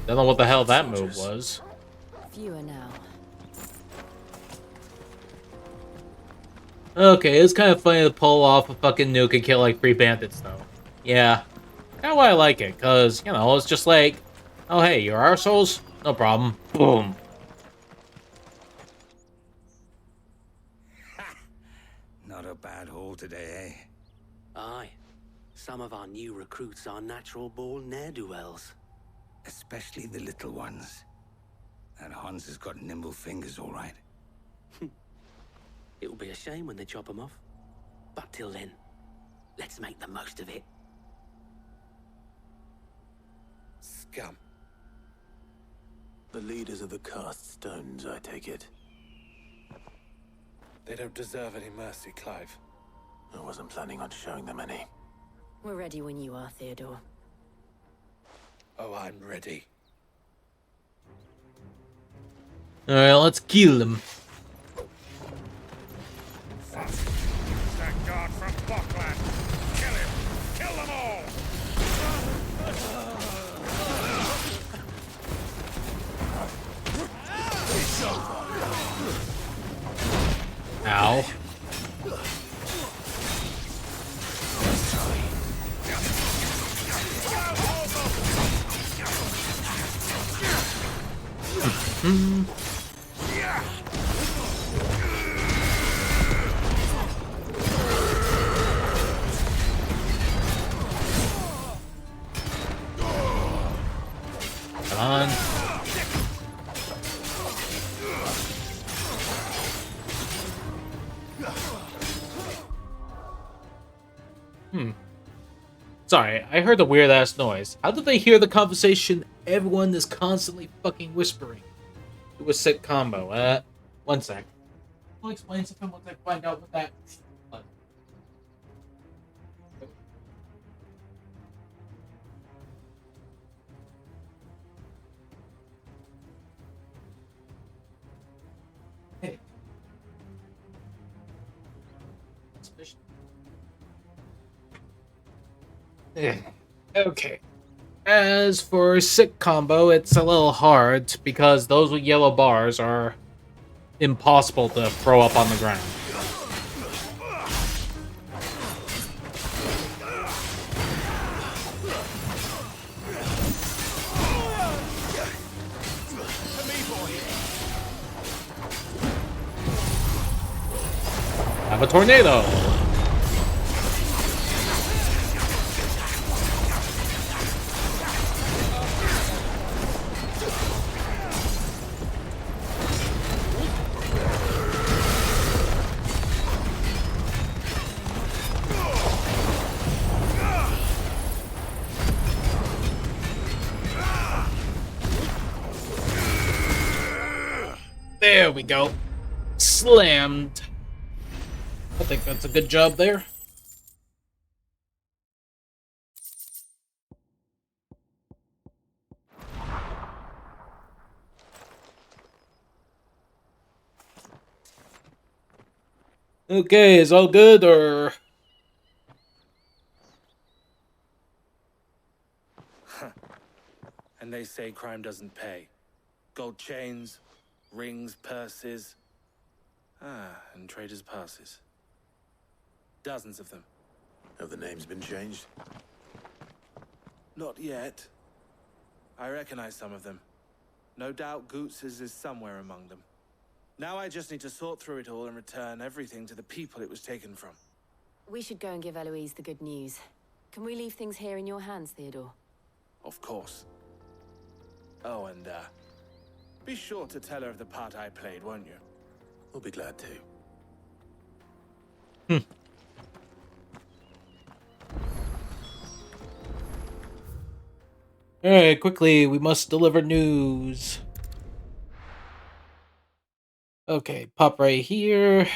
S21: Don't know what the hell that move was.
S11: Fewer now.
S21: Okay, it's kind of funny to pull off a fucking nuke and kill like 3 bandits, though. Yeah. Kind of why I like it, because, you know, it's just like, oh hey, you're arseholes? No problem. Boom.
S19: Not a bad haul today, eh?
S20: Aye. Some of our new recruits are natural-born ne'er-do-wells.
S19: Especially the little ones. And Hans has got nimble fingers, all right.
S20: It'll be a shame when they chop them off. But till then, let's make the most of it.
S17: Scum.
S2: The leaders of the cast stones, I take it.
S17: They don't deserve any mercy, Clive.
S2: I wasn't planning on showing them any.
S11: We're ready when you are, Theodore.
S17: Oh, I'm ready.
S21: Alright, let's kill them.
S12: That guard from Boklad. Kill him. Kill them all.
S21: Come on. Sorry, I heard a weird ass noise. How did they hear the conversation everyone is constantly fucking whispering? It was sick combo. One sec. I'll explain something once I find out what that. Hey. Okay. As for sick combo, it's a little hard because those with yellow bars are impossible to throw up on the ground. Have a tornado. There we go. Slammed. I think that's a good job there. Okay, is all good, or...
S17: And they say crime doesn't pay. Gold chains, rings, purses. And traders' passes. Dozens of them.
S2: Have the names been changed?
S17: Not yet. I recognize some of them. No doubt Goots's is somewhere among them. Now I just need to sort through it all and return everything to the people it was taken from.
S3: We should go and give Eloise the good news. Can we leave things here in your hands, Theodore?
S17: Of course. Oh, and, be sure to tell her of the part I played, won't you?
S2: We'll be glad to.
S21: Alright, quickly, we must deliver news. Okay, pop right here.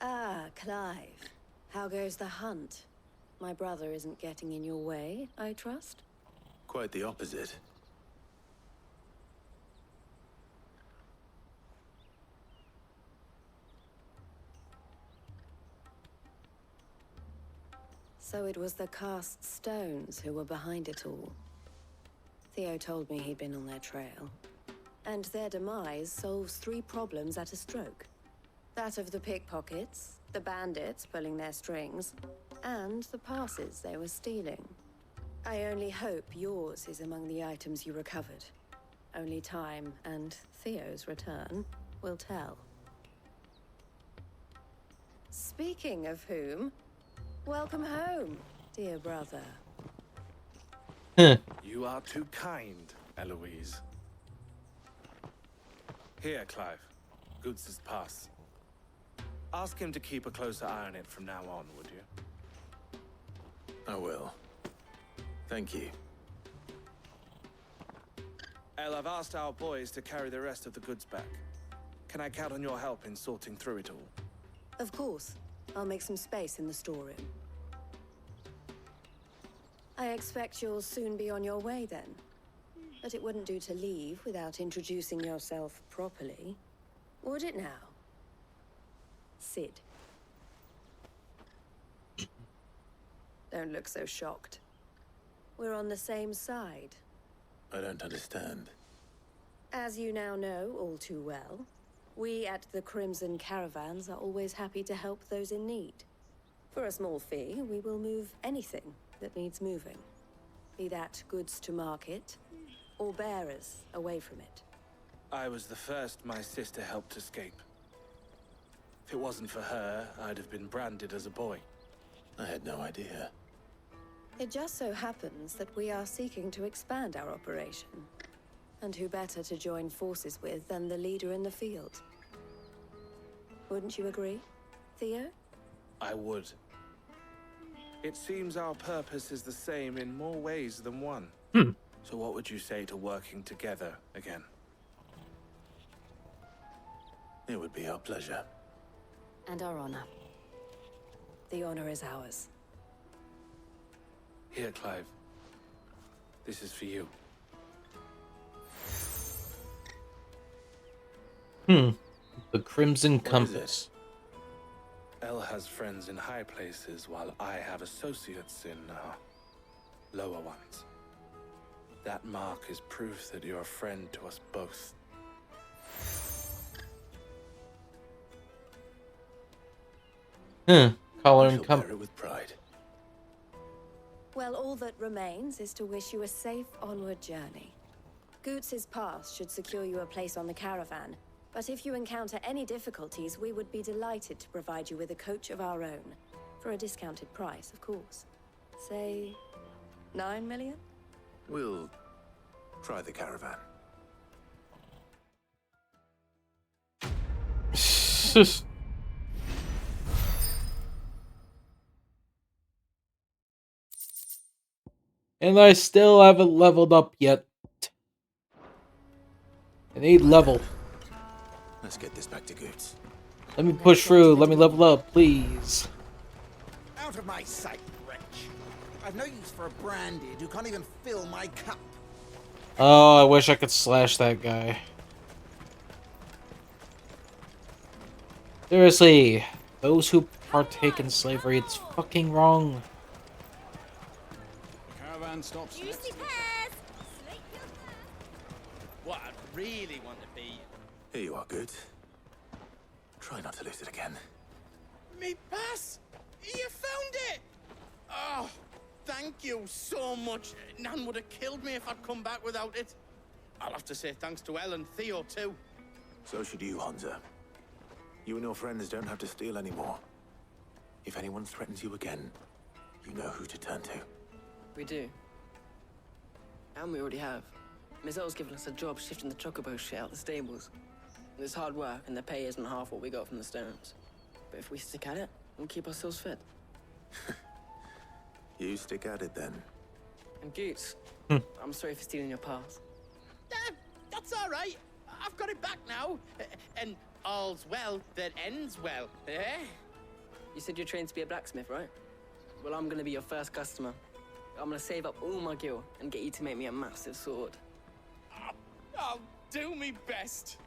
S18: Ah, Clive. How goes the hunt? My brother isn't getting in your way, I trust?
S2: Quite the opposite.
S18: So it was the cast stones who were behind it all. Theo told me he'd been on their trail. And their demise solves 3 problems at a stroke. That of the pickpockets, the bandits pulling their strings, and the passes they were stealing. I only hope yours is among the items you recovered. Only time and Theo's return will tell. Speaking of whom, welcome home, dear brother.
S17: You are too kind, Eloise. Here, Clive. Goots's pass. Ask him to keep a closer eye on it from now on, would you?
S2: I will. Thank you.
S17: El, I've asked our boys to carry the rest of the goods back. Can I count on your help in sorting through it all?
S18: Of course. I'll make some space in the storeroom. I expect you'll soon be on your way then. But it wouldn't do to leave without introducing yourself properly. Would it now? Sid. Don't look so shocked. We're on the same side.
S2: I don't understand.
S18: As you now know all too well, we at the Crimson Caravans are always happy to help those in need.
S3: For a small fee, we will move anything that needs moving. Be that goods to market, or bearers away from it.
S17: I was the first my sister helped escape. If it wasn't for her, I'd have been branded as a boy.
S2: I had no idea.
S3: It just so happens that we are seeking to expand our operation. And who better to join forces with than the leader in the field? Wouldn't you agree, Theo?
S17: I would. It seems our purpose is the same in more ways than one. So what would you say to working together again?
S2: It would be our pleasure.
S3: And our honor. The honor is ours.
S17: Here, Clive. This is for you.
S1: The Crimson Compass.
S17: Elle has friends in high places, while I have associates in, lower ones. That mark is proof that you're a friend to us both.
S1: Collar
S2: I
S1: and
S2: shall
S1: compass.
S2: bear it with pride.
S3: Well, all that remains is to wish you a safe onward journey. Goots' pass should secure you a place on the caravan, but if you encounter any difficulties, we would be delighted to provide you with a coach of our own. For a discounted price, of course. Say, 9 million?
S2: We'll try the caravan.
S1: And I still haven't leveled up yet. I need level.
S2: Let's get this back to Goots.
S1: Let me push through. Let me level up, please.
S15: Out of my sight, wretch. I've no use for a branded who can't even fill my cup.
S1: Oh, I wish I could slash that guy. Seriously, those who partake in slavery, it's fucking wrong.
S12: The caravan stops next.
S23: What I'd really want to be...
S2: Here you are, Goots. Try not to lose it again.
S23: Me pass! You found it! Oh, thank you so much. Nan would have killed me if I'd come back without it. I'll have to say thanks to Elle and Theo, too.
S2: So should you, Hansa. You and your friends don't have to steal anymore. If anyone threatens you again, you know who to turn to.
S7: We do. And we already have. Miss Earl's given us a job shifting the chocobo shit out the stables. It's hard work, and the pay isn't half what we got from the Stones. But if we stick at it, we'll keep ourselves fed.
S2: You stick at it, then.
S7: And Goots, I'm sorry for stealing your pass.
S23: That's all right. I've got it back now. And all's well that ends well, eh?
S7: You said you're trained to be a blacksmith, right? Well, I'm gonna be your first customer. I'm gonna save up all my gil and get you to make me a massive sword.
S23: I'll do me best.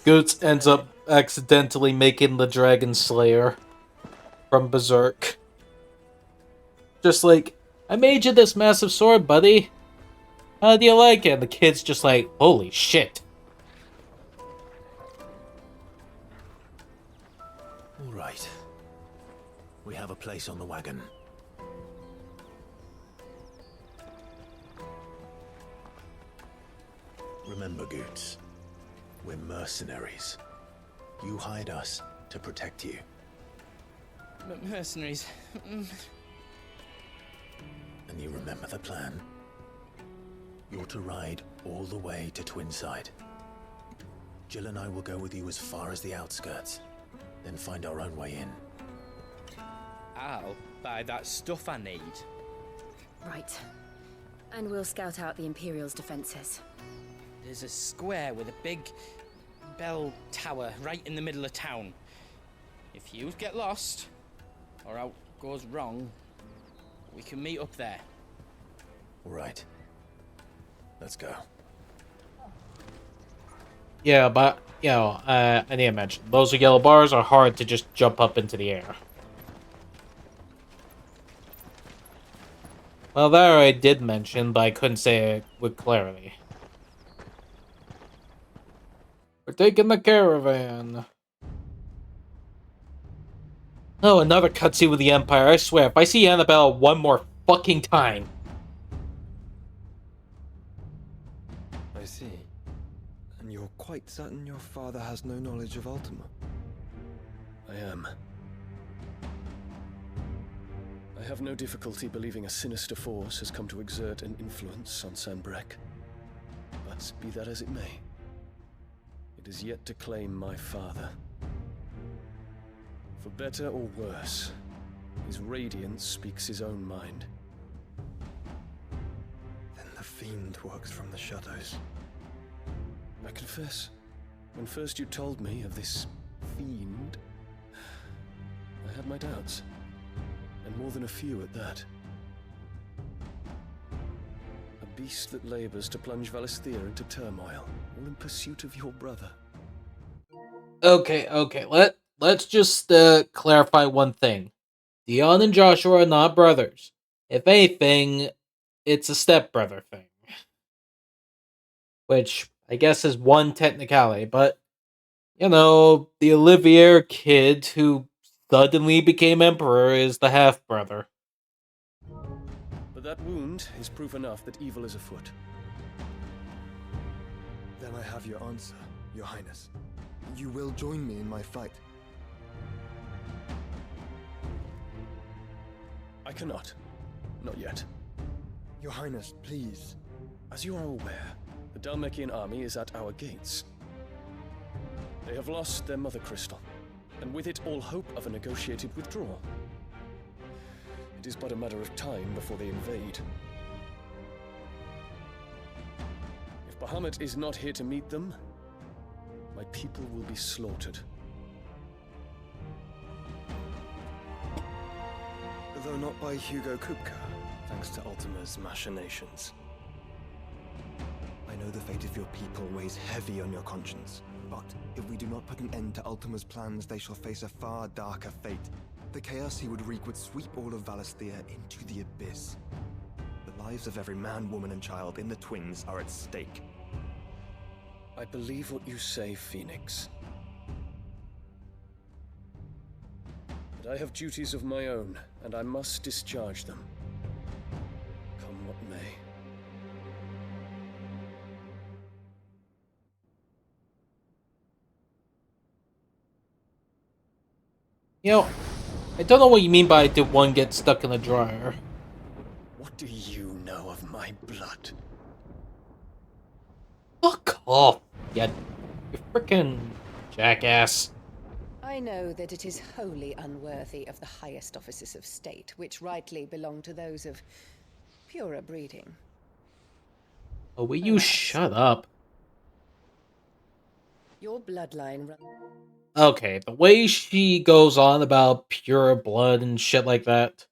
S1: Goots ends up accidentally making the Dragon Slayer from Berserk. Just like, I made you this massive sword, buddy. How do you like it? And the kid's just like, holy shit.
S2: All right. We have a place on the wagon. Remember, Goots, we're mercenaries. You hired us to protect you.
S23: But mercenaries...
S2: And you remember the plan? You're to ride all the way to Twinside. Jill and I will go with you as far as the outskirts, then find our own way in.
S20: I'll buy that stuff I need.
S3: Right. And we'll scout out the Imperial's defenses.
S20: There's a square with a big bell tower right in the middle of town. If you get lost, or out goes wrong, we can meet up there.
S2: All right. Let's go.
S1: Yeah, but, you know, I need to mention, those yellow bars are hard to just jump up into the air. Well, that I did mention, but I couldn't say it with clarity. We're taking the caravan.
S21: Oh, another cutscene with the Empire. I swear, if I see Annabella one more fucking time.
S4: I see. And you're quite certain your father has no knowledge of Ultima?
S12: I am. I have no difficulty believing a sinister force has come to exert an influence on Sanbreque. But be that as it may, it is yet to claim my father. For better or worse, his radiance speaks his own mind.
S4: Then the fiend works from the shadows.
S12: I confess, when first you told me of this fiend, I had my doubts. And more than a few at that. A beast that labors to plunge Valisthea into turmoil, all in pursuit of your brother.
S21: Okay. Let's just clarify one thing. Dion and Joshua are not brothers. If anything, it's a stepbrother thing. Which I guess is one technicality, but you know, the Olivier kid who suddenly became emperor is the half-brother.
S12: But that wound is proof enough that evil is afoot.
S4: Then I have your answer, Your Highness. You will join me in my fight.
S12: I cannot. Not yet.
S4: Your Highness, please.
S12: As you are aware, the Dhalmekian army is at our gates. They have lost their mother crystal, and with it all hope of a negotiated withdrawal. It is but a matter of time before they invade. If Bahamut is not here to meet them, my people will be slaughtered.
S4: Though not by Hugo Kupka, thanks to Ultima's machinations. I know the fate of your people weighs heavy on your conscience, but if we do not put an end to Ultima's plans, they shall face a far darker fate. The chaos he would wreak would sweep all of Valisthea into the abyss. The lives of every man, woman, and child in the Twins are at stake.
S12: I believe what you say, Phoenix. But I have duties of my own, and I must discharge them. Come what may.
S21: You know, I don't know what you mean by did one get stuck in the dryer.
S12: What do you know of my blood?
S21: Fuck off, you frickin' jackass.
S18: I know that it is wholly unworthy of the highest offices of state, which rightly belong to those of purer breeding.
S21: Oh, will you shut up?
S18: Your bloodline...
S21: Okay, the way she goes on about pure blood and shit like that.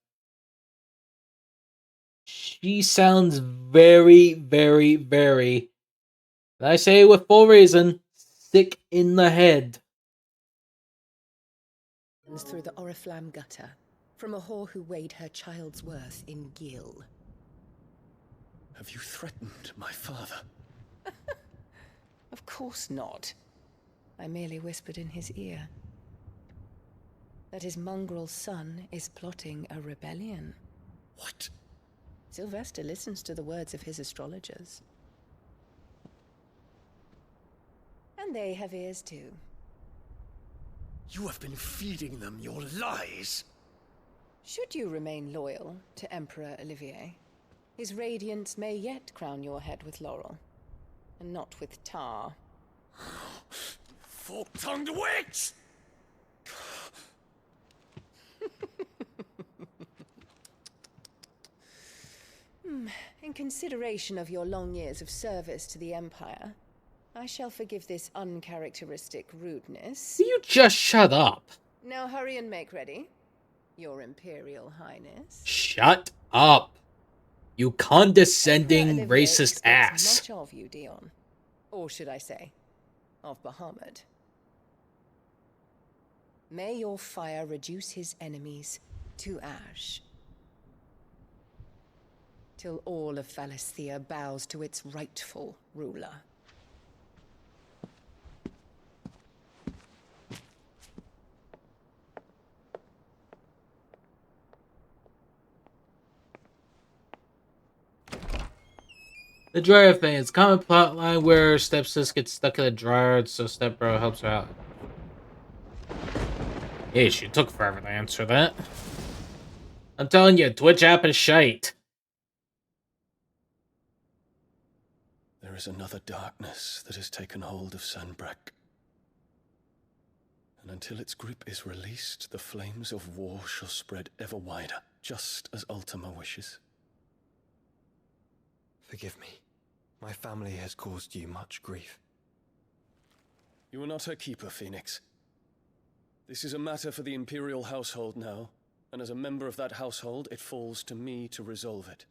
S21: She sounds very, very, very, and I say with full reason, sick in the head.
S18: Through the Oriflamme gutter, from a whore who weighed her child's worth in gil.
S12: Have you threatened my father?
S18: Of course not. I merely whispered in his ear that his mongrel son is plotting a rebellion.
S12: What?
S18: Sylvester listens to the words of his astrologers. And they have ears too.
S12: You have been feeding them your lies!
S18: Should you remain loyal to Emperor Olivier, his radiance may yet crown your head with laurel, and not with tar.
S12: Fork-tongued witch!
S18: In consideration of your long years of service to the Empire, I shall forgive this uncharacteristic rudeness.
S21: Will you just shut up?
S18: Now hurry and make ready, Your Imperial Highness.
S21: Shut up. You condescending
S18: Emperor Olivier
S21: racist
S18: expects
S21: ass.
S18: much of you, Dion. Or should I say, of Bahamut. May your fire reduce his enemies to ash. Till all of Valisthea bows to its rightful ruler.
S21: The dryer thing. It's a common plot line where stepsis gets stuck in a dryer, so stepbro helps her out. Hey, she took forever to answer that. I'm telling you, Twitch app is shite.
S12: There is another darkness that has taken hold of Sanbreque. And until its grip is released, the flames of war shall spread ever wider, just as Ultima wishes.
S4: Forgive me. My family has caused you much grief.
S12: You are not her keeper, Phoenix. This is a matter for the Imperial household now, and as a member of that household, it falls to me to resolve it.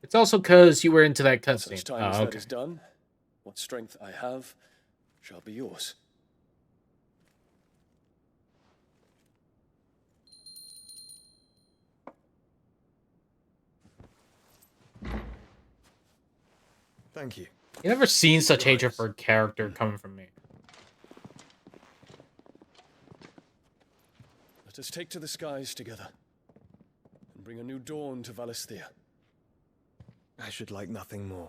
S21: It's also because you were into that cutscene.
S12: Such time as that is done, what strength I have shall be yours.
S4: Thank you.
S21: You never seen such hatred for a character coming from me.
S12: Let us take to the skies together, and bring a new dawn to Valisthea.
S4: I should like nothing more.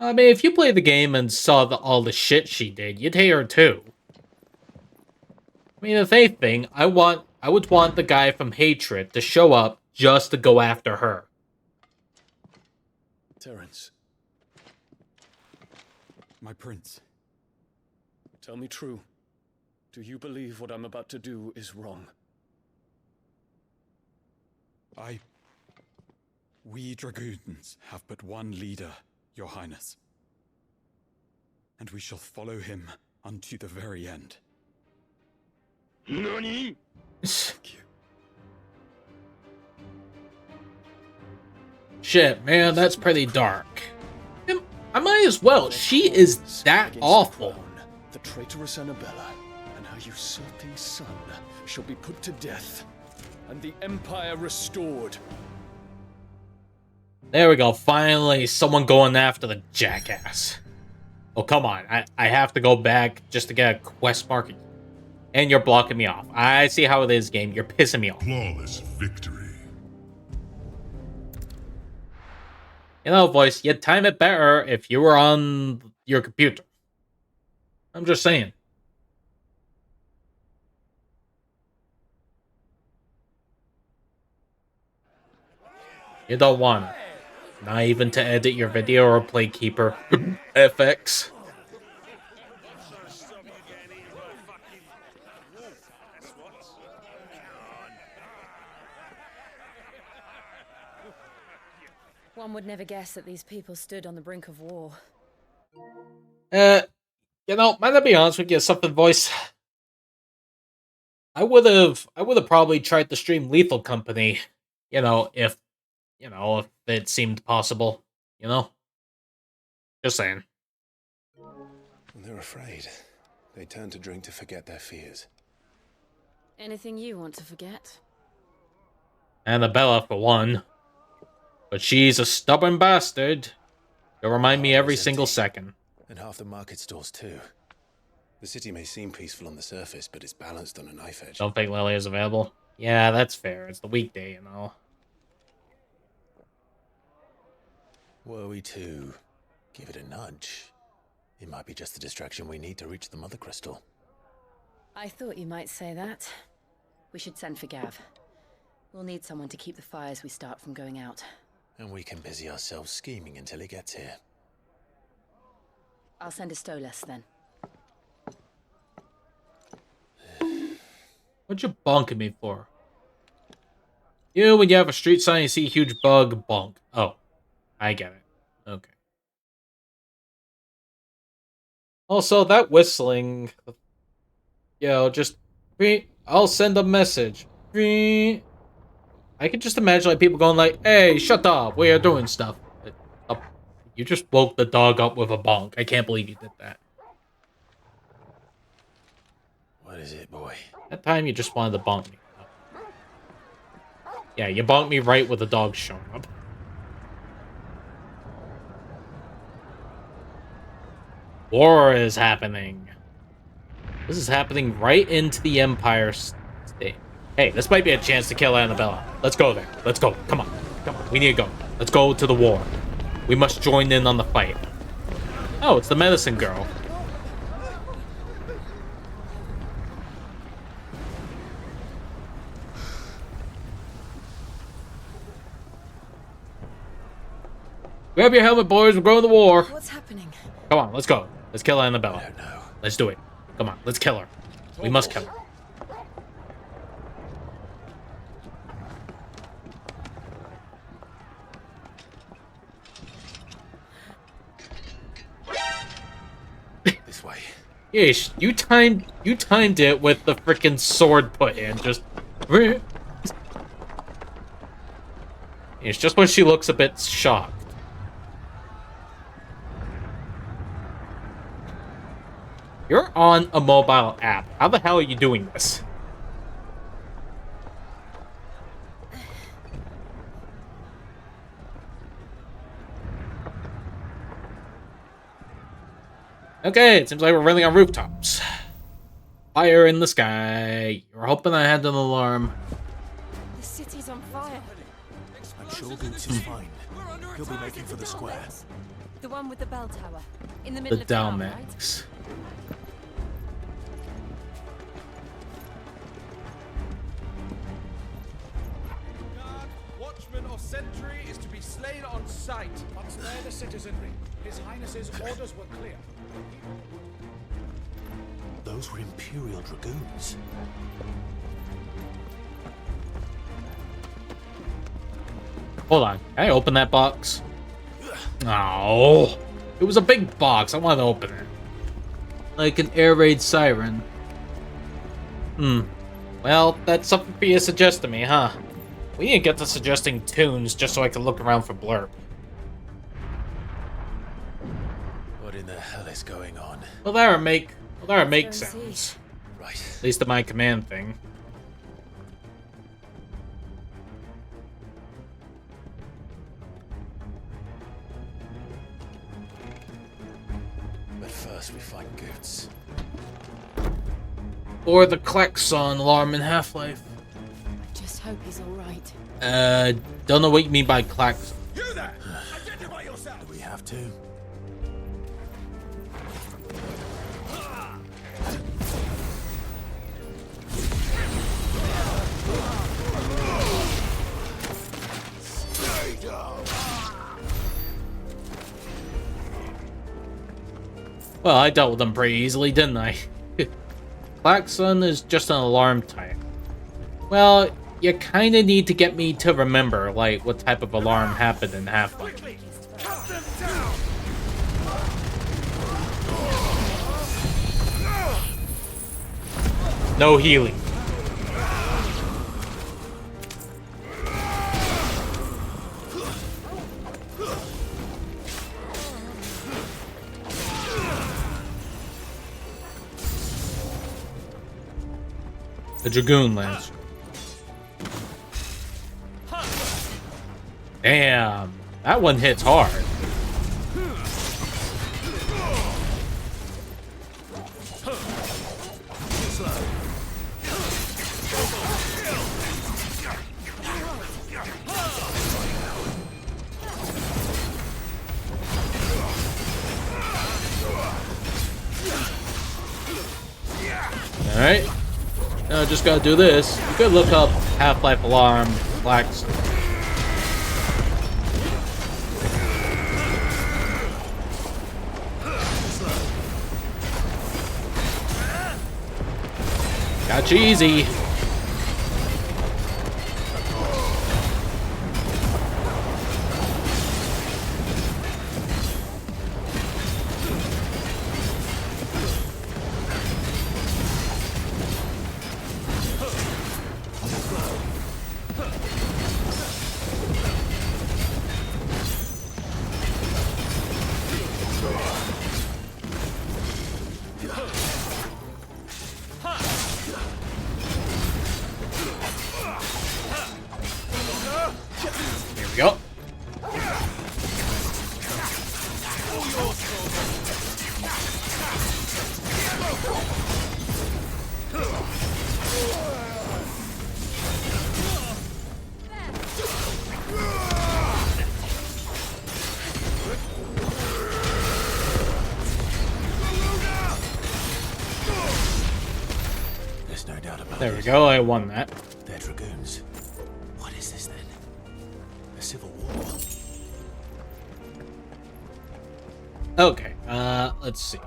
S21: I mean, if you played the game and saw all the shit she did, you'd hate her too. I mean, if anything, I would want the guy from Hatred to show up just to go after her.
S12: Terence.
S9: My prince.
S12: Tell me true. Do you believe what I'm about to do is wrong?
S9: We dragoons have but one leader, your highness. And we shall follow him unto the very end.
S12: NANI?
S9: Thank you.
S21: Shit, man, that's pretty dark. I might as well. She is that awful.
S12: The traitorous Annabella and her usurping son shall be put to death, and the Empire restored.
S21: There we go. Finally, someone going after the jackass. Oh, come on. I have to go back just to get a quest mark. And you're blocking me off. I see how it is, game. You're pissing me off.
S14: Flawless victory.
S21: You know, voice, you'd time it better if you were on your computer. I'm just saying. You don't want it. Not even to edit your video or play Keeper FX.
S3: One would never guess that these people stood on the brink of war.
S21: You know, might I be honest with you, something, voice? I would have probably tried to stream Lethal Company, if it seemed possible, Just saying.
S2: They're afraid. They turn to drink to forget their fears.
S3: Anything you want to forget?
S21: Annabella, for one. But she's a stubborn bastard. You'll remind me every single second.
S2: And half the market stores too. The city may seem peaceful on the surface, but it's balanced on a knife edge.
S21: Don't think Lily is available? Yeah, that's fair. It's the weekday,
S2: Were we to give it a nudge, it might be just the distraction we need to reach the Mother Crystal.
S3: I thought you might say that. We should send for Gav. We'll need someone to keep the fires we start from going out.
S2: And we can busy ourselves scheming until he gets here.
S3: I'll send a Stolas then.
S21: What you bonking me for? When you have a street sign, you see a huge bug, bonk. Oh, I get it. Okay. Also, that whistling... just... I'll send a message. I can just imagine people going like, "Hey, shut up, we are doing stuff." You just woke the dog up with a bonk. I can't believe you did that.
S2: What is it, boy?
S21: That time you just wanted to bonk me. Yeah, you bonked me right with the dog showing up. War is happening. This is happening right into the Empire State. Hey, this might be a chance to kill Annabella. Let's go there. Let's go. Come on. Come on. We need to go. Let's go to the war. We must join in on the fight. Oh, it's the medicine girl. Grab your helmet, boys. We're going to the war.
S11: What's happening?
S21: Come on, let's go. Let's kill Annabella. Let's do it. Come on, let's kill her. We must kill her.
S2: This way.
S21: Yeesh, you timed it with the freaking sword put in. Just. It's just when she looks a bit shocked. You're on a mobile app. How the hell are you doing this? Okay, it seems like we're running on rooftops. Fire in the sky. You're hoping I had an alarm.
S6: The city's on fire.
S2: I'm sure Goots is fine. He'll be making for the square.
S3: The one with the bell tower. In the
S21: The
S3: middle of town, right?
S21: Dalmex.
S8: Watchman or sentry is to be slain on sight. But spare the citizenry. His Highness's orders were clear.
S2: Those were Imperial Dragoons.
S21: Hold on. Can I open that box? Oh, it was a big box. I want to open it. Like an air raid siren. Well, that's something for you to suggest to me, huh? We didn't get to suggesting tunes just so I could look around for Blurb.
S2: What in the hell is going on?
S21: Well, there are make sounds.
S2: Right.
S21: At least to my command thing.
S2: But first we find Goots.
S21: Or the klaxon alarm in Half-Life.
S3: Just hope he's all right.
S21: Don't know what you mean by klaxon.
S8: You there! Identify yourself!
S2: Do we have to?
S21: Well, I dealt with them pretty easily, didn't I? Klaxon is just an alarm type. Well, you kinda need to get me to remember, like, what type of alarm happened in Half-Life. No healing. The Dragoon Lancer. Damn, that one hits hard. Alright. Now I just gotta do this. You could look up Half-Life Alarm, Klaxon. Got you easy.
S1: There we go, I won that.
S2: They're dragoons. What is this then? A civil war?
S1: Okay, let's see.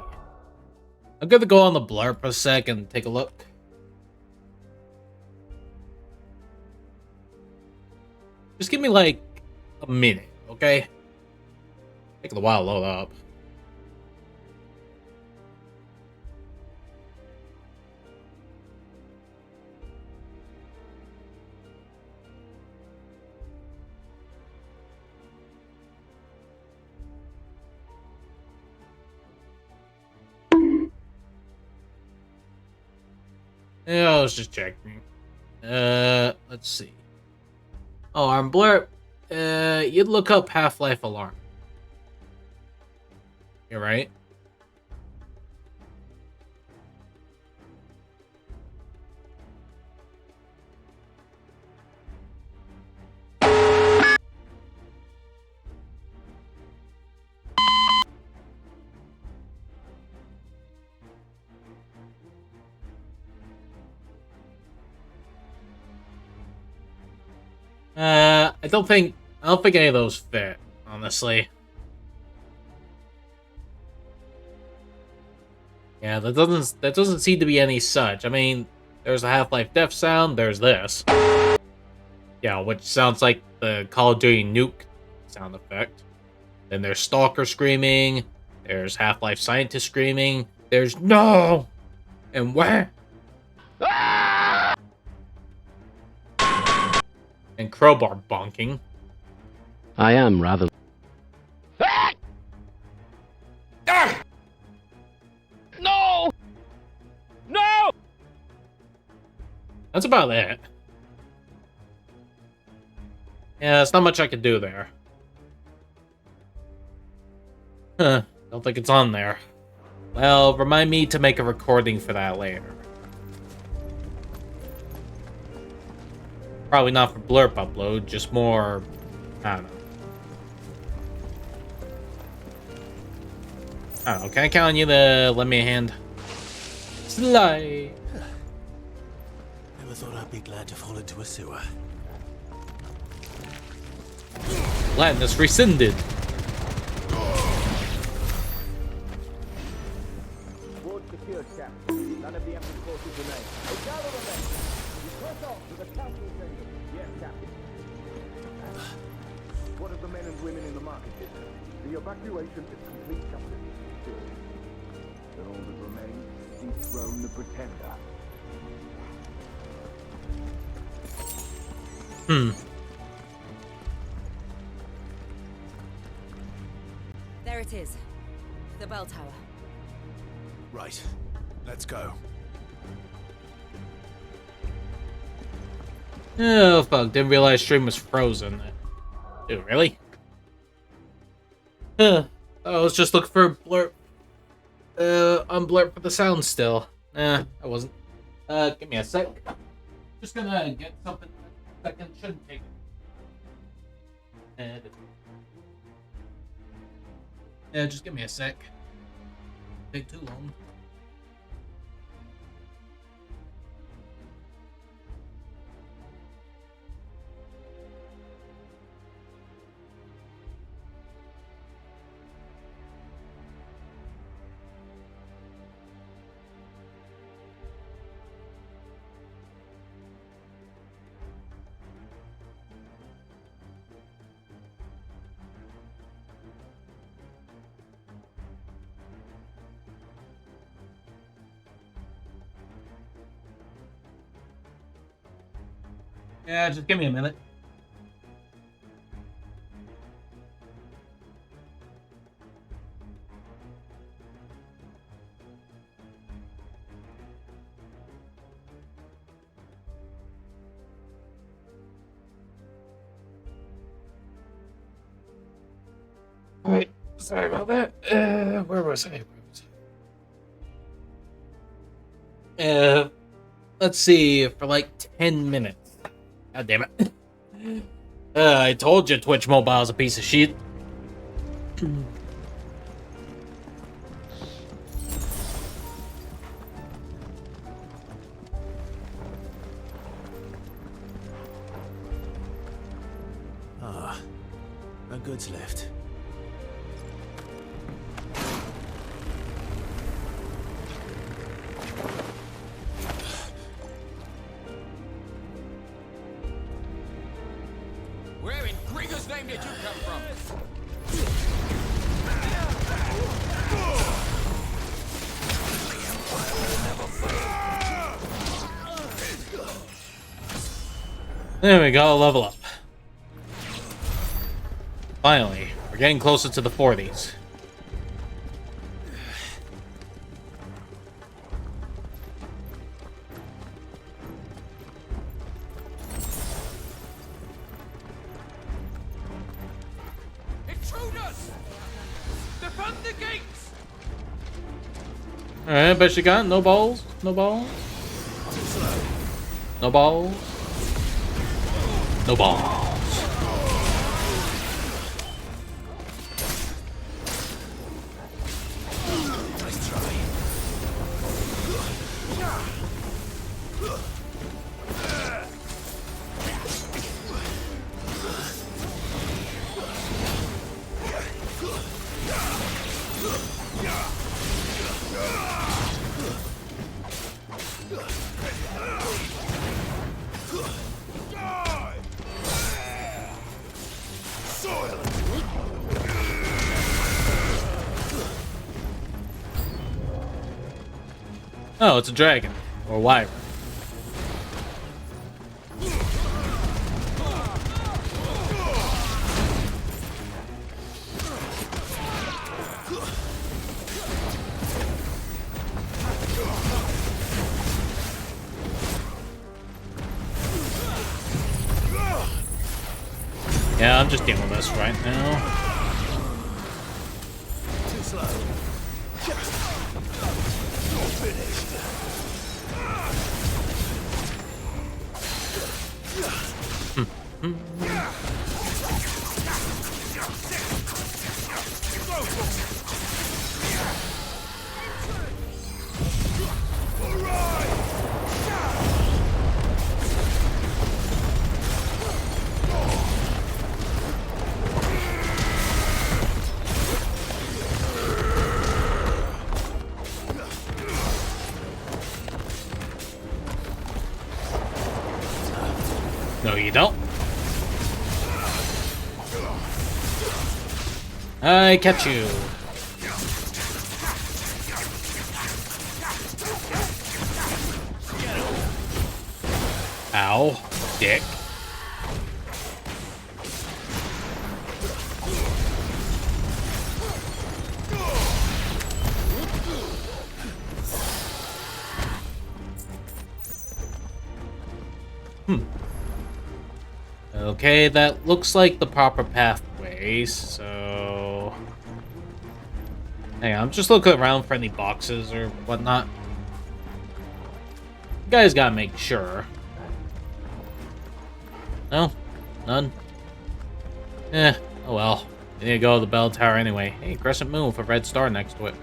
S1: I'm gonna go on the blurb for a sec and take a look. Just give me like a minute, okay? Taking a while to load up. Yeah, I was just checking. Let's see. Oh, on blurb, you'd look up Half-Life Alarm. You're right. I don't think any of those fit, honestly. Yeah, that doesn't seem to be any such. I mean, there's a Half-Life Death sound, there's this. Yeah, which sounds like the Call of Duty nuke sound effect. Then there's Stalker screaming, there's Half-Life Scientist screaming, there's no! And where? And crowbar bonking.
S14: I am rather...
S1: No! No! That's about it. Yeah, there's not much I could do there. Huh, don't think it's on there. Well, remind me to make a recording for that later. Probably not for blurb upload, just more... I don't know. Can I count on you to lend me a hand? Slide!
S2: Never thought I'd be glad to fall into a sewer.
S1: Gladness rescinded.
S16: Ward secured, Captain. None of the Emperor's forces remain. Gather the men. We press on to the council chamber. Yes, Captain. What of the men and women in the market district? The evacuation is complete, Captain. Good. Then all that remains is to dethrone the Pretender.
S3: There it is. The bell tower.
S2: Right. Let's go.
S1: Oh, fuck. Didn't realize stream was frozen. Dude, really? I was just looking for blurb. On blurb for the sound still. I wasn't. Give me a sec. Just gonna get something that shouldn't take it. Yeah, just give me a sec. Take too long. Yeah, just give me a minute. Alright, sorry about that. Where was I? Let's see, for like 10 minutes. God damn it. I told you Twitch Mobile's a piece of shit.
S2: goods left.
S5: Where in Gringo's name did you come from?
S1: There we go, level up. Finally, we're getting closer to the 40s.
S5: Intruders! Defend the gates!
S1: Alright, bet you got no balls? No balls? No balls? No balls.
S2: Nice try.
S1: Oh, it's a dragon. Or wyvern. Yeah, I'm just dealing with this right now.
S2: Too slow. You're finished.
S1: No, you don't. I catch you. Ow, dick. Okay, that looks like the proper pathway, so... Hang on, I'm just looking around for any boxes or whatnot. You guys gotta make sure. No? None? Eh, oh well. We need to go to the bell tower anyway. Hey, crescent moon with a red star next to it.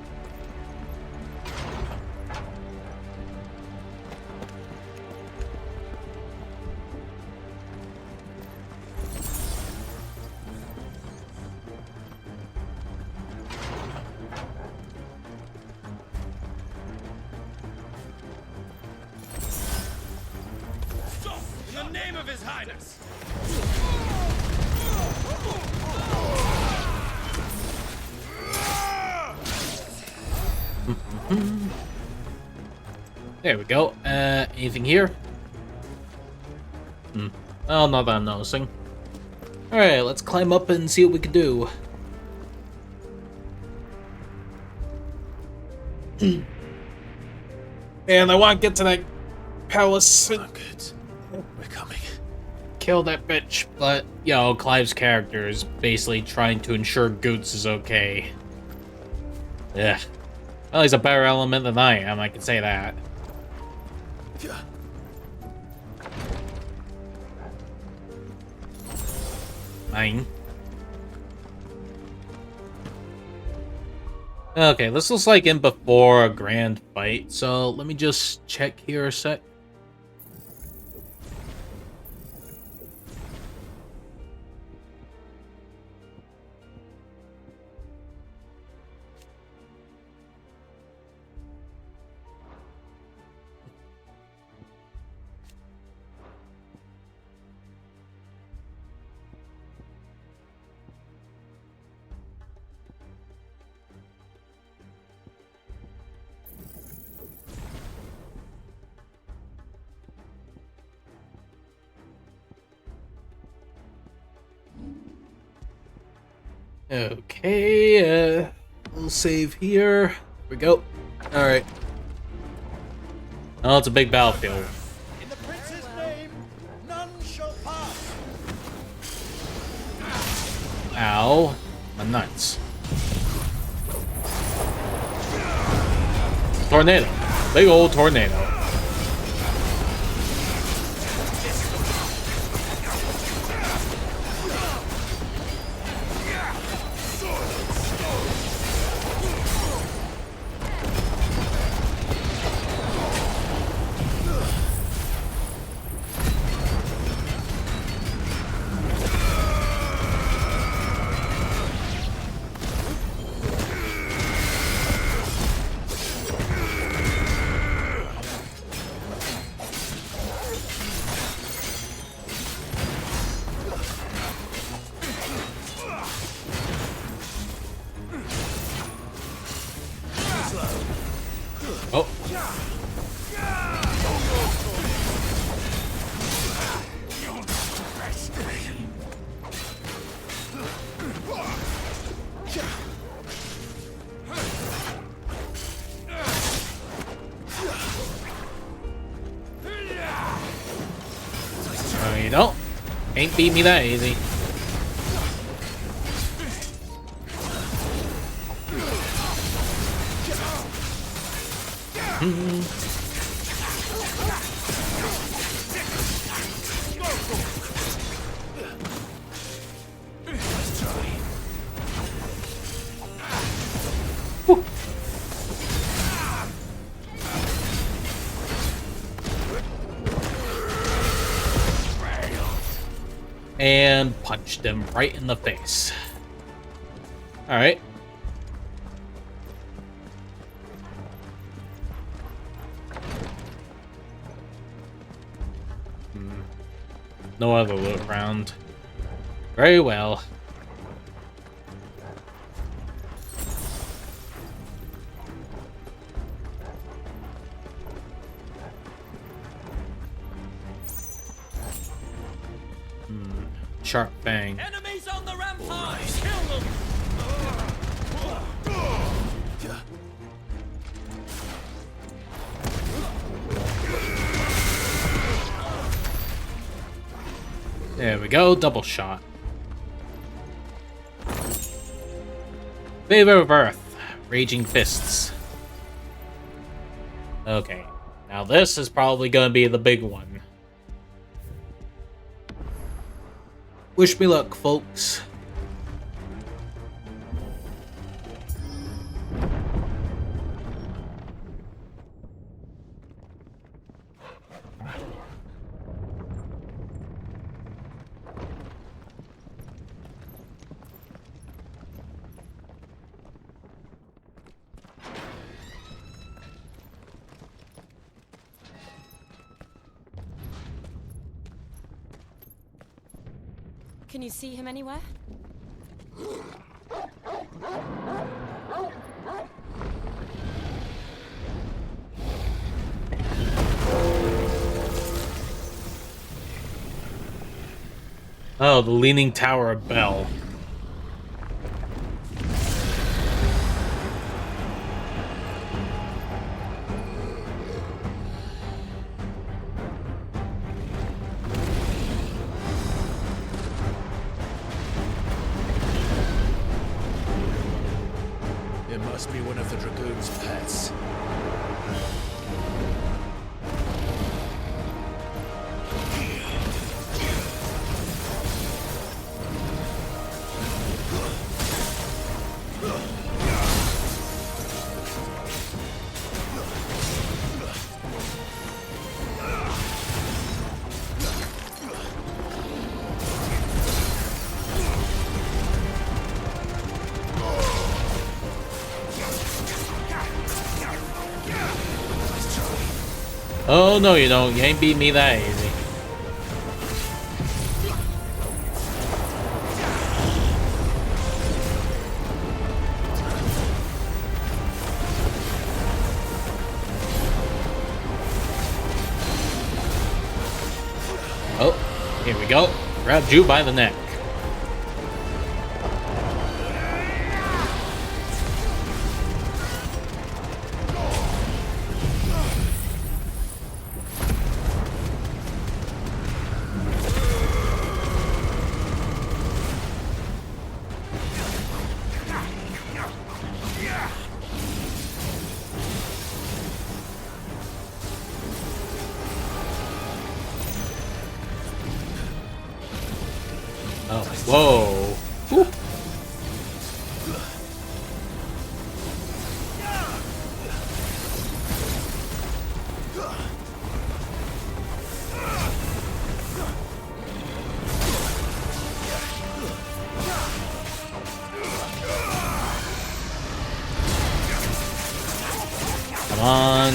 S5: In the name of His Highness!
S1: There we go. Anything here? Well, not that I'm noticing. Alright, let's climb up and see what we can do. Man, I want to get to that palace.
S2: Oh, good. We're coming.
S1: Kill that bitch. But, yo, Clive's character is basically trying to ensure Goots is okay. Yeah. Well, he's a better element than I am, I can say that. Mine. Okay, this looks like in before a grand fight, so let me just check here a sec.
S21: Okay, we'll save here. Here we go. Alright. Oh, it's a big battlefield.
S8: In the prince's name, none shall pass.
S21: Ow. My nuts. Tornado. Big old tornado. Oh. No, you don't. Ain't beat me that easy. And punched him right in the face. Alright. No other loot around. Very well. Sharp bang.
S5: Enemies on the ramparts! Kill them!
S21: There we go, double shot. Favor of Earth, Raging Fists. Okay, now this is probably gonna be the big one. Wish me luck, folks.
S3: Can you see him anywhere?
S21: Oh, the Leaning Tower of Bell.
S2: It must be one of the Dragoon's pets.
S21: Oh, no you don't. You ain't beat me that easy. Oh, here we go. Grabbed you by the neck.
S1: Oh, whoa. Whew. Come on.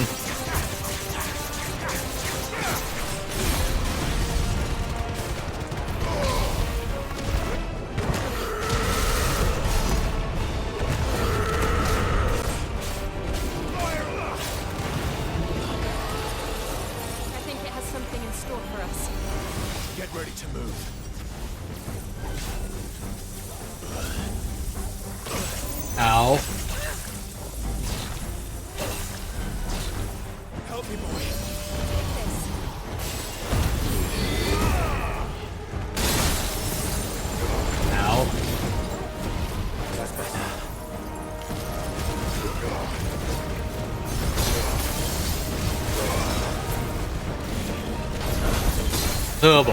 S3: I think it has something in store for us.
S16: Get ready to move.
S1: Ow.
S16: Help me, boy.
S1: Ow.
S16: That's better.
S1: Oh boy.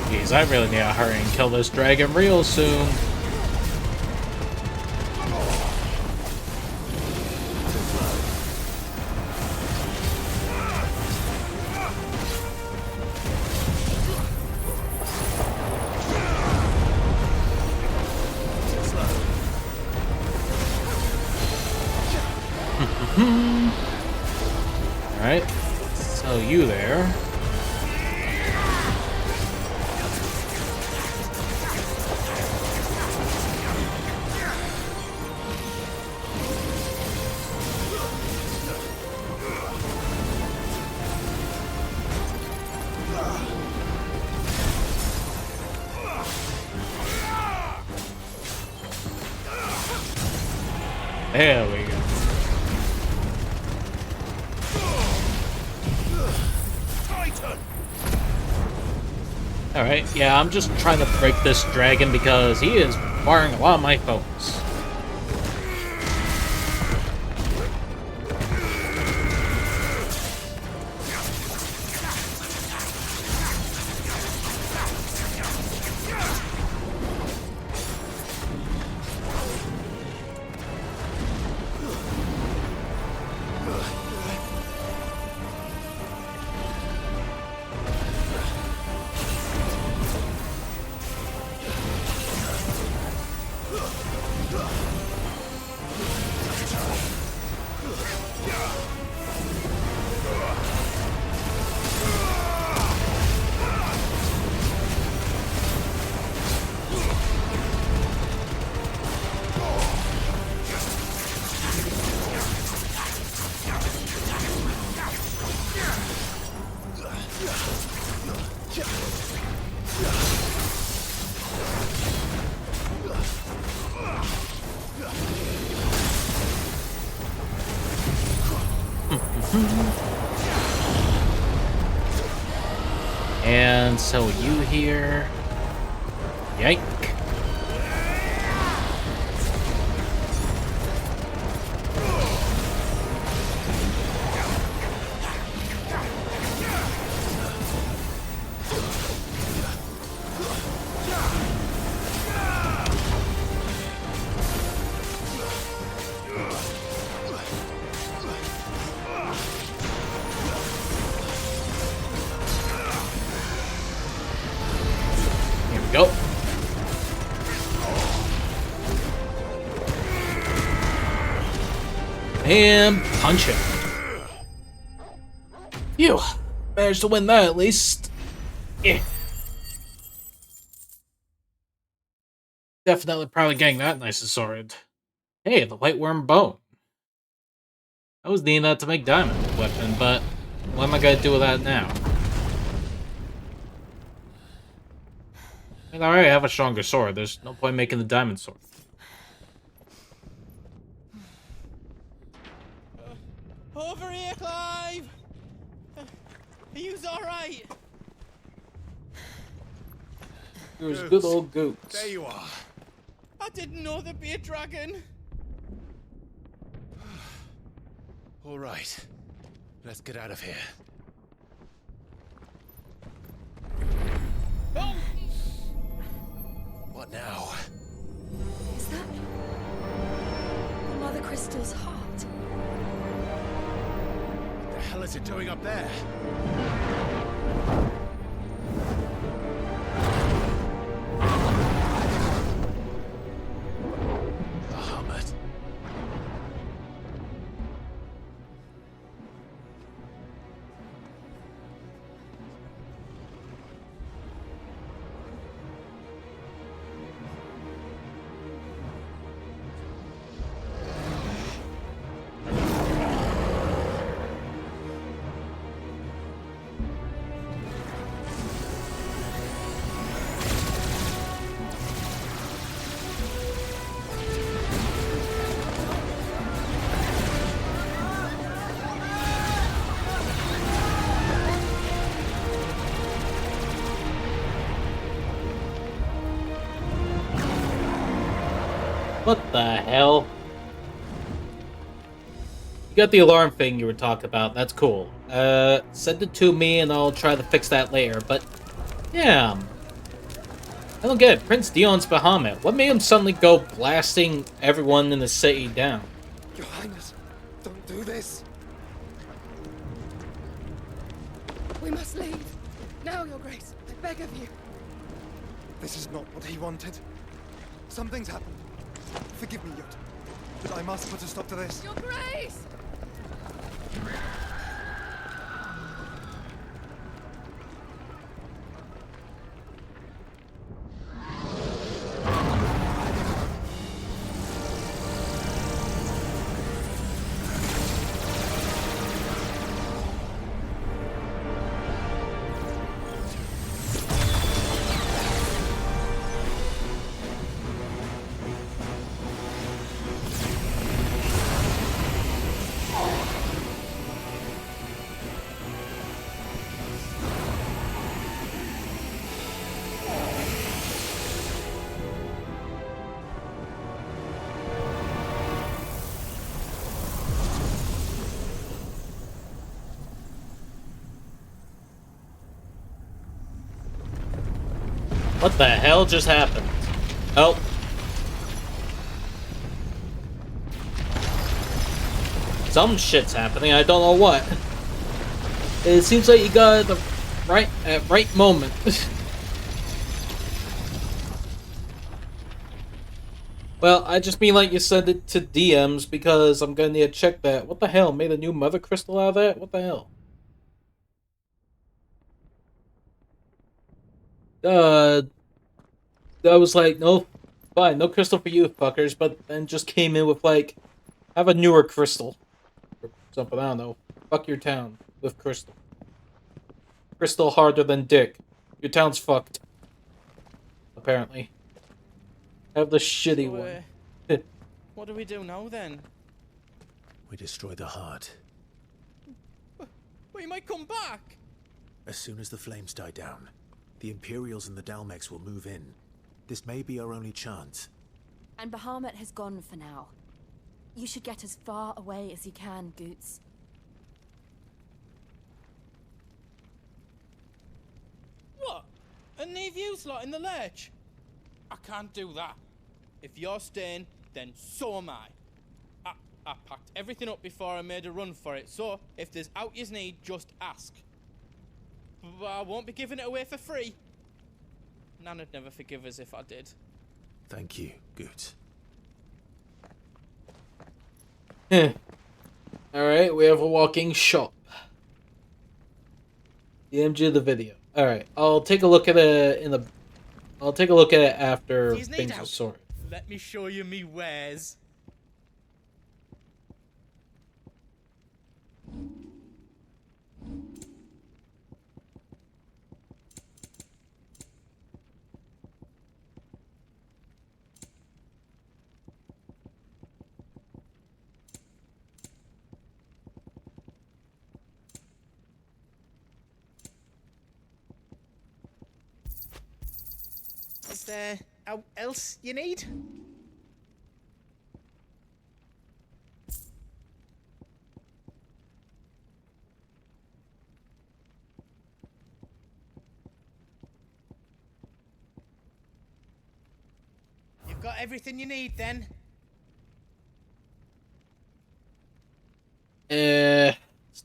S1: Jeez, I really need to hurry and kill this dragon real soon. Alright, so you there. There we go. Alright, yeah, I'm just trying to break this dragon because he is firing a lot of my focus. And so you here. Yike. Here we go. And punch him. Phew. Managed to win that at least. Yeah. Definitely probably getting that nice and sorted. Hey, the white worm bone. I was needing that to make diamond weapon, but what am I gonna do with that now? I already have a stronger sword. There's no point making the diamond sword.
S23: Over here, Clive! Are you alright?
S1: There's good old Goots.
S16: There you are.
S23: I didn't know there'd be a dragon.
S2: All right. Let's get out of here.
S23: Oh!
S18: Thor's heart.
S15: What the hell is it doing up there? Bahamut.
S1: What the hell? You got the alarm thing you were talking about. That's cool. Send it to me and I'll try to fix that later, but... yeah. I don't get it. Prince Dion's Bahamut. What made him suddenly go blasting everyone in the city down?
S4: Your Highness, don't do this.
S18: We must leave. Now, Your Grace. I beg of you.
S4: This is not what he wanted. Something's happened. Forgive me, Yot, but I must put a stop to this.
S18: Your Grace!
S1: What the hell just happened? Oh. Some shit's happening, I don't know what. It seems like you got it the right moment. Well, I just mean like you send it to DMs because I'm gonna need to check that. What the hell? Made a new mother crystal out of that? What the hell? I was like, no, fine, no crystal for you fuckers, but then just came in with like, have a newer crystal. Or something, I don't know. Fuck your town with crystal. Crystal harder than dick. Your town's fucked. Apparently. Have the shitty one.
S20: What do we do now then?
S2: We destroy the heart.
S20: But he might come back!
S2: As soon as the flames die down, the Imperials and the Dalmex will move in. This may be our only chance.
S3: And Bahamut has gone for now. You should get as far away as you can, Goots.
S20: What? And leave you lot in the lurch? I can't do that. If you're staying, then so am I. I packed everything up before I made a run for it, so if there's out you need, just ask. But I won't be giving it away for free. Nana'd never forgive us if I did.
S2: Thank you, Goots.
S1: Alright, we have a walking shop. The MG of the video. Alright, I'll take a look at it I'll take a look at it after things are sorted.
S20: Let me show you me wares. Is there else you need? You've got everything you need then?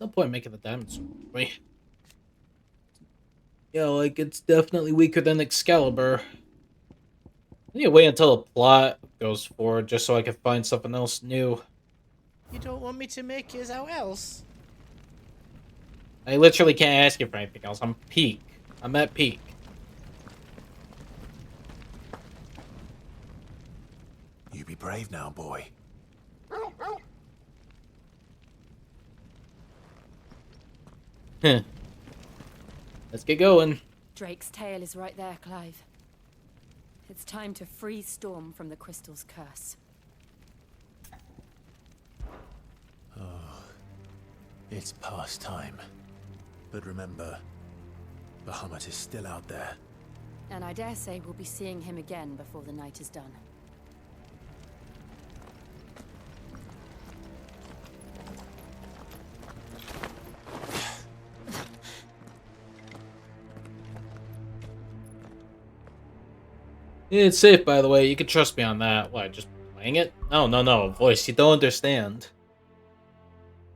S21: no point making the diamond sword, right? Yeah, like, it's definitely weaker than Excalibur. I need to wait until the plot goes forward just so I can find something else new.
S20: You don't want me to make yours out else?
S21: I literally can't ask you for anything else. I'm peak. I'm at peak.
S2: You be brave now, boy.
S21: Let's get going.
S3: Drake's tail is right there, Clive. It's time to free Storm from the crystal's curse.
S2: Oh, it's past time. But remember, Bahamut is still out there.
S3: And I dare say we'll be seeing him again before the night is done.
S21: It's safe, by the way. You can trust me on that. What, just playing it? No. Voice, you don't understand.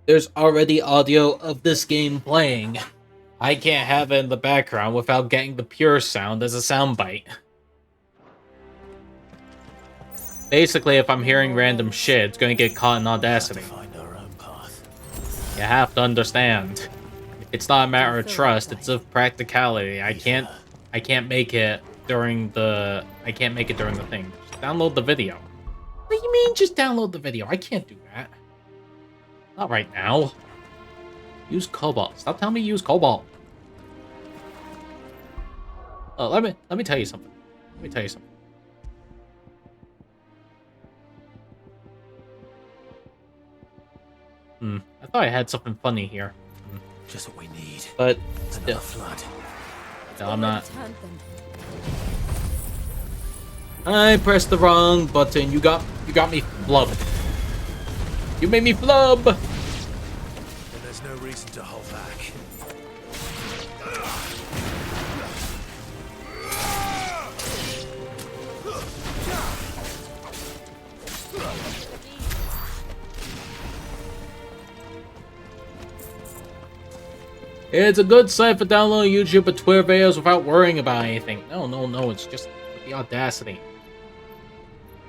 S21: There's already audio of this game playing. I can't have it in the background without getting the pure sound as a soundbite. Basically, if I'm hearing random shit, it's going to get caught in Audacity. You have to understand. It's not a matter of trust, it's of practicality. I can't make it during the thing. Just download the video. What do you mean just download the video? I can't do that. Not right now. Use Cobalt. Stop telling me to use Cobalt. Let me tell you something. I thought I had something funny here.
S2: Just what we need.
S21: But
S2: still flood.
S21: No, I'm not. I pressed the wrong button. You got me flubbed. You made me flub.
S2: Then there's no reason to hold back.
S21: It's a good site for downloading YouTube and Twitter videos without worrying about anything. No, it's just the Audacity.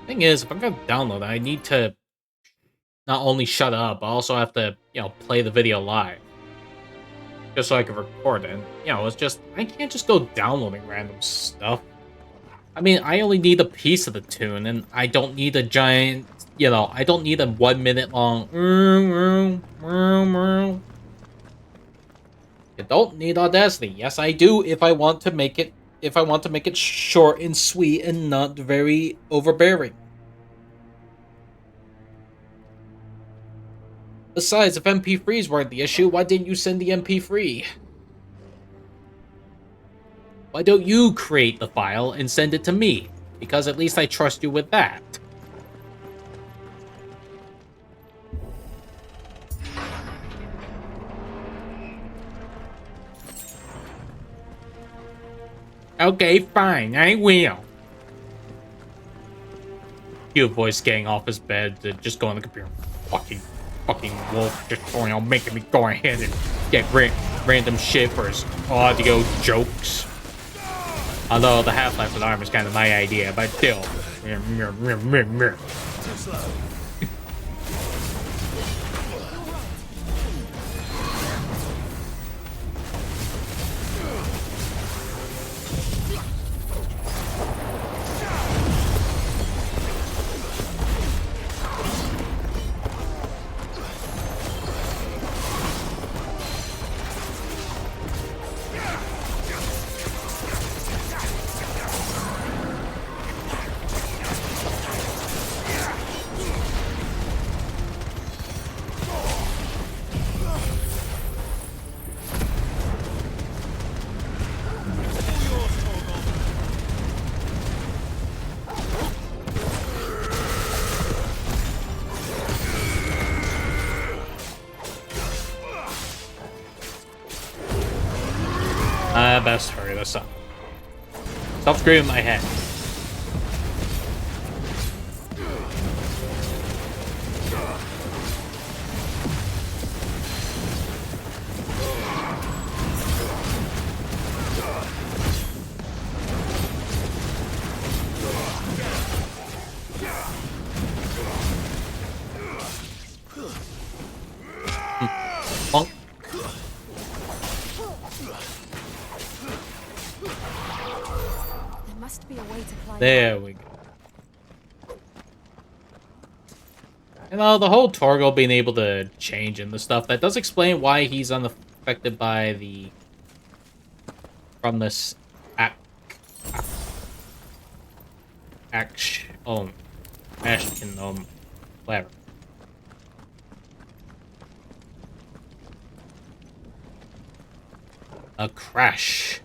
S21: Thing is, if I'm gonna download it, I need to not only shut up, but also have to, play the video live. Just so I can record it. It's just, I can't just go downloading random stuff. I mean, I only need a piece of the tune, and I don't need a giant, I don't need a 1 minute long. You don't need Audacity. Yes, I do if I want to make it short and sweet and not very overbearing. Besides, if MP3s weren't the issue, why didn't you send the MP3? Why don't you create the file and send it to me? Because at least I trust you with that. Okay, fine, I will. Cute voice getting off his bed to just go on the computer. Fucking wolf, just making me go ahead and get random shit for his audio jokes. Although the Half-Life alarm is kind of my idea, but still.
S2: Too slow.
S21: I best hurry this up. Stop screaming my head.
S3: There must be a way to climb.
S21: There we go. You know, the whole Torgal being able to change into stuff, that does explain why he's unaffected by the... from this... Ashkin, whatever. A crash.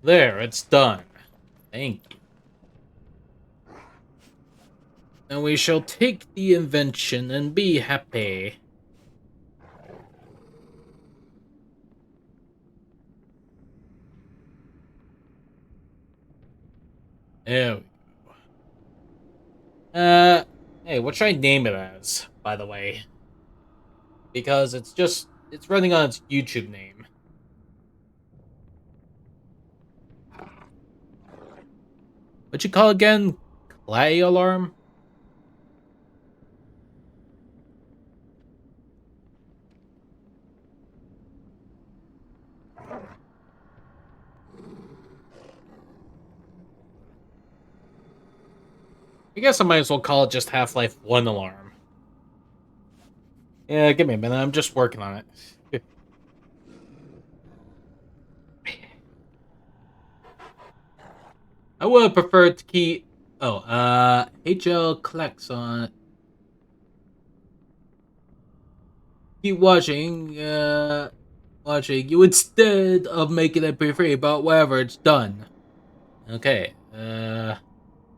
S21: There, it's done. Thank you. And we shall take the invention and be happy. There we go. Hey, what should I name it as, by the way? Because it's running on its YouTube name. What'd you call it again? Clay alarm? I guess I might as well call it just Half-Life 1 alarm. Yeah, give me a minute, I'm just working on it. I would have preferred to keep... Oh, HL Klaxon. Keep watching you instead of making it free, but whatever, it's done. Okay,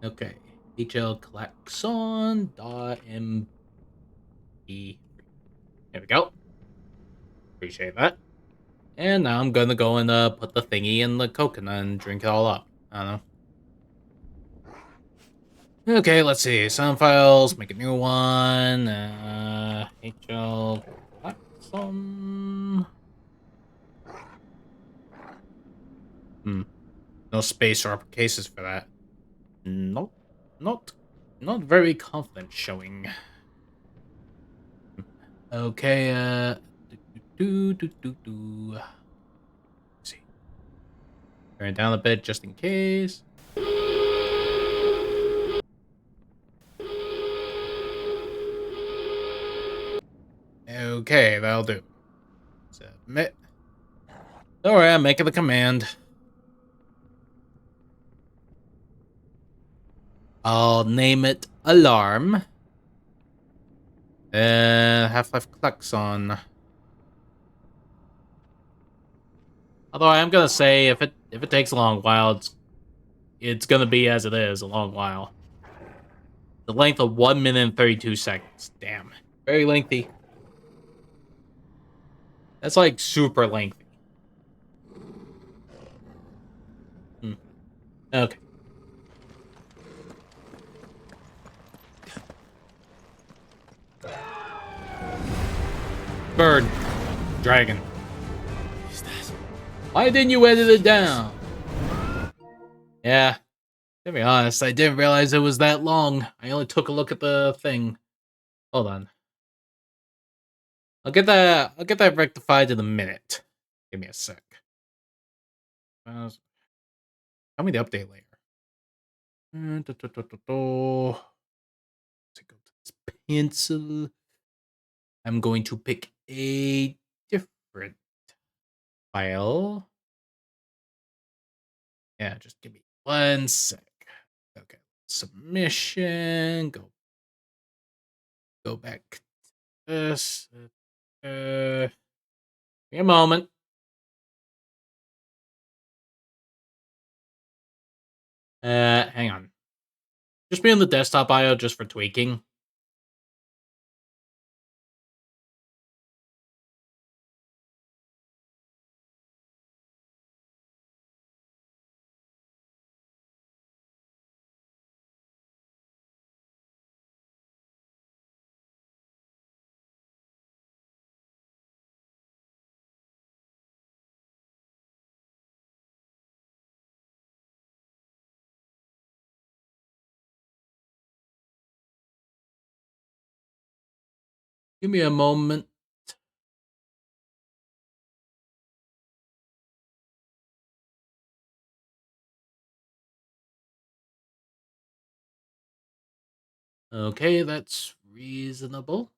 S21: okay. HL Klaxon .mp. There we go. Appreciate that. And now I'm gonna go and put the thingy in the coconut and drink it all up. I don't know. Okay, let's see. Sound files, make a new one. HL Klaxon. No space or uppercases for that. Nope. Not very confident showing. Okay, Let's see. Turn it down a bit just in case. Okay, that'll do. Submit. Alright, I'm making the command. I'll name it Alarm. Half-Life Klaxon. Although I am gonna say if it takes a long while, it's gonna be as it is, a long while. The length of 1 minute and 32 seconds. Damn. Very lengthy. That's like super lengthy. Okay. Bird. Dragon. Why didn't you edit it down? Yeah. To be honest, I didn't realize it was that long. I only took a look at the thing. Hold on. I'll get that rectified in a minute. Give me a sec. Tell me the update later. Let's go to this pencil. I'm going to pick a different file. Yeah, just give me 1 sec. Okay, submission. Go back to this. Give me a moment. Hang on. Just be on the desktop IO just for tweaking. Give me a moment. Okay, that's reasonable.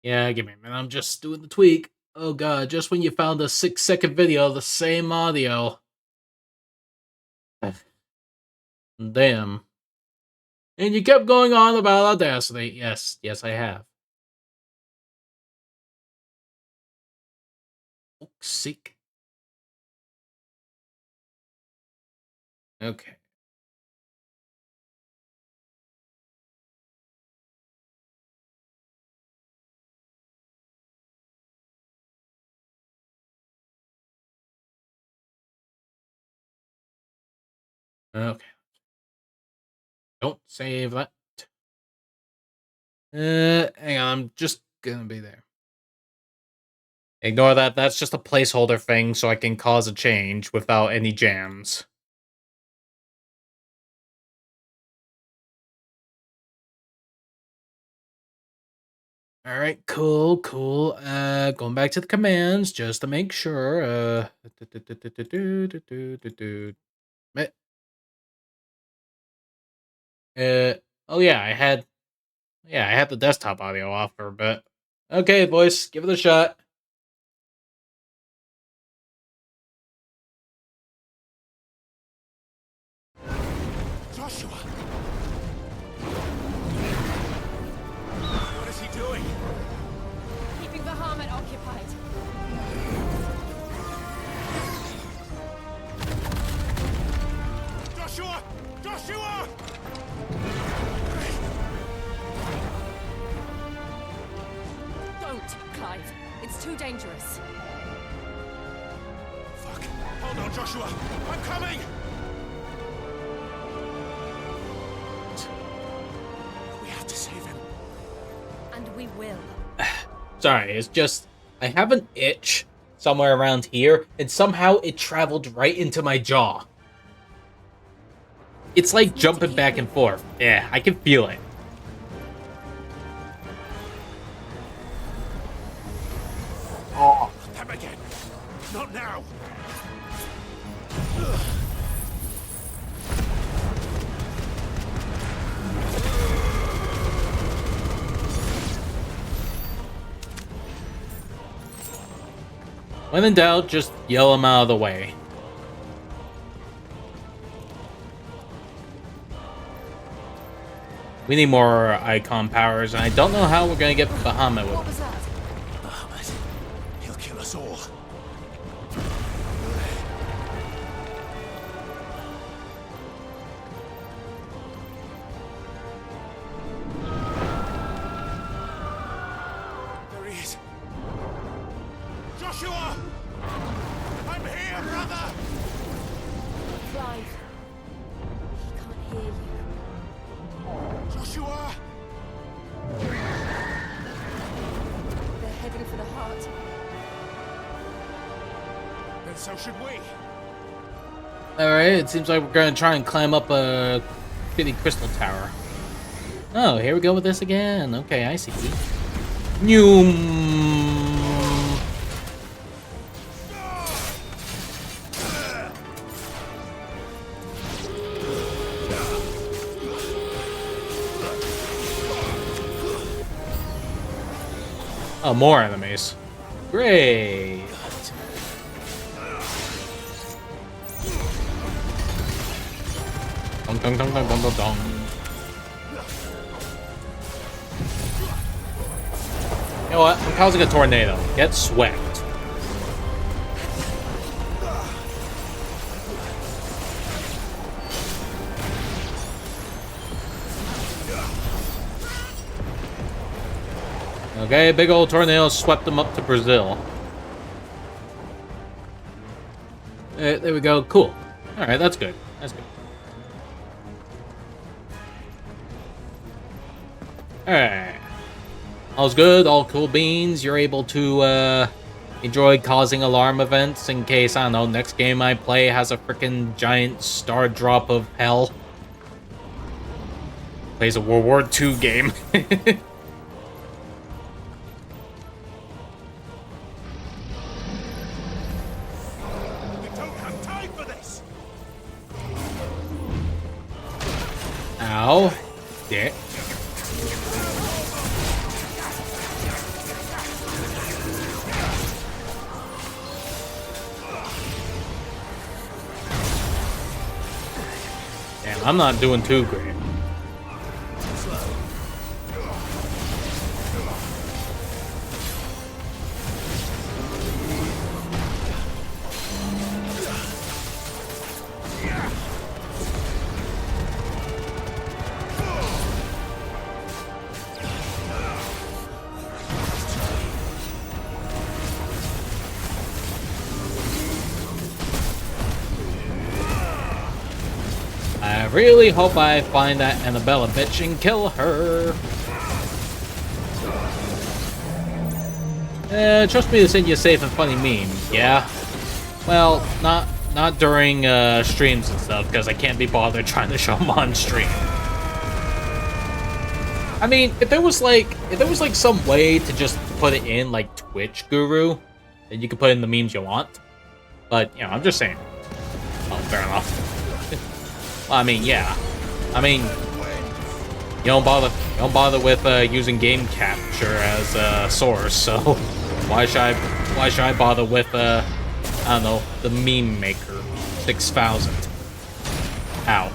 S21: Yeah, give me a minute. I'm just doing the tweak. Oh god, just when you found a 6-second video of the same audio. Damn. And you kept going on about Audacity. Yes, I have. Sick. Okay. Okay. Don't save that. Hang on, I'm just gonna be there. Ignore that, that's just a placeholder thing so I can cause a change without any jams. Alright, cool. Going back to the commands just to make sure. Oh yeah, I had the desktop audio off for a bit. Okay, boys, give it a shot.
S5: Joshua! What is he doing?
S3: Keeping Bahamut occupied.
S5: Joshua! Joshua!
S3: Don't, Clive. It's too dangerous.
S5: Fuck. Hold on, Joshua. I'm coming! We have to save him.
S3: And we will.
S21: Sorry, it's just I have an itch somewhere around here, and somehow it traveled right into my jaw. It's like jumping back and forth. Yeah, I can feel it.
S5: Oh, them again. Not now.
S21: When in doubt, just yell them out of the way. We need more icon powers, and I don't know how we're gonna get Bahamut with.
S3: What was that?
S2: Bahamut. He'll kill us all.
S5: There he is. Joshua! I'm here, brother!
S3: Clive. He can't hear you.
S5: Joshua!
S3: They're heading for the heart.
S5: Then so should we.
S21: Alright, it seems like we're gonna try and climb up a shitty crystal tower. Oh, here we go with this again. Okay, I see. Noom. Oh, more enemies. Great. Dong, dong, dong, dong, dong, dong, dong. You know what? I'm causing a tornado. Get swept. Okay, big old tornado swept them up to Brazil. There we go. Cool. Alright, that's good. That's good. Alright. All's good, all cool beans. You're able to enjoy causing alarm events in case, I don't know, next game I play has a freaking giant star drop of hell. Plays a World War II game. Ow. Dick. Damn, I'm not doing too great. I really hope I find that Annabella bitch and kill her. Trust me to send you a safe and funny meme, yeah? Well, not during streams and stuff, because I can't be bothered trying to show them on stream. I mean, if there was like some way to just put it in like Twitch Guru, then you could put in the memes you want. But, you know, I'm just saying. Oh, fair enough. Well, I mean, yeah. I mean, you don't bother with using game capture as a source, so why should I bother with I don't know, the meme maker 6000? Ow.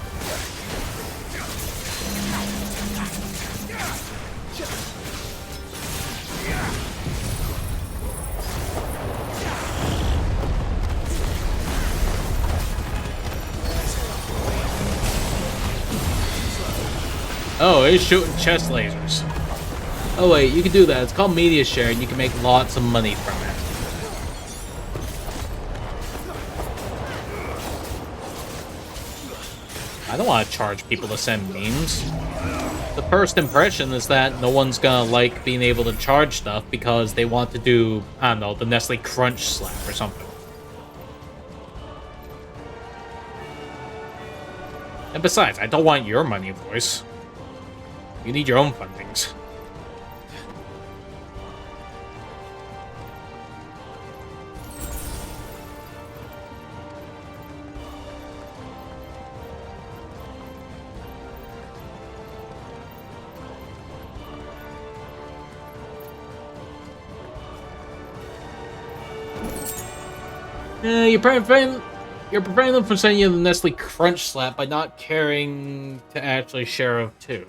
S21: Oh, he's shooting chest lasers. Oh wait, you can do that. It's called media share, and you can make lots of money from it. I don't want to charge people to send memes. The first impression is that no one's gonna like being able to charge stuff because they want to do, I don't know, the Nestle Crunch Slap or something. And besides, I don't want your money, voice. You need your own fundings. You're preparing them from sending you the Nestle Crunch Slap by not caring to actually share of too.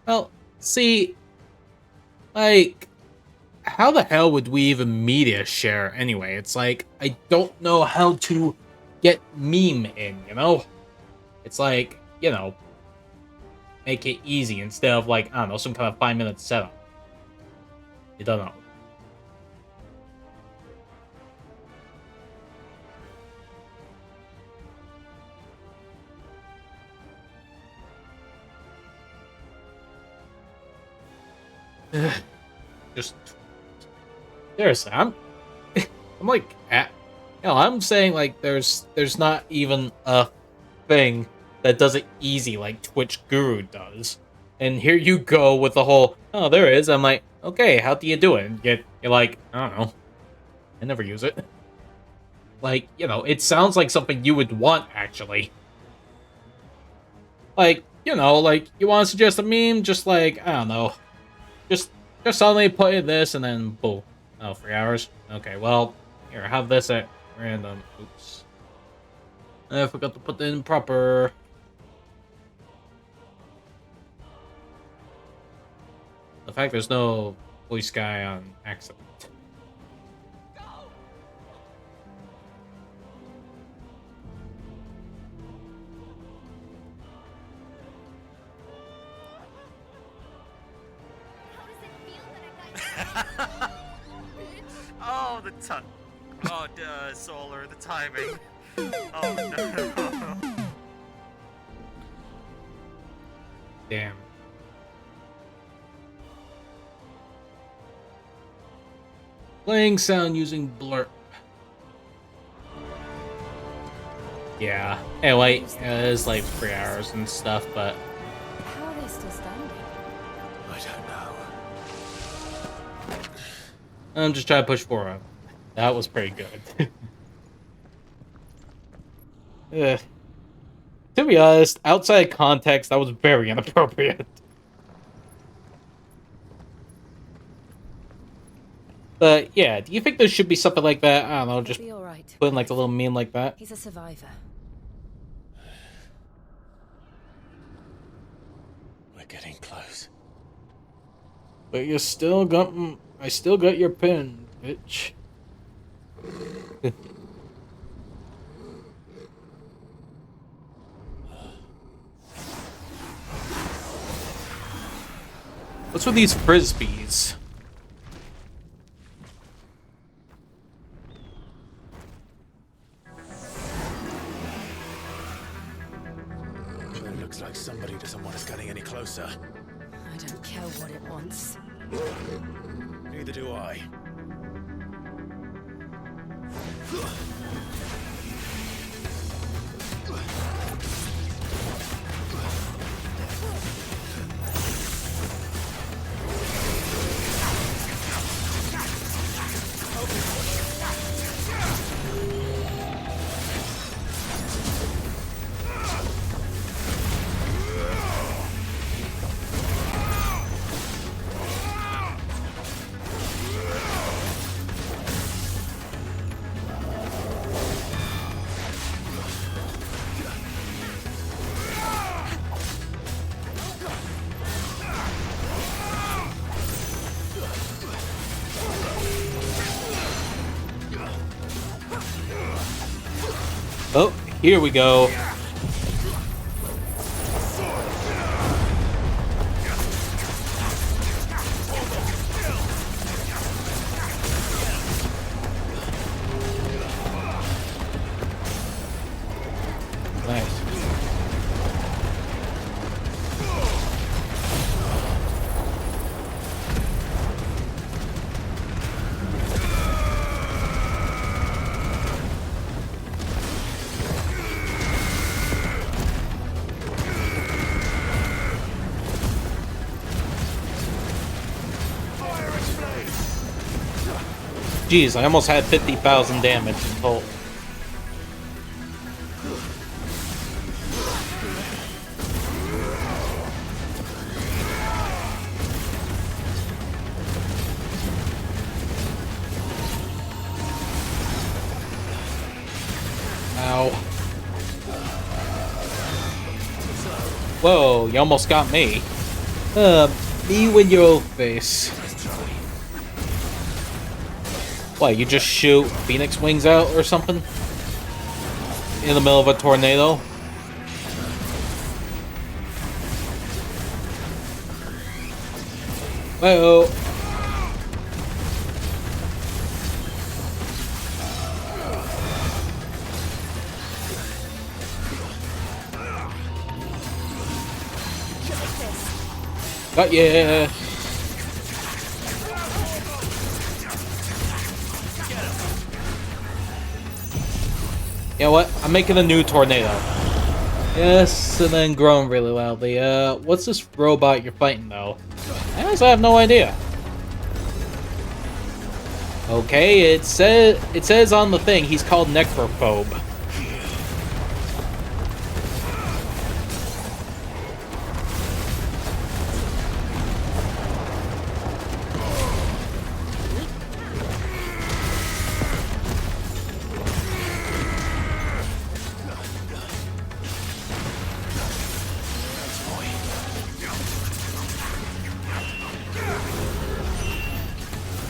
S21: Well, see, like, how the hell would we even media share anyway? It's like, I don't know how to get meme in, you know? It's like, you know, make it easy instead of like, I don't know, some kind of 5-minute setup. You don't know. Just seriously, I'm like, you know, I'm saying like there's not even a thing that does it easy like Twitch Guru does, and here you go with the whole, oh, there is. I'm like, okay, how do you do it? And you're like, I don't know, I never use it. Like, you know, it sounds like something you would want actually. Like, you know, like you want to suggest a meme, just like, I don't know. Just suddenly play this and then boom. Oh, 3 hours? Okay, well, here, have this at random. Oops. I forgot to put it in proper. The fact there's no voice guy on accident.
S10: Oh, the ton. Oh, Solar, the timing. Oh no.
S21: Damn. Playing sound using blurp. Yeah. Anyway, it's like 3 hours and stuff, but
S3: How are they still standing?
S2: I don't know.
S21: I'm just trying to push forward. That was pretty good. Ugh. To be honest, outside context, that was very inappropriate. But yeah, do you think there should be something like that? I don't know, just
S3: Be all right.
S21: put in like a little meme like that.
S3: He's a survivor.
S2: We're getting close.
S21: But you still got, I still got your pin, bitch. What's with these frisbees?
S2: It looks like somebody doesn't want us getting any closer.
S3: I don't care what it wants.
S2: Neither do I.
S21: Oh, here we go. Nice. Jeez, I almost had 50,000 damage in total. Ow. Whoa, you almost got me. Me with your old face. What, you just shoot Phoenix wings out or something? In the middle of a tornado? Uh-oh. Got ya! You know what? I'm making a new tornado. Yes, and then growing really loudly. What's this robot you're fighting, though? I honestly have no idea. Okay, it says on the thing he's called Necrophobe.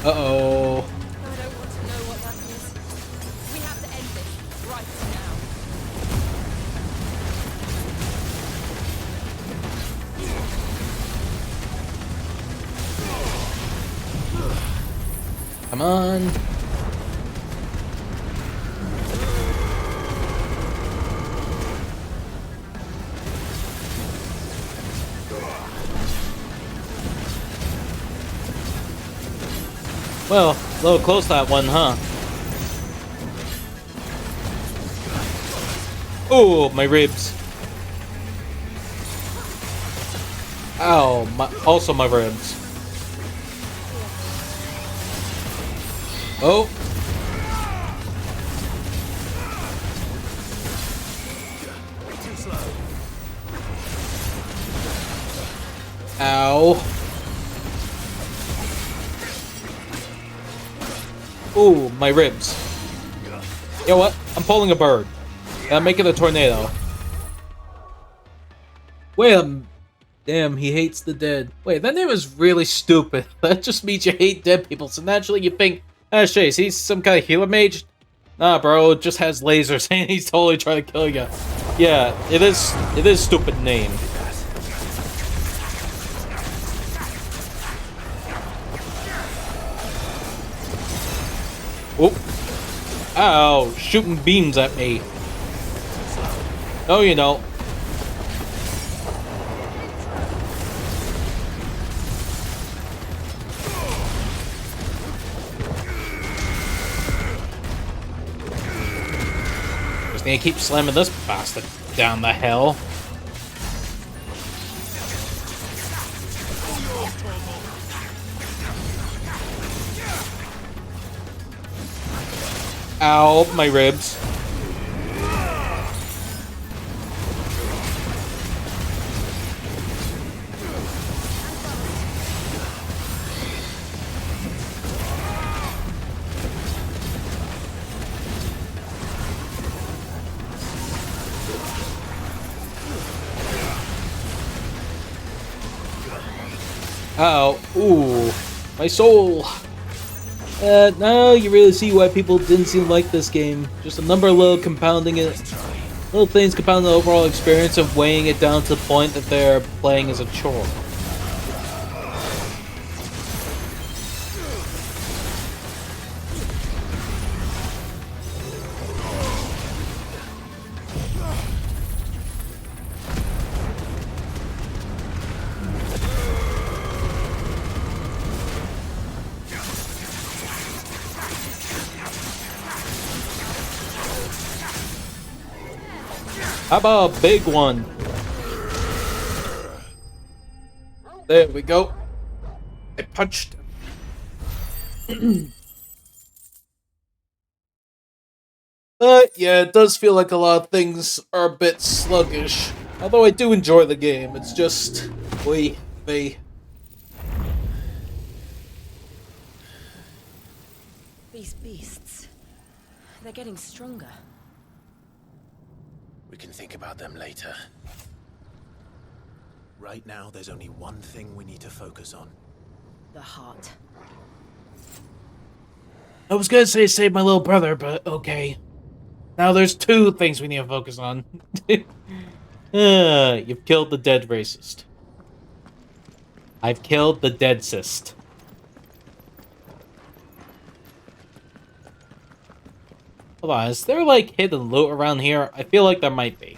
S21: Uh-oh.
S3: I don't want to know what that is. We have to end this right now.
S21: Come on. Well, A little close that one, huh? Oh, my ribs. Ow, also my ribs. Oh.
S2: Too slow.
S21: Ow. Ooh, my ribs. You know what? I'm pulling a bird. And I'm making a tornado. Wait, damn, he hates the dead. Wait, that name is really stupid. That just means you hate dead people, so naturally you think, ah, Chase, he's some kind of healer mage? Nah, bro, it just has lasers and he's totally trying to kill you. Yeah, it is stupid name. Oop. Ow, shooting beams at me. No, you don't. Just need to keep slamming this bastard down the hill. Ow, my ribs. Ow, ooh, my soul. Now you really see why people didn't seem to like this game. Just a number of little things compounding the overall experience of weighing it down to the point that they're playing as a chore. How about a big one? There we go. I punched him. Yeah, it does feel like a lot of things are a bit sluggish. Although I do enjoy the game, it's just... These
S3: beasts... they're getting stronger.
S2: We can think about them later. Right now, there's only one thing we need to focus on.
S3: The heart.
S21: I was gonna say save my little brother, but okay. Now there's two things we need to focus on. You've killed the dead racist. I've killed the dead cyst. Hold on, is there like hidden loot around here? I feel like there might be.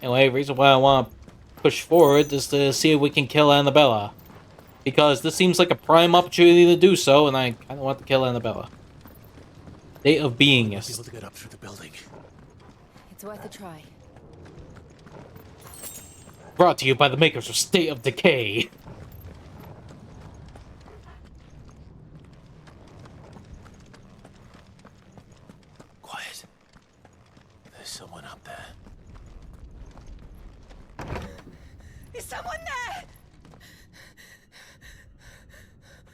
S21: Anyway, reason why I want to push forward is to see if we can kill Annabella. Because this seems like a prime opportunity to do so, and I kind of want to kill Annabella. State of Beingist.
S2: Able to get up through the building.
S3: It's worth a try.
S21: Brought to you by the makers of State of Decay.
S2: Quiet. There's someone up there.
S3: Is someone there?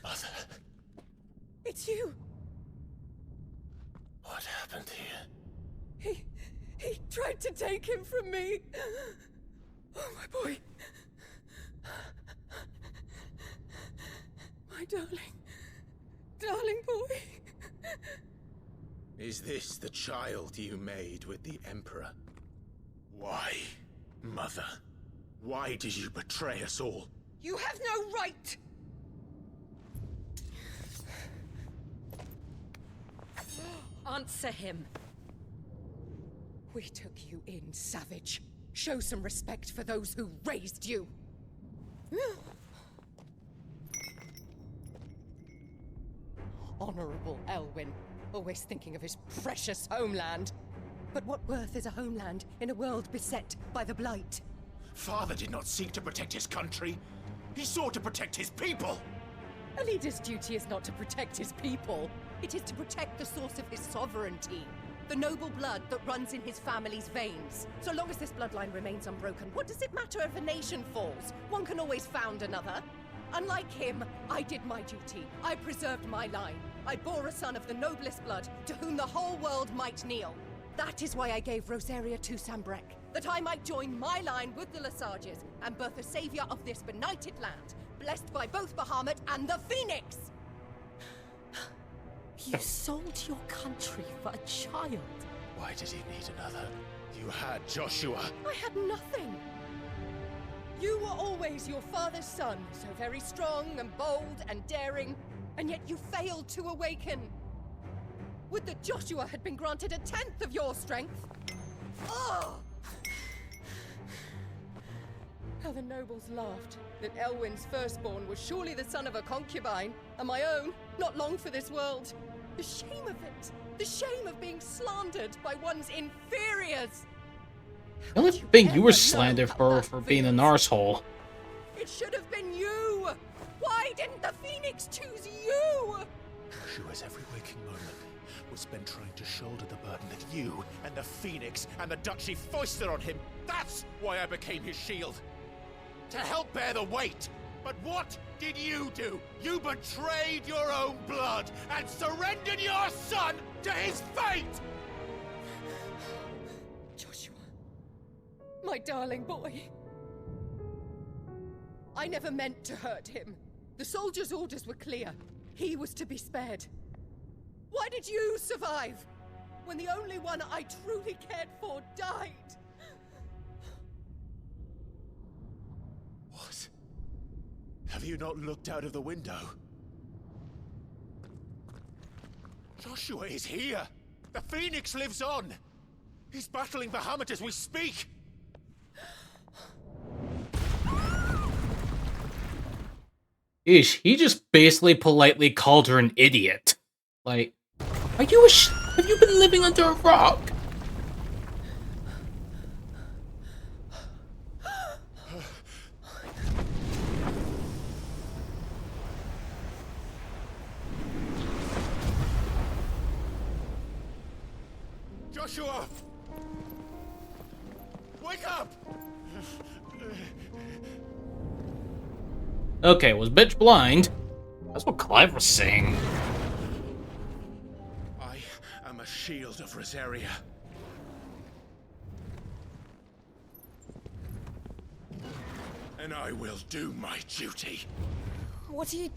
S2: Mother.
S18: It's you.
S2: What happened here?
S18: He tried to take him from me. Oh, my boy. My darling boy.
S2: Is this the child you made with the Emperor? Why, Mother? Why did you betray us all?
S18: You have no right.
S11: Answer him.
S18: We took you in, savage. Show some respect for those who raised you. honorable Elwyn, always thinking of his precious homeland. But what worth is a homeland in a world beset by the Blight?
S5: Father did not seek to protect his country. He sought to protect his people.
S18: A leader's duty is not to protect his people. It is to protect the source of his sovereignty. The noble blood that runs in his family's veins. So long as this bloodline remains unbroken, what does it matter if a nation falls? One can always found another. Unlike him, I did my duty. I preserved my line. I bore a son of the noblest blood, to whom the whole world might kneel. That is why I gave Rosaria to Sambrek, that I might join my line with the Lesages and birth a savior of this benighted land, blessed by both Bahamut and the Phoenix!
S3: You sold your country for a child.
S5: Why did he need another? You had Joshua.
S18: I had nothing. You were always your father's son, so very strong and bold and daring, and yet you failed to awaken. Would that Joshua had been granted 1/10 of your strength? Oh! How the nobles laughed that Elwyn's firstborn was surely the son of a concubine, and my own, not long for this world. The shame of it! The shame of being slandered by one's inferiors!
S21: The only thing you were slandered for being an arsehole.
S18: It should have been you! Why didn't the Phoenix choose you?
S5: Joshua's every waking moment was spent trying to shoulder the burden that you and the Phoenix and the Duchy foisted on him. That's why I became his shield. To help bear the weight. But what did you do? You betrayed your own blood and surrendered your son to his fate!
S18: Joshua, my darling boy. I never meant to hurt him. The soldiers' orders were clear. He was to be spared. Why did you survive when the only one I truly cared for died?
S5: What? Have you not looked out of the window? Joshua is here! The Phoenix lives on! He's battling Bahamut as we speak!
S21: Ish, he just basically politely called her an idiot. Like, have you been living under a rock?
S5: Joshua! Wake up!
S21: Okay, was bitch blind? That's what Clive was saying.
S5: I am a shield of Rosaria. And I will do my duty.
S3: What are you...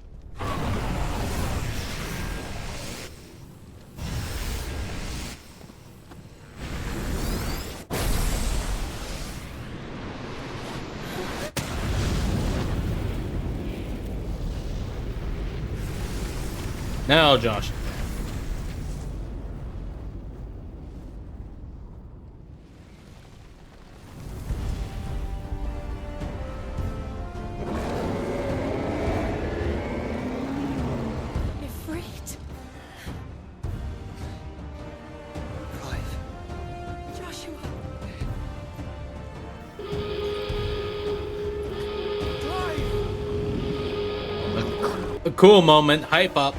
S21: Now, Josh.
S3: Ifrit?
S4: Clive.
S3: Joshua?
S21: A cool moment. Hype up.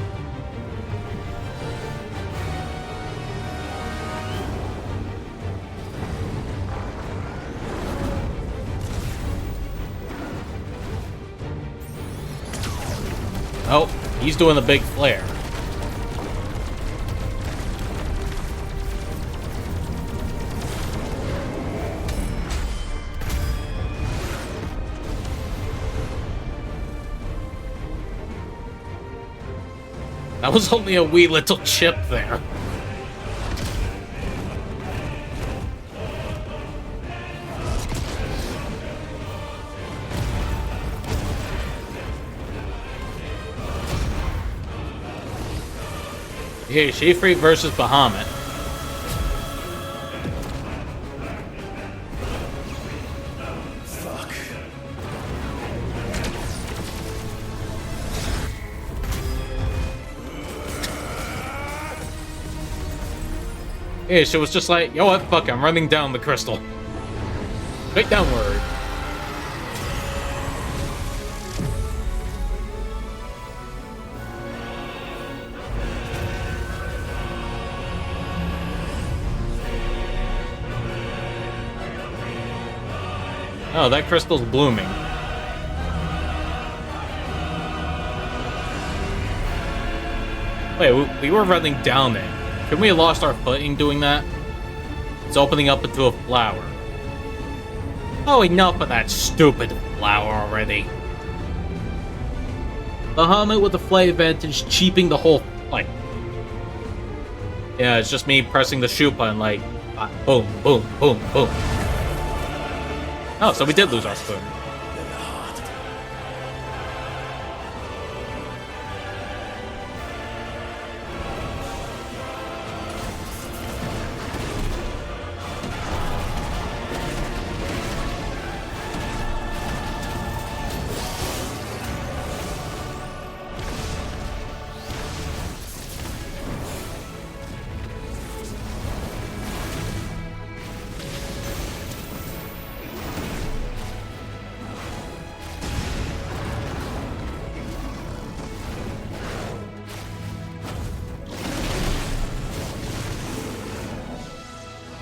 S21: Oh, he's doing the big flare. That was only a wee little chip there. Here, Shifri versus Bahamut.
S5: Fuck.
S21: Yeah, she was just like, yo what, fuck, I'm running down the crystal. Straight downward. Oh, that crystal's blooming. Wait, we were running down it. Couldn't we have lost our footing doing that? It's opening up into a flower. Oh, enough of that stupid flower already. Bahamut with the flight advantage cheaping the whole fight. Yeah, it's just me pressing the shoot button like, boom, boom, boom, boom. Oh, so we did lose our spoon.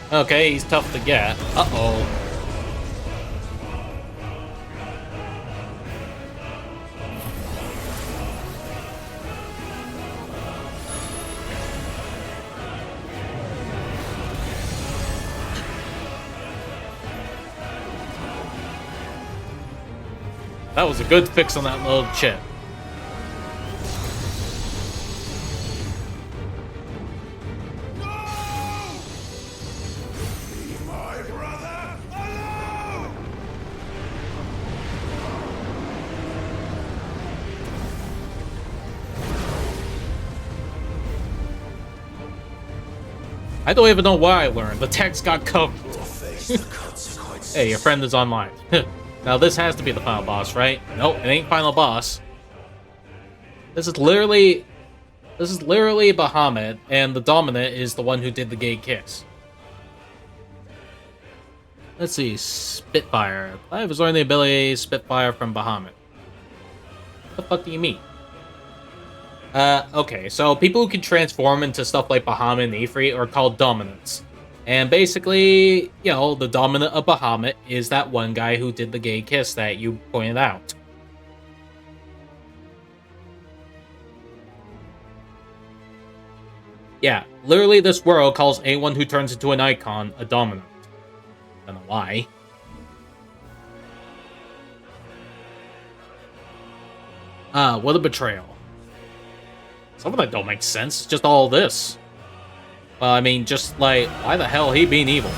S21: Okay, he's tough to get. Uh-oh. That was a good fix on that little chip. I don't even know why I learned. The text got covered. Hey, your friend is online. Now this has to be the final boss, right? Nope, it ain't final boss. This is literally Bahamut, and the Dominant is the one who did the gay kiss. Let's see, Spitfire. I was learning the ability Spitfire from Bahamut. What the fuck do you mean? Okay, so people who can transform into stuff like Bahamut and Ifrit are called Dominants. And basically, you know, the Dominant of Bahamut is that one guy who did the gay kiss that you pointed out. Yeah, literally this world calls anyone who turns into an icon a Dominant. I don't know why. What a betrayal. Some of that don't make sense, it's just all this. Well, I mean, just like, why the hell he being evil?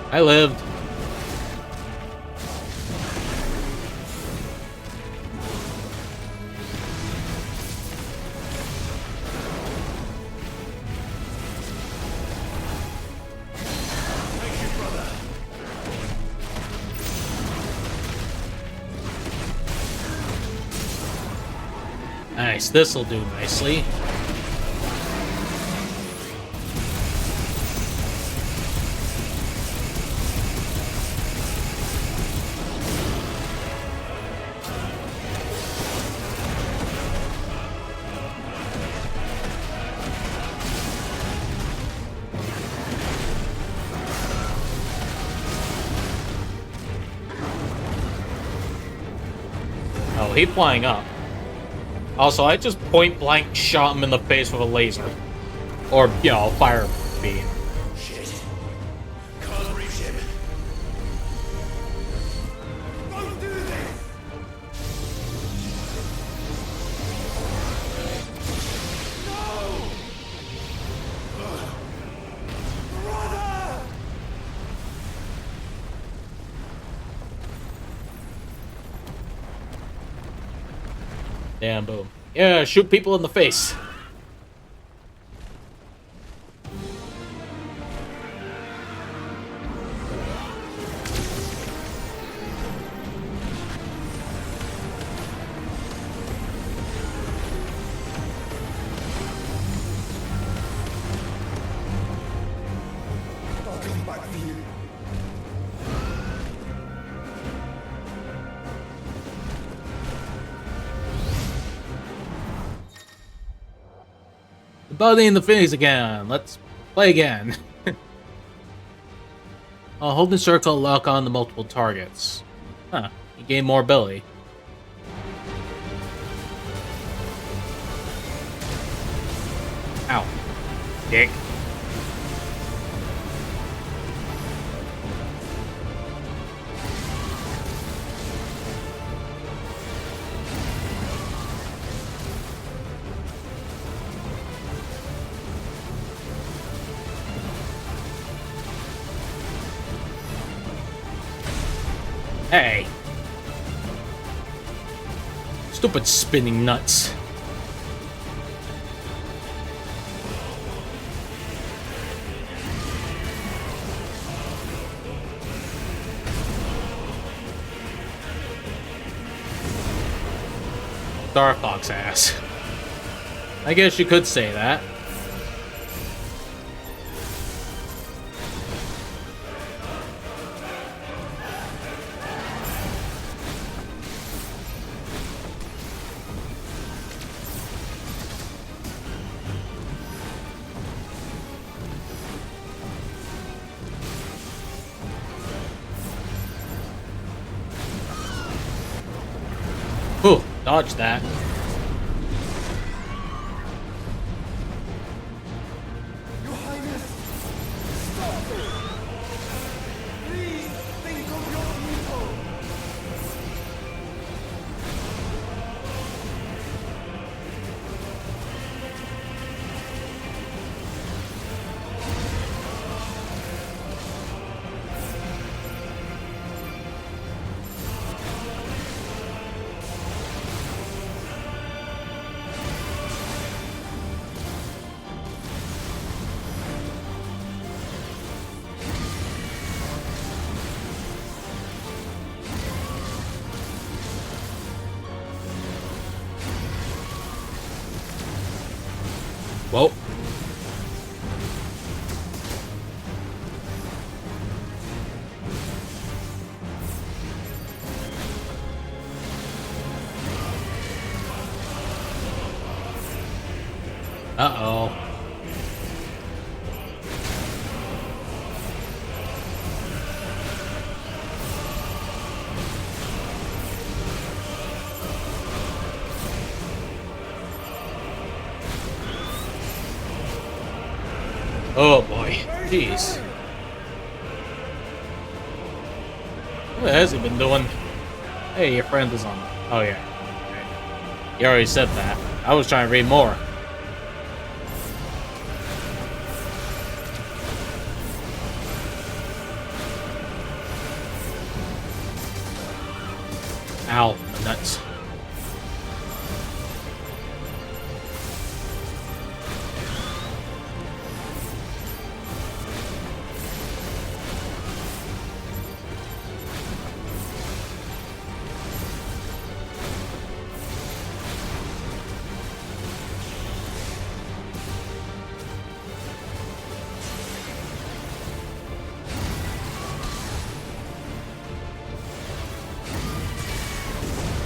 S21: I lived. Nice, this'll do nicely. Oh, he's flying up. Also, I just point blank shot him in the face with a laser.
S1: Or, you know, fire beam.
S5: Shit. Can't reach him. Don't do this! No! Brother!
S1: Damn, boom. Yeah, shoot people in the face.
S16: I'll come back for you.
S1: The body in the Phoenix again. Let's play again. Hold the circle, lock on to multiple targets. Huh. You gain more ability. Ow. Dick. Hey. Stupid spinning nuts. Star Fox ass. I guess you could say that. Ooh, dodge that.
S16: Your Highness, stop! Please think of your people!
S1: Whoa. Uh-oh. Oh boy. Jeez. What has he been doing? Hey, your friend is on. Oh yeah. Okay. You already said that. I was trying to read more. Ow, my nuts.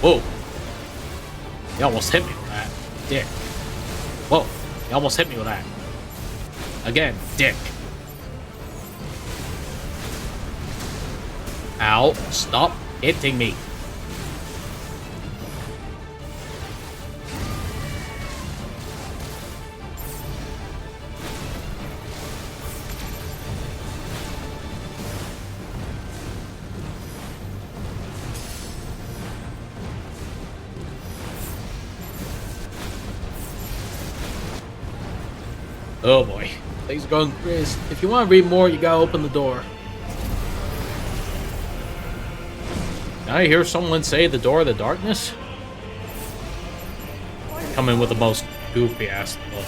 S1: Whoa. You almost hit me with that. Dick. Whoa. You almost hit me with that. Again, dick. Ow. Stop hitting me.
S21: Oh boy. Things are going crazy. If you want to read more, you gotta open the door. I hear someone say the door of the darkness? Come in with the most goofy ass look.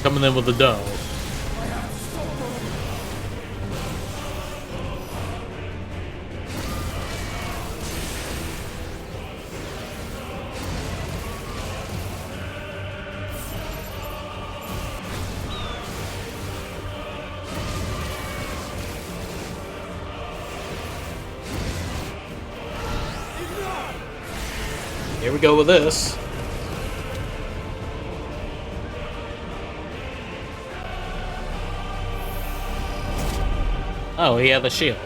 S21: Coming in with the dough. Here we go with this. Oh, he had the shield.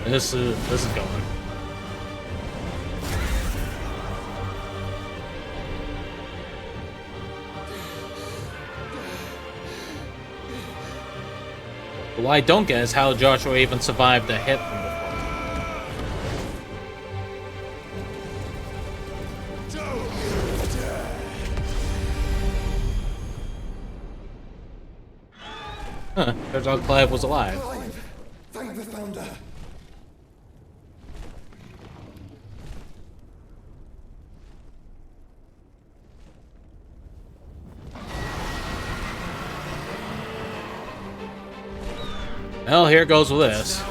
S21: This is going. But what I don't get is how Joshua even survived a hit from before. Huh, turns out Clive was alive.
S15: Clive, thank the Founder.
S21: Well, here goes with this.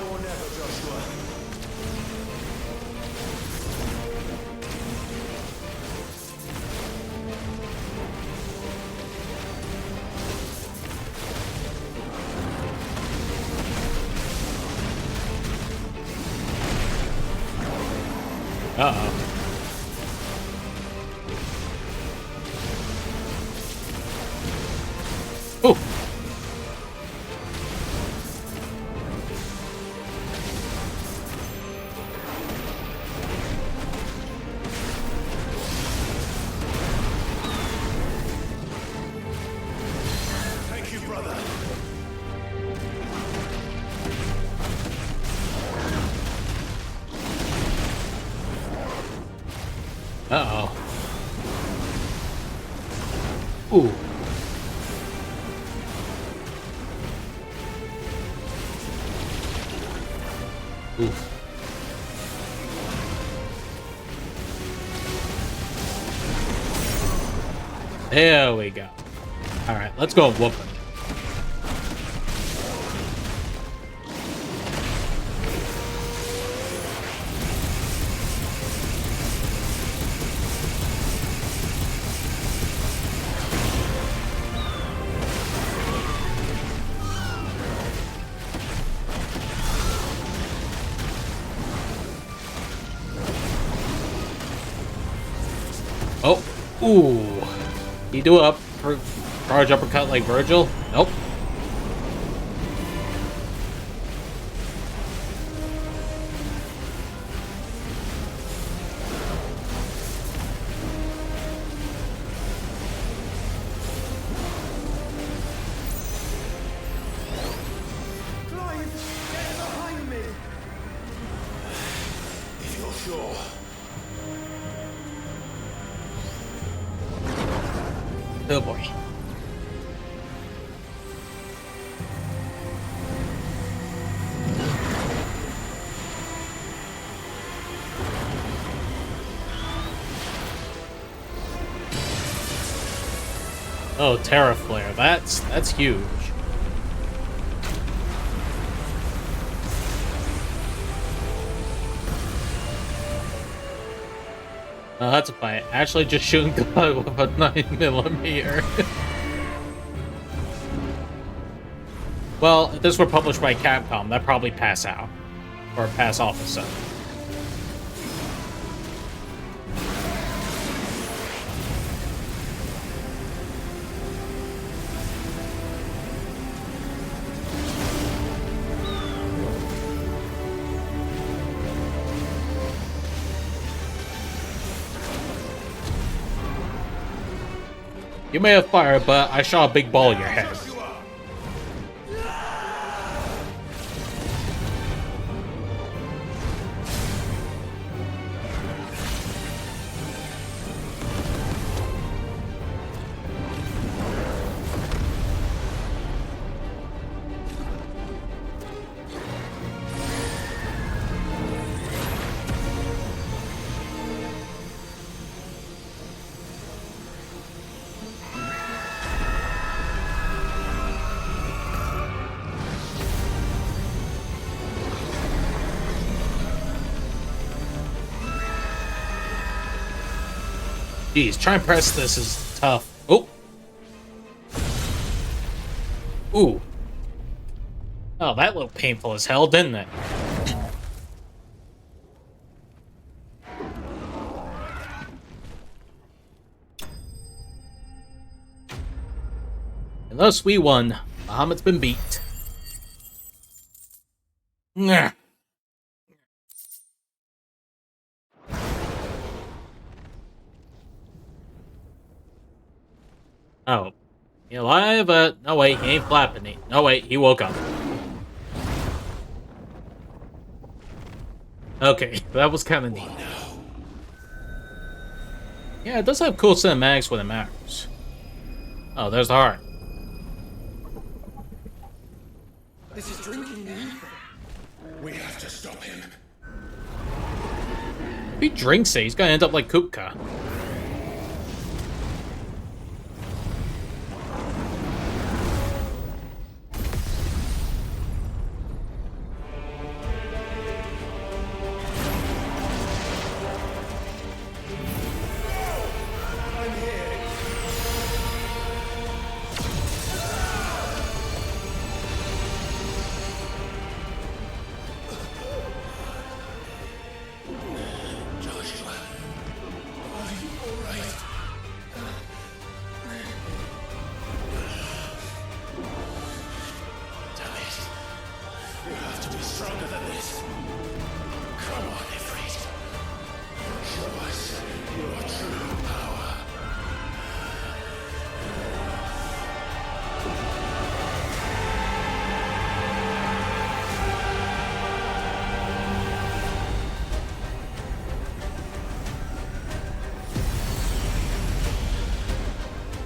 S21: Uh-oh. Ooh.
S5: Thank you, brother.
S21: Uh-oh. Ooh. Oof. There we go. Alright, let's go whoop him. Oh, ooh. You do a charge uppercut like Virgil? Nope.
S15: Clive, get behind me.
S5: If you're sure.
S21: Oh boy. Oh, Terra Flare. That's huge. Oh, that's a fight. Actually, just shooting God with a 9mm. Well, if this were published by Capcom, that'd probably pass out. Or pass off as such. You may have fired, but I shot a big ball in your head. Jeez, try and press this is tough. Oh! Ooh. Oh, that looked painful as hell, didn't it? And thus we won. Bahamut's been beat. Nah. Oh. He alive? No wait, he ain't flapping it. No wait, he woke up. Okay, that was kind of neat. Yeah, it does have cool cinematics when it matters. Oh, there's the heart.
S15: This is drinking the ether.
S5: We have to stop him.
S21: If he drinks it, he's gonna end up like Kupka.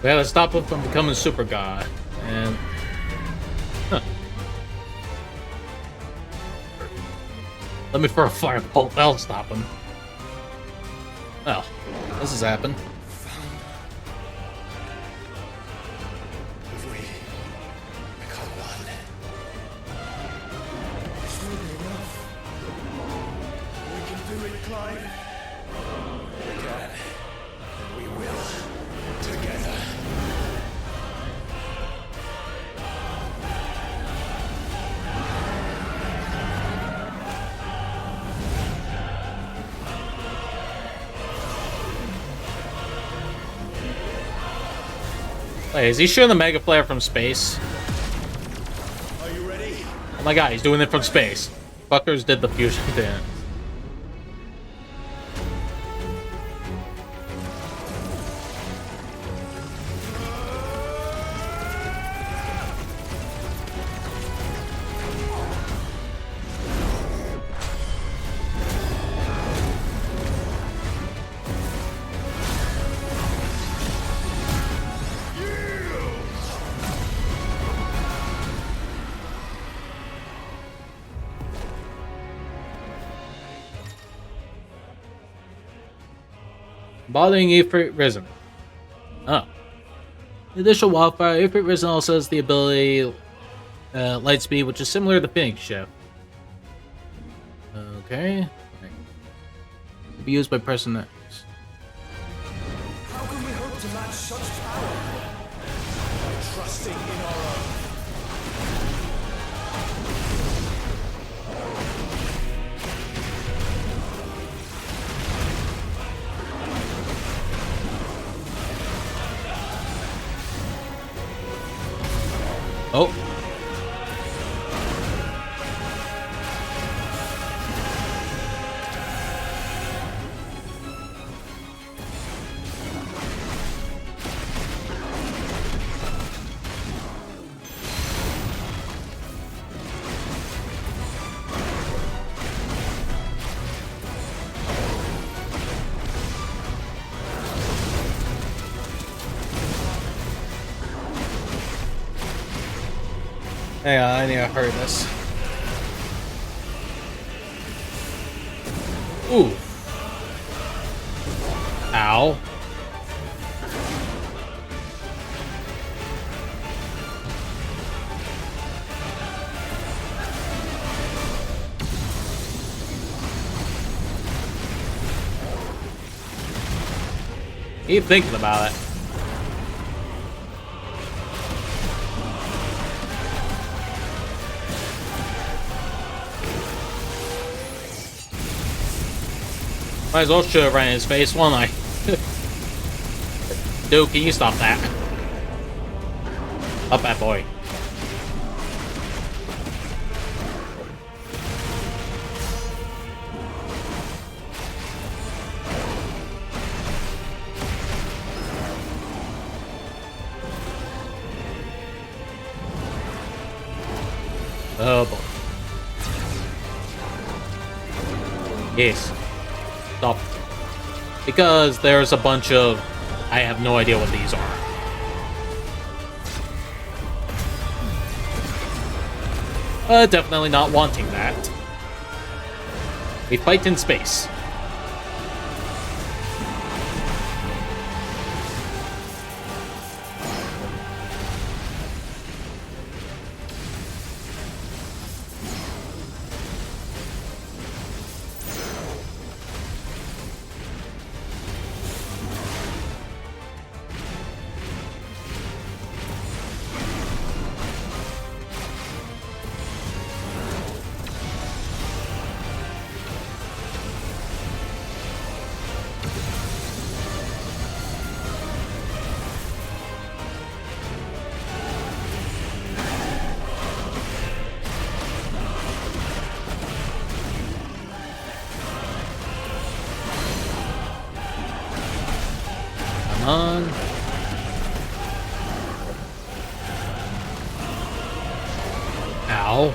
S21: We gotta stop him from becoming Super God. And... Huh. Let me throw a fireball. That'll stop him. Well, this has happened.
S5: If we become one,
S15: This will be enough. We can do it, Clive.
S5: we can. We will. Together.
S21: Wait, is he shooting the Mega Flare from space?
S5: Are you ready?
S21: Oh my god, he's doing it from space. Fuckers did the fusion dance. Bothering Ifrit Risen. Oh. Additional wildfire, Ifrit Risen also has the ability Light Speed, which is similar to the Phoenix Shift. Okay. To be used by pressing X.
S15: How can we hope to match such power?
S5: By trusting in our own.
S21: Oh. Hang on, I need to hurry this. Ooh. Ow. Keep thinking about it. Might as well shoot it right in his face, won't I? Dude, can you stop that? Up that boy. Oh boy. Yes. Stop. Because there's a bunch of... I have no idea what these are. Definitely not wanting that. We fight in space. Come on. Ow.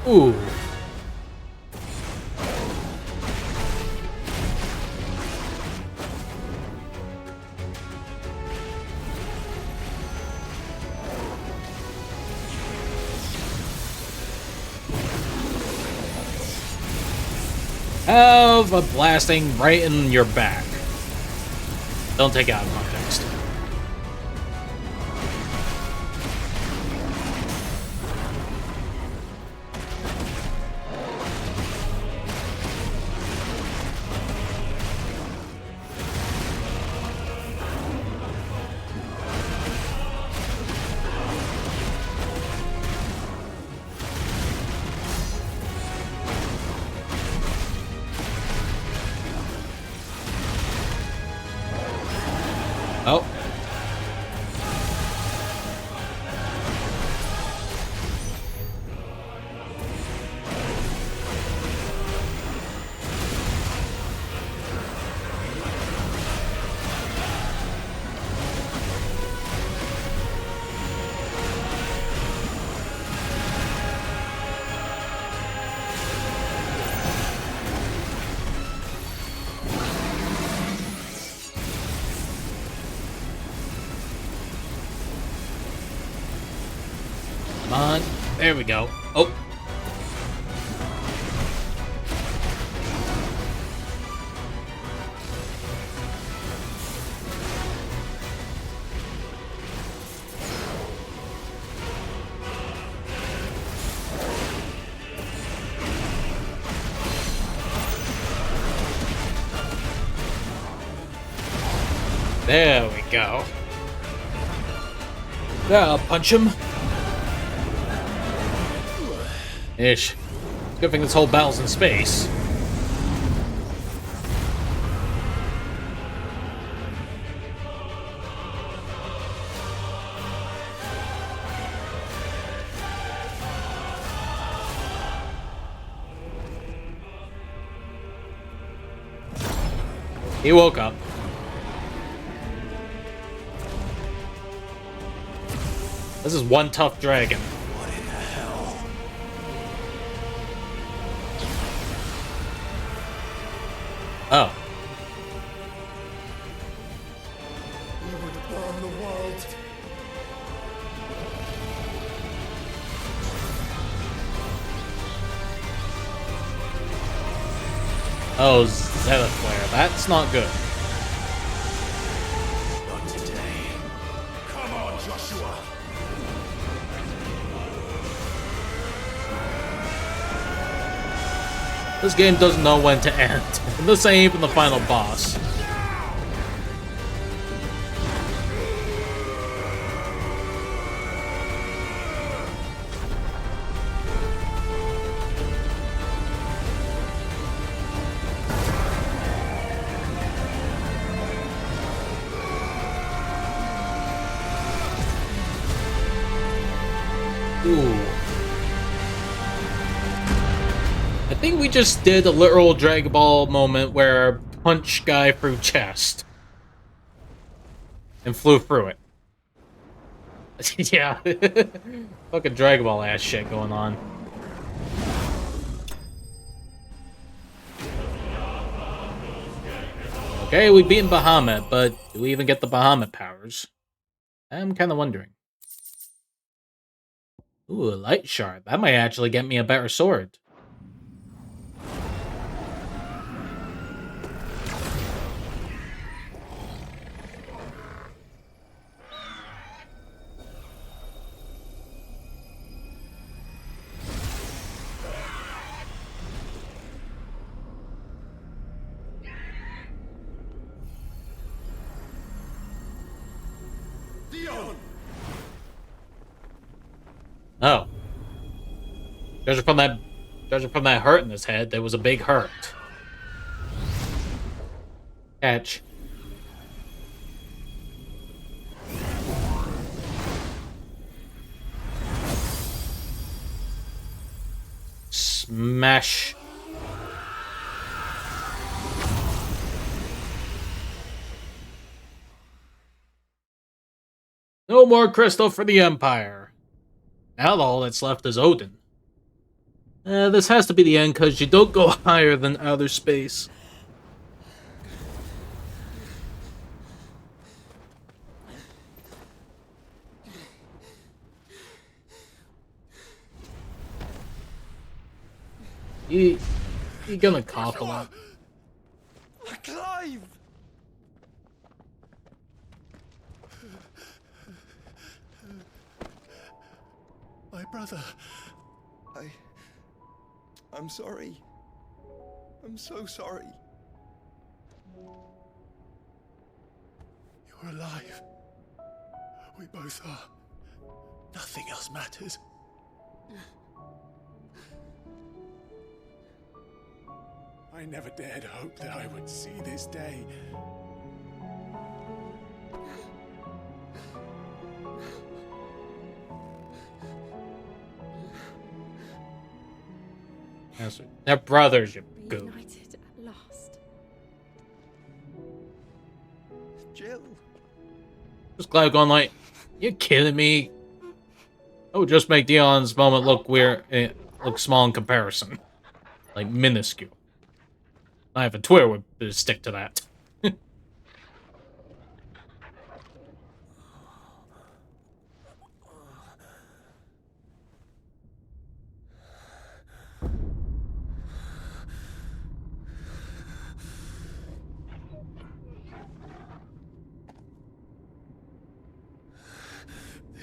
S21: Ooh. Have a blasting right in your back. Don't take it out of context. Oh. Come on. There we go. Oh. There we go. Yeah, I'll punch him. Ish. Good thing this whole battle's in space. He woke up. This is one tough dragon. Oh.
S15: You would burn the world.
S21: Oh, Zenithflare. That's not good.
S5: Not today. Come on, Joshua.
S21: This game doesn't know when to end. And this ain't even the final boss. Ooh. I think we just did a literal Dragon Ball moment where punch guy through chest. And flew through it. Yeah. Fucking Dragon Ball ass shit going on. Okay, we beat Bahamut, but do we even get the Bahamut powers? I'm kind of wondering. Ooh, a light shard. That might actually get me a better sword.
S5: Dion!
S21: Oh. Judging from that hurt in his head, there was a big hurt. Catch. Smash. No more crystal for the Empire. Now all that's left is Odin. This has to be the end because you don't go higher than outer space. You gonna cough a lot.
S15: Clive!
S5: My brother.
S4: I'm sorry. I'm so sorry.
S5: You're alive. We both are. Nothing else matters. I never dared hope that I would see this day.
S21: Yes, they're brothers, you goof.
S3: Reunited at last.
S4: Jill.
S21: Just Clive going like, you kidding me? That would just make Dion's moment look weird, look small in comparison. Like, minuscule. I have a Twitter would stick to that.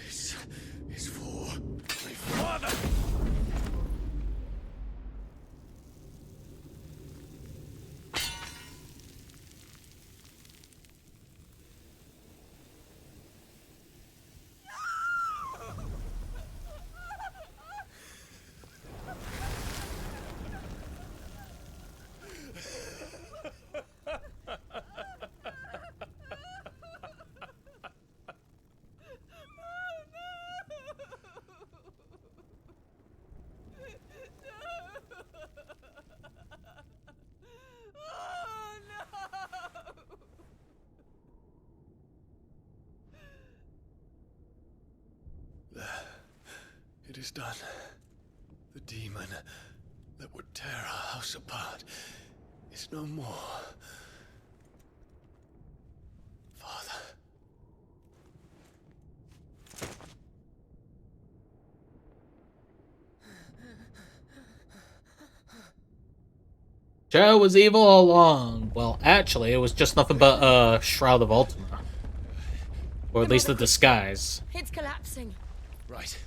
S5: This is for my father. It is done. The demon that would tear our house apart
S12: is no more. Father.
S1: Joe was evil all along. Well, actually, it was just nothing but a Shroud of Ultima. Or at least a disguise.
S3: It's collapsing.
S12: Right.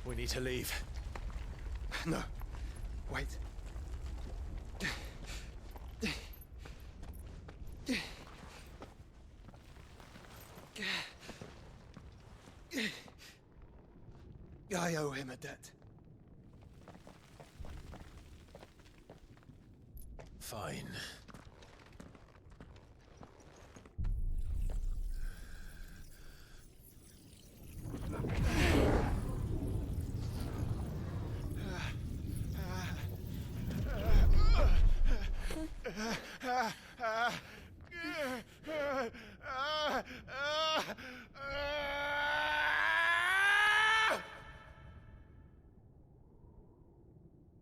S12: We need to leave. No. Wait. I owe him a debt.
S2: Fine.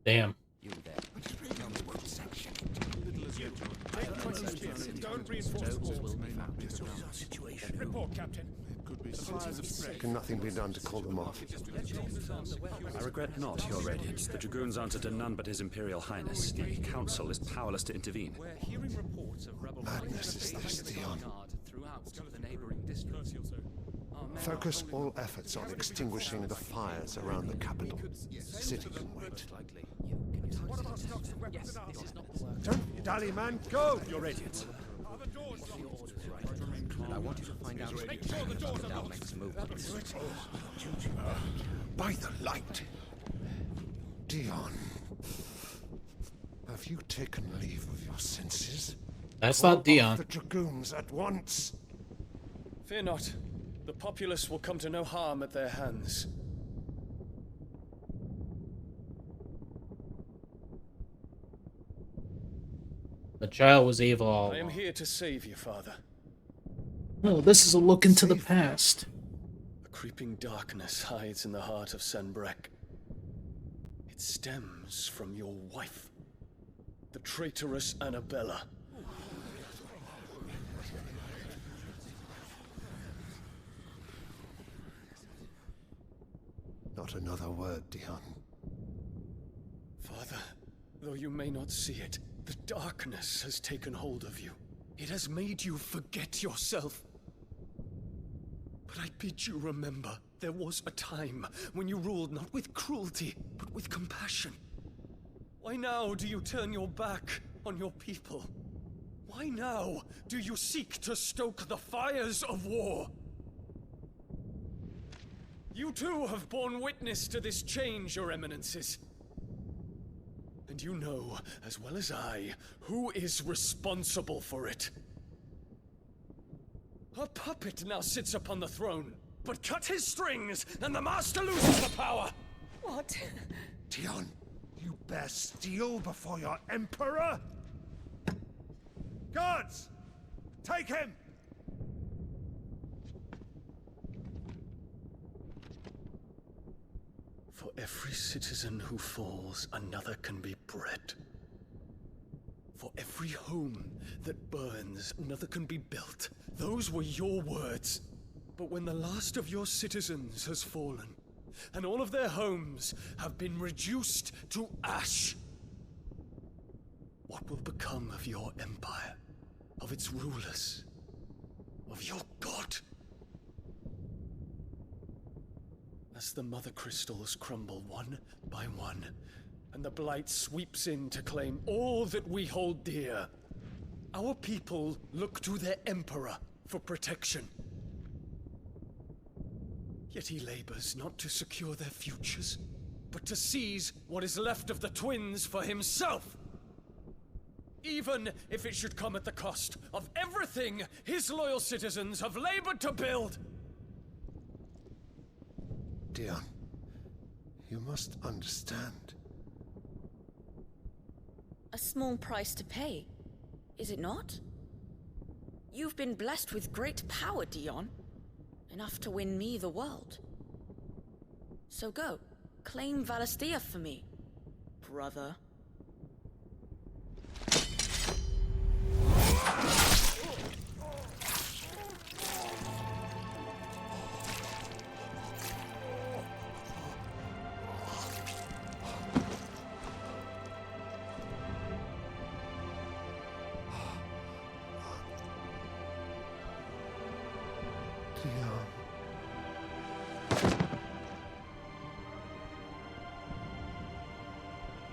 S1: Damn.
S8: You there. Don't reinforce the walls. Report, Captain.
S16: Can nothing be done to call them off?
S13: I regret not, Your Radiance. The Dragoons answer to none but His Imperial Highness. The Council is powerless to intervene.
S8: We're hearing reports of rebel
S16: Madness is this, Dion.
S8: throughout the neighboring districts.
S16: Focus all efforts on extinguishing the fires around the capital. The city can wait. Don't dally, man. Go!
S13: Your Radiance.
S8: I want you to find out without making movements.
S16: By the light. Dion. Have you taken leave of your senses?
S1: That's
S16: Call
S1: not Dion.
S16: off the Dragoons at once.
S12: Fear not. The populace will come to no harm at their hands.
S1: The child was evil all
S12: I am
S1: along.
S12: here to save you, Father.
S1: No, this is a look into the past.
S12: A creeping darkness hides in the heart of Sanbreque. It stems from your wife, the traitorous Annabella.
S16: Not another word, Dion.
S12: Father, though you may not see it, the darkness has taken hold of you. It has made you forget yourself. But I bid you remember, there was a time when you ruled not with cruelty, but with compassion. Why now do you turn your back on your people? Why now do you seek to stoke the fires of war? You too have borne witness to this change, Your Eminences. And you know, as well as I, who is responsible for it. A puppet now sits upon the throne, but cut his strings, and the master loses the power!
S3: What?
S16: Dion, you bear steel before your emperor? Guards! Take him!
S12: For every citizen who falls, another can be bred. For every home that burns, another can be built. Those were your words. But when the last of your citizens has fallen, and all of their homes have been reduced to ash, what will become of your empire, of its rulers, of your god? As the Mother Crystals crumble one by one, and the Blight sweeps in to claim all that we hold dear, our people look to their Emperor for protection. Yet he labors not to secure their futures, but to seize what is left of the twins for himself. Even if it should come at the cost of everything his loyal citizens have labored to build.
S16: Dion, you must understand.
S11: A small price to pay, is it not? You've been blessed with great power, Dion. Enough to win me the world. So go, claim Valisthea for me, brother.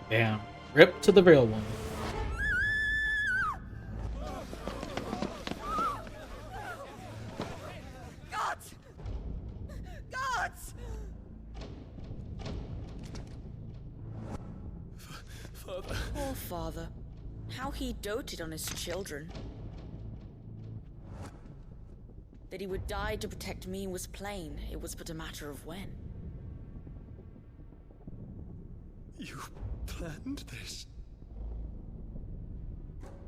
S21: Damn. Rip to the real one.
S17: Gods! Gods!
S12: Father.
S19: Poor father. How he doted on his children. That he would die to protect me was plain. It was but a matter of when.
S12: You planned this?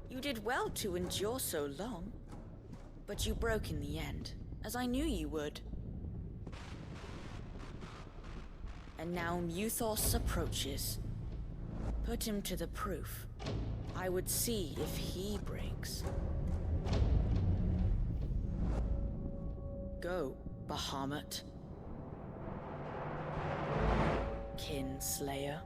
S19: You did well to endure so long. But you broke in the end, as I knew you would. And now Muthos approaches. Put him to the proof. I would see if he breaks. Go, Bahamut. Kinslayer.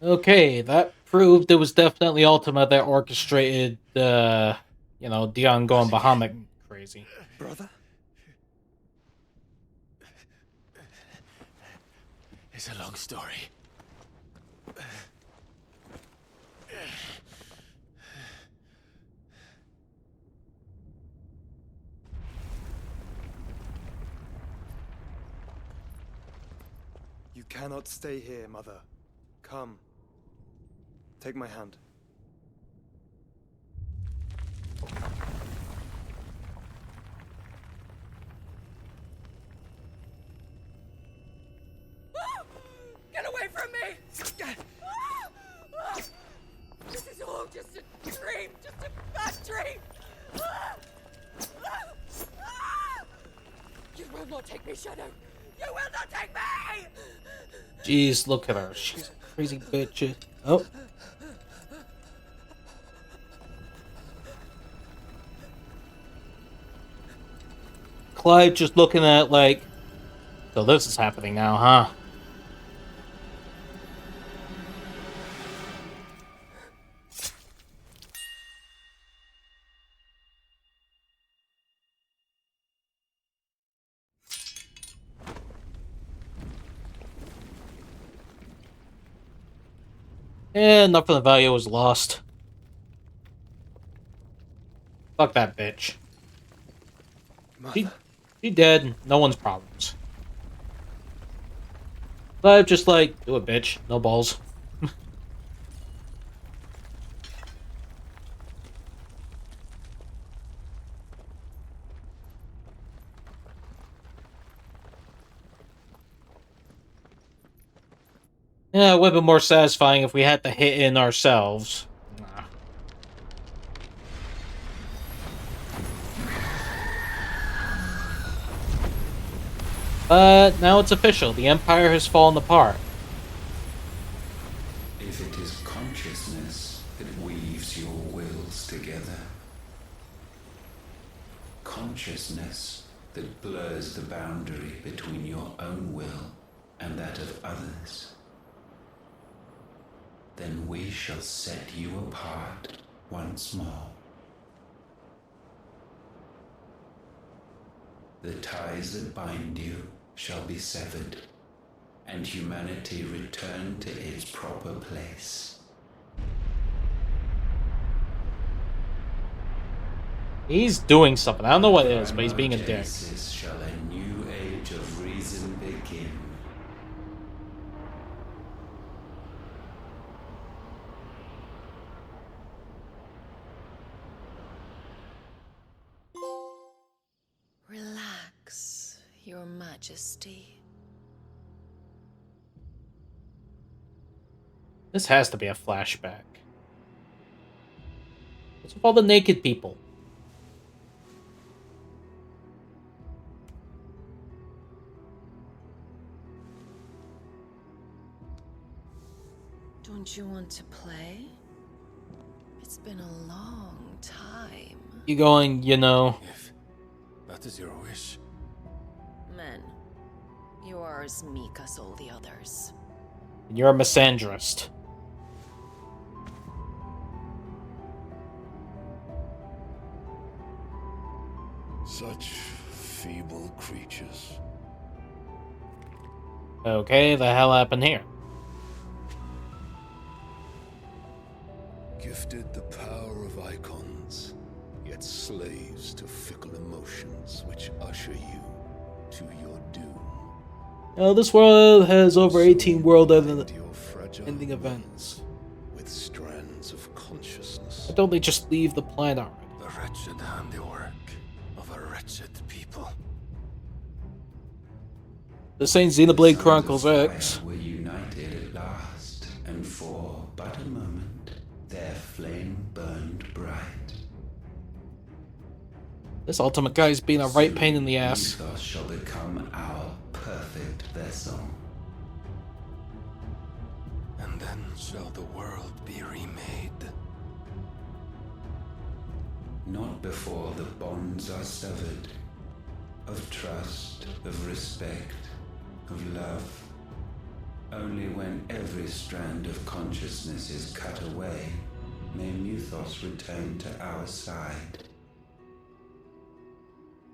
S21: Okay, that proved it was definitely Ultima that orchestrated, Dion going Bahamut crazy.
S12: Brother?
S2: It's a long story.
S4: You cannot stay here, Mother. Come. Take my hand.
S17: Get away from me! This is all just a dream, just a bad dream! You will not take me, Shadow! You will not take me!
S21: Jeez, look at her. She's a crazy bitch. Oh. Clive just looking at like, so this is happening now, huh? And enough of the value was lost. Fuck that bitch. She dead, no one's problems. But just like, do it, bitch. No balls. Yeah, it would have been more satisfying if we had to hit in ourselves. But now it's official. The Empire has fallen apart.
S22: If it is consciousness that weaves your wills together, consciousness that blurs the boundary between your own will and that of others, then we shall set you apart once more. The ties that bind you shall be severed, and humanity return to its proper place.
S21: He's doing something. I don't know what it is, but he's being a dick.
S22: Shall a new age of reason begin?
S11: Relax, Your Majesty.
S21: This has to be a flashback. What's with all the naked people?
S11: Don't you want to play? It's been a long time.
S21: You going, you know...
S5: If that is your wish.
S11: Men, you are as meek as all the others.
S21: You're a misandrist.
S6: Such feeble creatures.
S21: Okay, the hell happened here?
S6: Gifted the power of icons, yet slaves to fickle emotions which usher you to your doom.
S21: Oh, this world has over 18 world-ending events.
S6: With strands of consciousness.
S21: Why don't they just leave the planet already?
S6: The wretched handiwork of a wretched people.
S21: This ain't Xenoblade Chronicles X.
S22: Were united at last, and for but a moment, their flame burned bright.
S21: This ultimate guy's being a right pain in the ass.
S22: Mythos shall become our perfect vessel.
S6: And then shall the world be remade.
S22: Not before the bonds are severed, of trust, of respect, of love. Only when every strand of consciousness is cut away, may Mythos return to our side.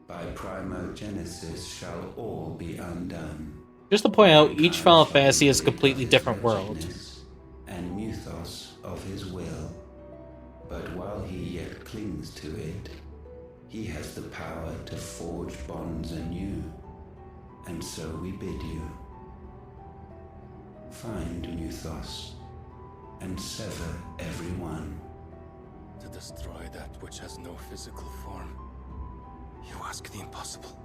S22: By primogenesis shall all be undone.
S21: Just to point out, each Final Fantasy is a completely different world.
S22: And Mythos of his will. But while he yet clings to it, he has the power to forge bonds anew. And so we bid you. Find Mythos, and sever everyone.
S6: To destroy that which has no physical form. You ask the impossible.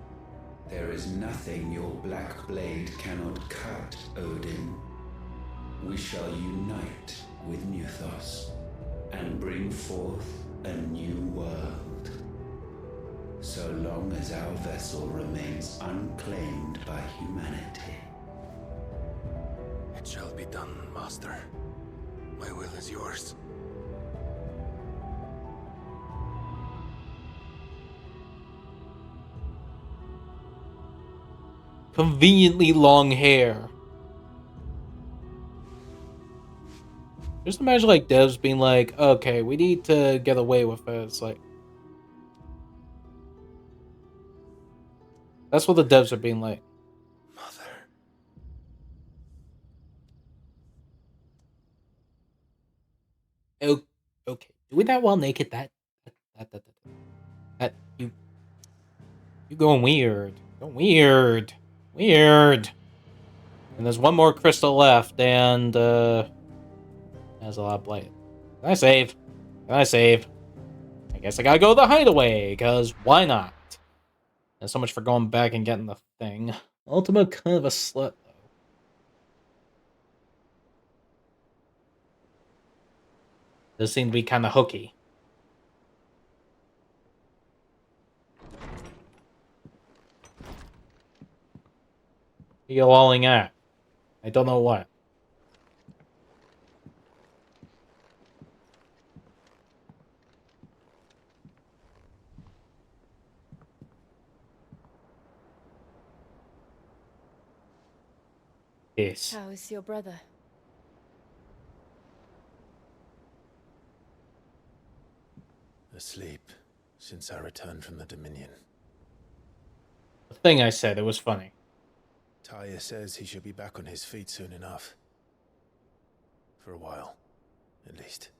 S22: There is nothing your black blade cannot cut, Odin. We shall unite with Mythos, and bring forth a new world. So long as our vessel remains unclaimed by humanity.
S6: It shall be done, Master. My will is yours.
S21: Conveniently long hair. Just imagine like devs being like, okay, we need to get away with it. It's like, that's what the devs are being like. Mother. Okay. Doing that while naked, that you going weird. Going weird. Weird. And there's one more crystal left, and there's a lot of blight. Can I save? Can I save? I guess I gotta go to the hideaway, because why not? And so much for going back and getting the thing. Ultima kind of a slut, though. Does seem to be kind of hooky. What are you lolling at? I don't know what. Yes.
S3: How is your brother?
S2: Asleep since I returned from the Dominion.
S21: The thing I said, it was funny.
S2: Talia says he should be back on his feet soon enough. For a while, at least.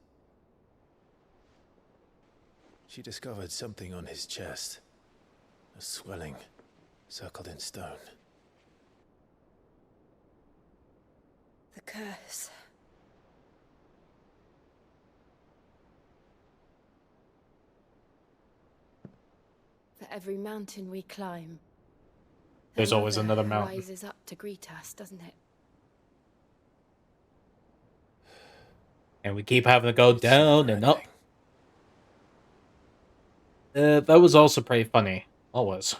S2: She discovered something on his chest. A swelling, circled in stone.
S3: The curse. For every mountain we climb,
S21: there's always another mountain.
S3: Rises up to greet us, doesn't it?
S21: And we keep having to go down and up. That was also pretty funny. Always.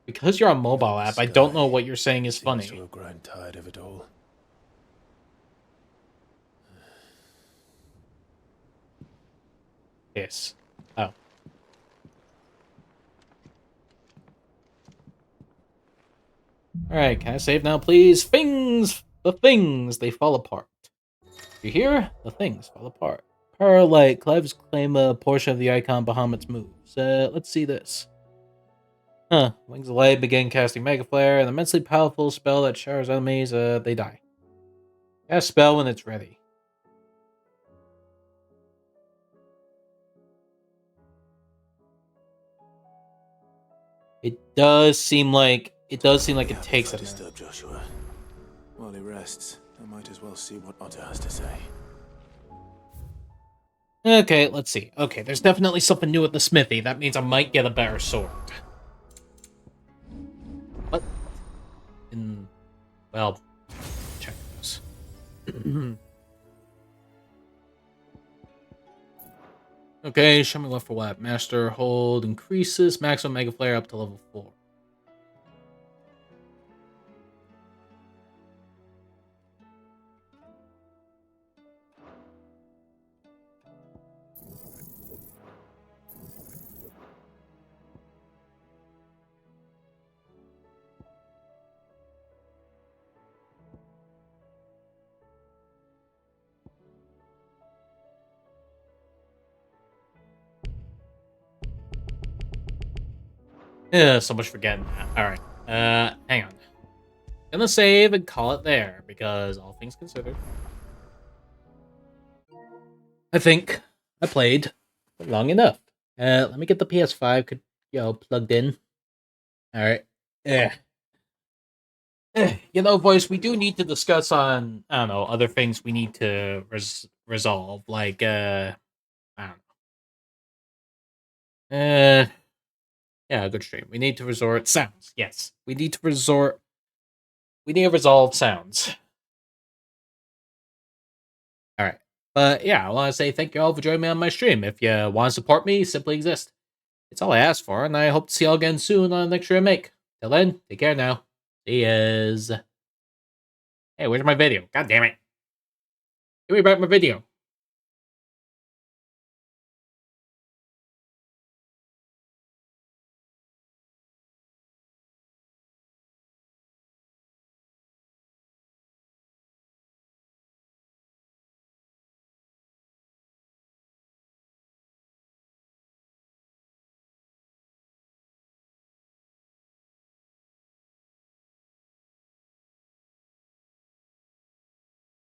S21: Because you're on mobile app, I don't know what you're saying is funny.
S2: To have grown tired of it all.
S21: Yes. Oh. Alright, can I save now, please? Things! The things! They fall apart. You hear? The things fall apart. Paralight, Clives claim a portion of the icon Bahamut's moves. Let's see this. Huh. Wings of Light begin casting Mega Flare, an immensely powerful spell that showers enemies, they die. Cast spell when it's ready. It does seem like it takes a minute.
S2: Disturb Joshua. While he rests, I might as well see what Otto has to say.
S21: Okay, let's see. Okay, there's definitely something new at the smithy. That means I might get a better sword. What? Well, check this. Okay, show me what for what. Master hold increases maximum Mega Flare up to level 4. Yeah, so much for getting that. Alright. Hang on. Gonna save and call it there, because all things considered, I think I played long enough. Let me get the PS5 plugged in. Alright. Yeah. Voice, we do need to discuss on, I don't know, other things we need to resolve, like, I don't know. Yeah, good stream. We need to resort sounds. Yes, we need to resolve sounds. All right, but yeah, I want to say thank you all for joining me on my stream. If you want to support me, simply exist. It's all I ask for, and I hope to see y'all again soon on the next stream I make. Till then, take care now. See yas. Hey, where's my video? God damn it! Give me back my video.